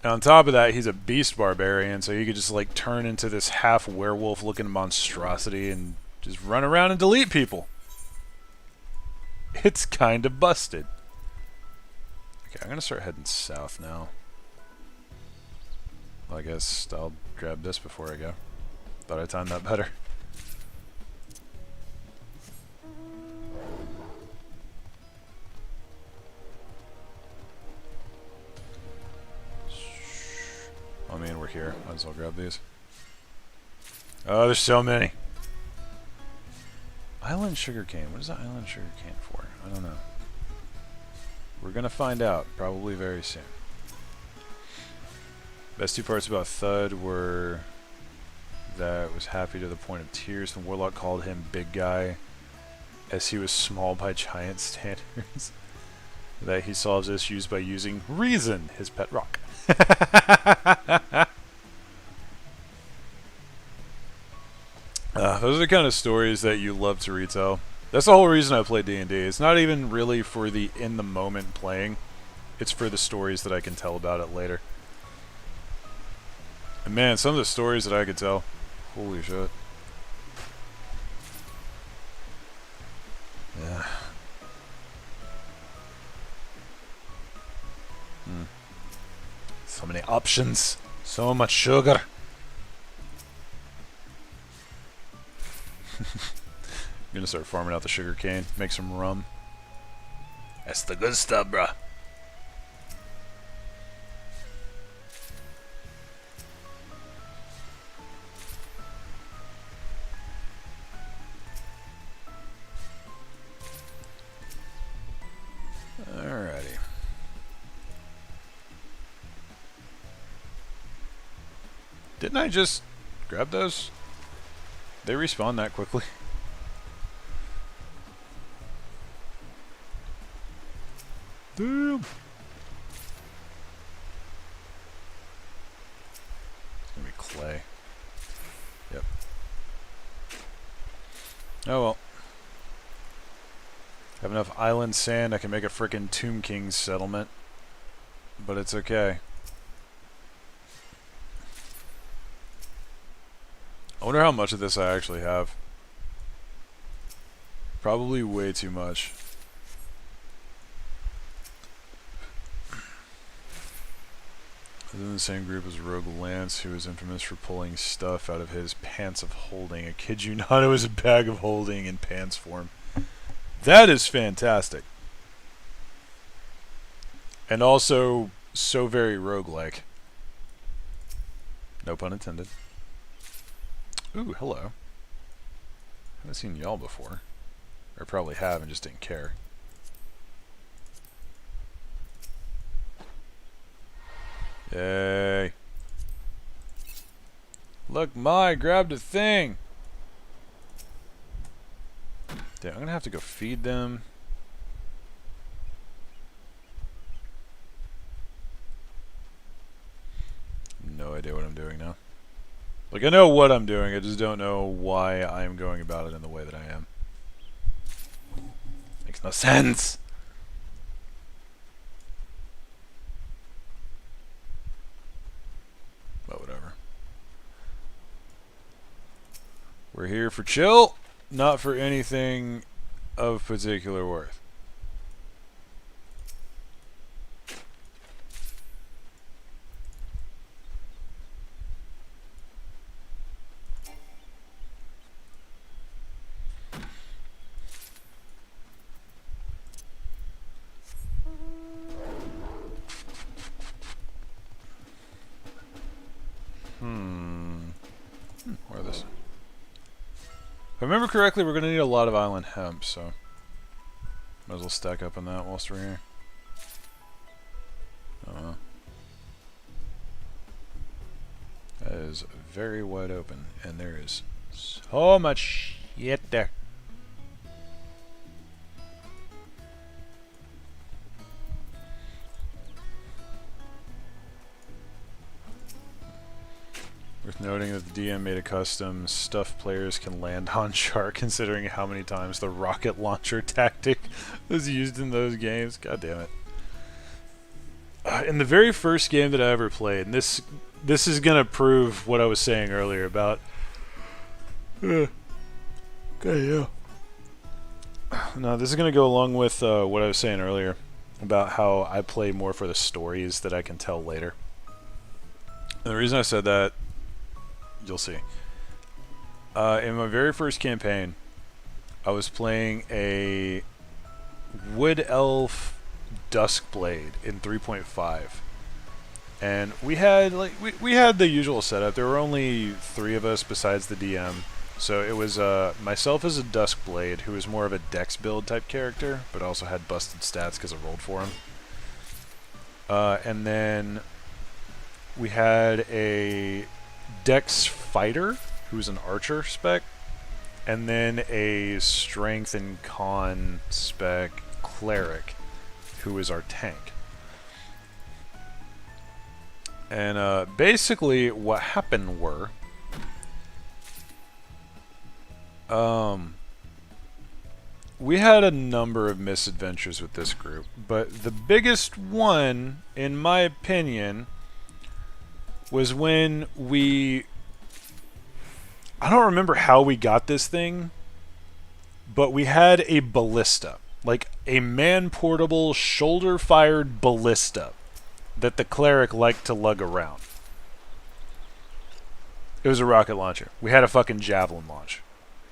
And on top of that, he's a beast barbarian, so he could just like turn into this half werewolf looking monstrosity and just run around and delete people. It's kind of busted. Okay, I'm gonna start heading south now. Well, I guess I'll grab this before I go. Thought I timed that better. I mean, we're here. Might as well grab these. Oh, there's so many. Island sugarcane. What is that island sugarcane for? I don't know. We're gonna find out probably very soon. Best 2 parts about Thud were that it was happy to the point of tears. The Warlock called him Big Guy as he was small by giant standards. That he solves issues by using reason, his pet rock. Those are the kind of stories that you love to retell. That's the whole reason I play D&D. It's not even really for the in-the-moment playing. It's for the stories that I can tell about it later. And man, some of the stories that I could tell. Holy shit. Yeah. So many options. So much sugar. gonna start farming out the sugar cane, make some rum. That's the good stuff, bruh. Alrighty. Didn't I just grab those? They respawn that quickly. Damn. It's gonna be clay. Yep. Oh well. Have enough island sand I can make a frickin' Tomb King's settlement. But it's okay. I wonder how much of this I actually have. Probably way too much. He's in the same group as Rogue Lance, who is infamous for pulling stuff out of his pants of holding. I kid you not, it was a bag of holding in pants form. That is fantastic. And also, so very roguelike. No pun intended. Ooh, hello. Haven't seen y'all before. Or probably have and just didn't care. Yay. Look, I grabbed a thing. Damn, I'm gonna have to go feed them. No idea what I'm doing now. Like, I know what I'm doing, I just don't know why I'm going about it in the way that I am. Makes no sense! But whatever. We're here for chill, not for anything of particular worth. Where are this? If I remember correctly, we're going to need a lot of island hemp, so might as well stack up on that whilst we're here. That is very wide open, and there is so much shit there. Worth noting that the DM made a custom stuff players can land on chart, considering how many times the rocket launcher tactic was used in those games. God damn it. In the very first game that I ever played, and this is gonna prove what I was saying earlier about okay, yeah. No, this is gonna go along with what I was saying earlier about how I play more for the stories that I can tell later. And the reason I said that, you'll see. In my very first campaign, I was playing a Wood Elf Duskblade in 3.5, and we had we had the usual setup. There were only 3 of us besides the DM, so it was myself as a Duskblade, who was more of a Dex build type character, but also had busted stats because I rolled for him. And then we had a Dex Fighter, who was an Archer spec, and then a Strength and Con spec Cleric, who is our tank. And basically what happened were we had a number of misadventures with this group, but the biggest one, in my opinion, was when I don't remember how we got this thing, but we had a ballista. Like a man-portable, shoulder-fired ballista that the cleric liked to lug around. It was a rocket launcher. We had a fucking javelin launch.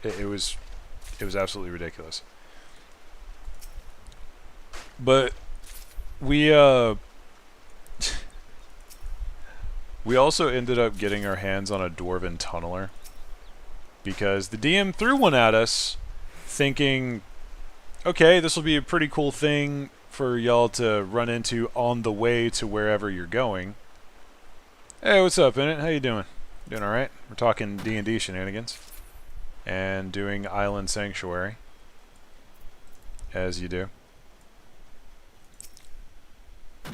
It was It was absolutely ridiculous. But we we also ended up getting our hands on a dwarven tunneler because the DM threw one at us thinking, okay, this will be a pretty cool thing for y'all to run into on the way to wherever you're going. Hey, what's up, Innit? How you doing? Doing alright? We're talking D&D shenanigans and doing Island Sanctuary, as you do.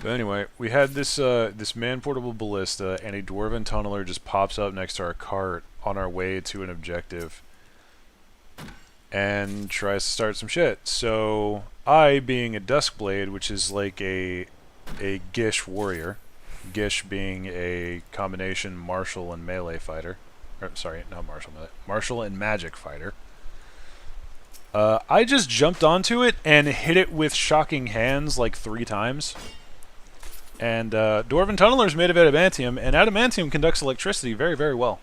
But anyway, we had this this man-portable ballista, and a dwarven tunneler just pops up next to our cart on our way to an objective and tries to start some shit. So I, being a Duskblade, which is like a Gish warrior, Gish being a combination martial and melee fighter, or sorry, not martial, melee, martial and magic fighter. I just jumped onto it and hit it with shocking hands like 3 times. And Dwarven Tunneler is made of adamantium, and adamantium conducts electricity very, very well.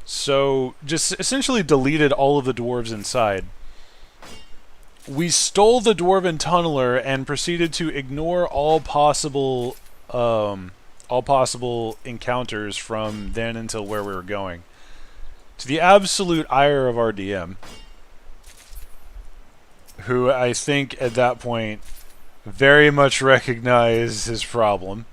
So, just essentially deleted all of the dwarves inside. We stole the Dwarven Tunneler and proceeded to ignore all possible encounters from then until where we were going. To the absolute ire of our DM, who I think at that point very much recognized his problem.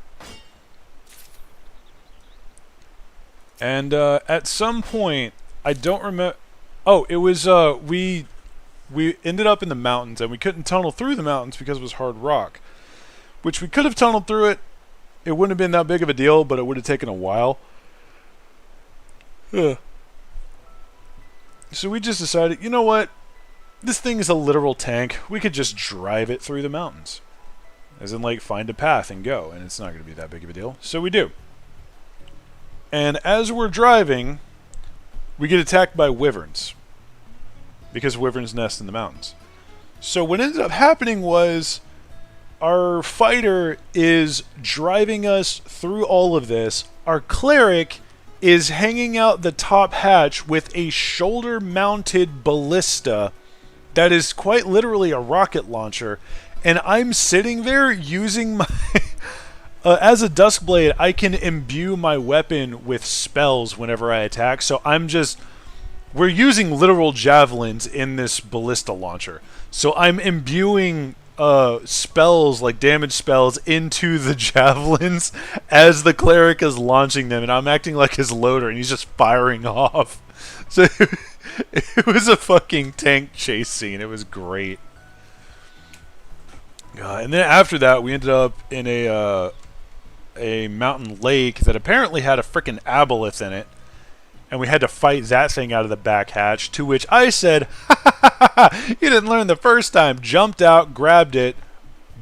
And at some point, I don't remember. Oh, it was we ended up in the mountains, and we couldn't tunnel through the mountains because it was hard rock, which we could have tunneled through it. It wouldn't have been that big of a deal, but it would have taken a while. Ugh. So we just decided, you know what? This thing is a literal tank. We could just drive it through the mountains. As in, like, find a path and go. And it's not going to be that big of a deal. So we do. And as we're driving, we get attacked by wyverns. Because wyverns nest in the mountains. So what ended up happening was our fighter is driving us through all of this. Our cleric is hanging out the top hatch with a shoulder-mounted ballista that is quite literally a rocket launcher, and I'm sitting there using my... as a Duskblade, I can imbue my weapon with spells whenever I attack, so I'm just... We're using literal javelins in this ballista launcher. So I'm imbuing spells, like damage spells, into the javelins as the cleric is launching them, and I'm acting like his loader, and he's just firing off. So... It was a fucking tank chase scene. It was great. And then after that, we ended up in a mountain lake that apparently had a frickin' aboleth in it. And we had to fight that thing out of the back hatch, to which I said, ha ha ha ha, you didn't learn the first time. Jumped out, grabbed it,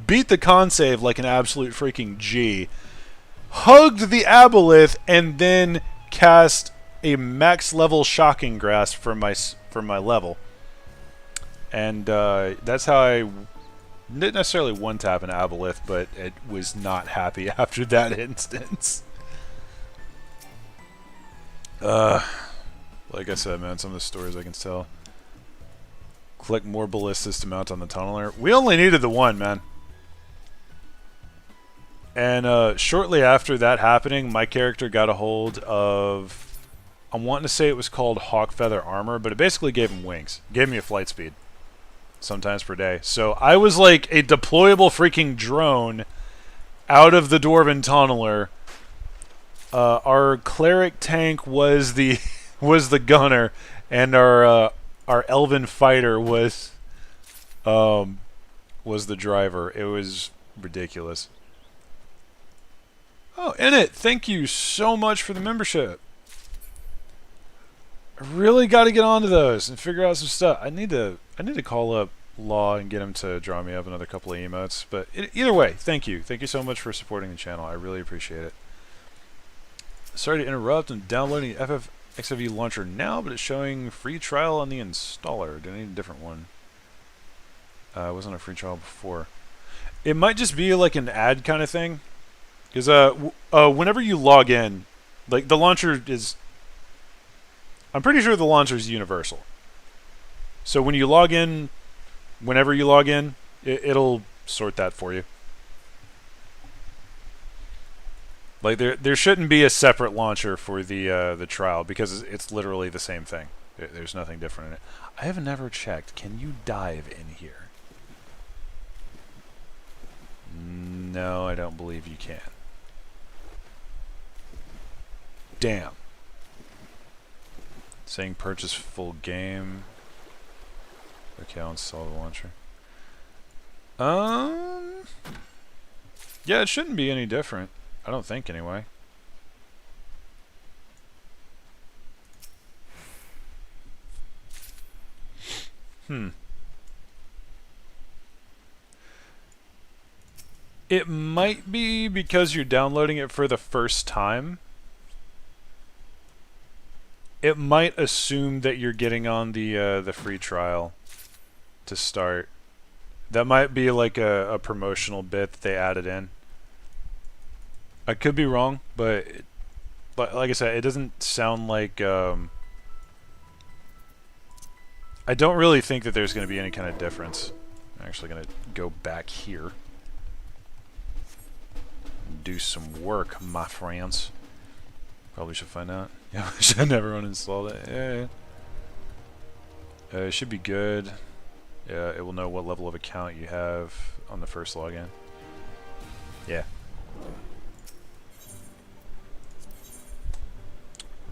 beat the con save like an absolute freaking G, hugged the aboleth, and then cast a max level shocking grasp for my level, and that's how I didn't necessarily one tap an aboleth, but it was not happy after that instance. Like I said, man, some of the stories I can tell. Collect more ballistas to mount on the tunneler. We only needed the one, man. And shortly after that happening, my character got a hold of, I'm wanting to say it was called Hawk Feather Armor, but it basically gave him wings. Gave me a flight speed. Sometimes per day. So I was like a deployable freaking drone out of the Dwarven Tunneler. Our cleric tank was the was the gunner, and our elven fighter was the driver. It was ridiculous. Oh, Innit, thank you so much for the membership. I really got to get onto those and figure out some stuff. I need to call up Law and get him to draw me up another couple of emotes. But either way, thank you. Thank you so much for supporting the channel. I really appreciate it. Sorry to interrupt. I'm downloading the FFXIV launcher now, but it's showing free trial on the installer. Do I need a different one? It wasn't a free trial before. It might just be like an ad kind of thing. Because whenever you log in, like the launcher is... I'm pretty sure the launcher is universal. So when you log in, whenever you log in, it'll sort that for you. Like there shouldn't be a separate launcher for the trial because it's literally the same thing. There's nothing different in it. I have never checked. Can you dive in here? No, I don't believe you can. Damn. Saying purchase full game. Okay, I'll install the launcher. Yeah, it shouldn't be any different. I don't think, anyway. It might be because you're downloading it for the first time. It might assume that you're getting on the free trial to start. That might be like a promotional bit that they added in. I could be wrong, but like I said, it doesn't sound like... I don't really think that there's going to be any kind of difference. I'm actually going to go back here. Do some work, my friends. Probably should find out. Yeah, I should have never uninstalled it. Yeah. It should be good. Yeah, it will know what level of account you have on the first login. Yeah.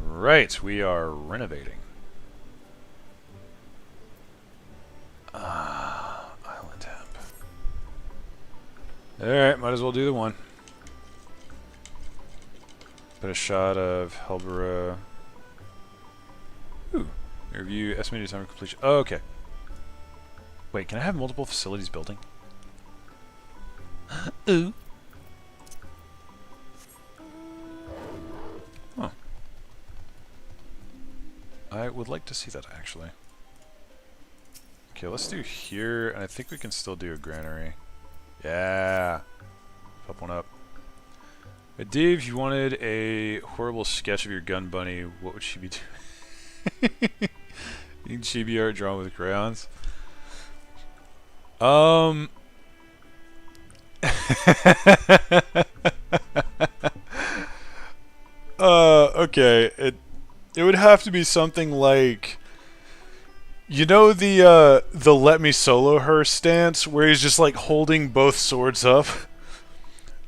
Right, we are renovating. Island tap. Alright, might as well do the one. Put a shot of Helbera. Ooh. Review estimated time of completion. Oh, okay. Wait, can I have multiple facilities building? Ooh. Huh. I would like to see that, actually. Okay, let's do here, and I think we can still do a granary. Yeah. Pop one up. But Dave, you wanted a horrible sketch of your gun bunny. What would she be doing? You can chibi art drawn with crayons. Okay. It would have to be something like, you know, the Let Me Solo Her stance where he's just like holding both swords up.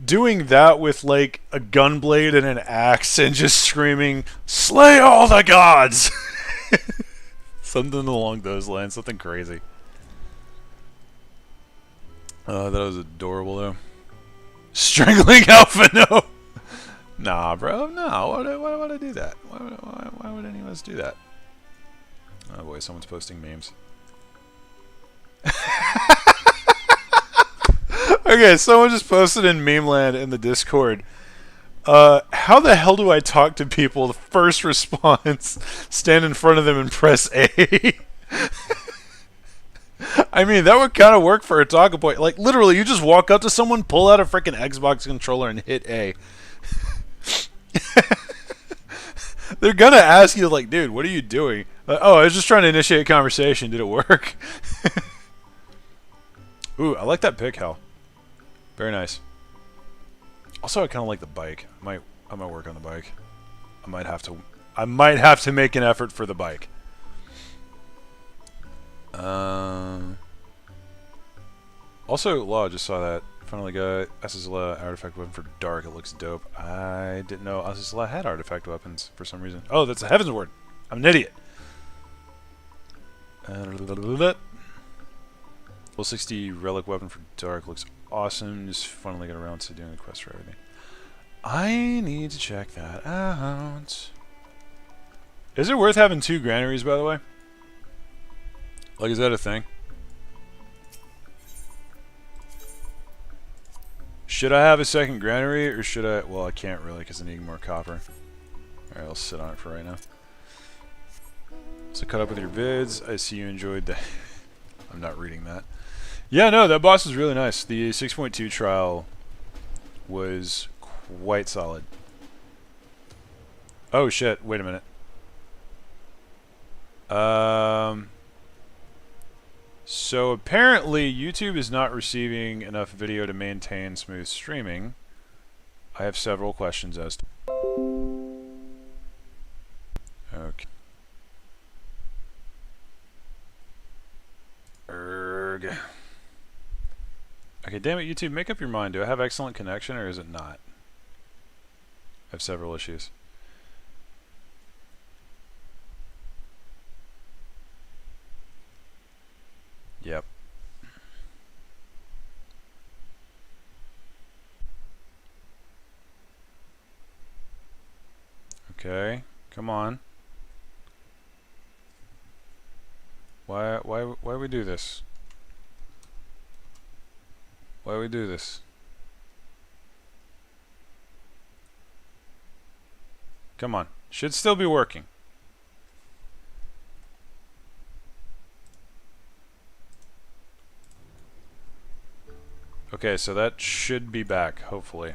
Doing that with like a gunblade and an axe and just screaming, "Slay all the gods!" Something along those lines, something crazy. That was adorable though. Strangling Alpha, no! Nah, bro, no. Why would I do that? Why would any of us do that? Oh boy, someone's posting memes. Okay, someone just posted in Memeland in the Discord. How the hell do I talk to people? The first response, stand in front of them and press A. I mean, that would kind of work for a talking point. Like, literally, you just walk up to someone, pull out a freaking Xbox controller, and hit A. They're gonna ask you, like, dude, what are you doing? Oh, I was just trying to initiate a conversation. Did it work? Ooh, I like that pick, Hal. Very nice. Also, I kind of like the bike. I might work on the bike. I might have to make an effort for the bike. Also, Law, just saw that. Finally got Asazla artifact weapon for dark. It looks dope. I didn't know Asazla had artifact weapons for some reason. Oh, that's a Heaven's Word. I'm an idiot. Level 60 relic weapon for dark looks awesome. Just finally got around to doing the quest for everything. I need to check that out. Is it worth having 2 granaries, by the way? Like, is that a thing? Should I have a second granary, or should I... Well, I can't really, because I need more copper. Alright, I'll sit on it for right now. So, cut up with your vids. I see you enjoyed the... I'm not reading that. Yeah, no, that boss was really nice. The 6.2 trial was quite solid. Oh, shit. Wait a minute. So apparently YouTube is not receiving enough video to maintain smooth streaming. I have several questions as to... Okay. Erg. Okay, damn it, YouTube, make up your mind. Do I have excellent connection or is it not? I have several issues. Yep. Okay, come on. Why we do this? Why we do this? Come on. Should still be working. Okay, so that should be back, hopefully.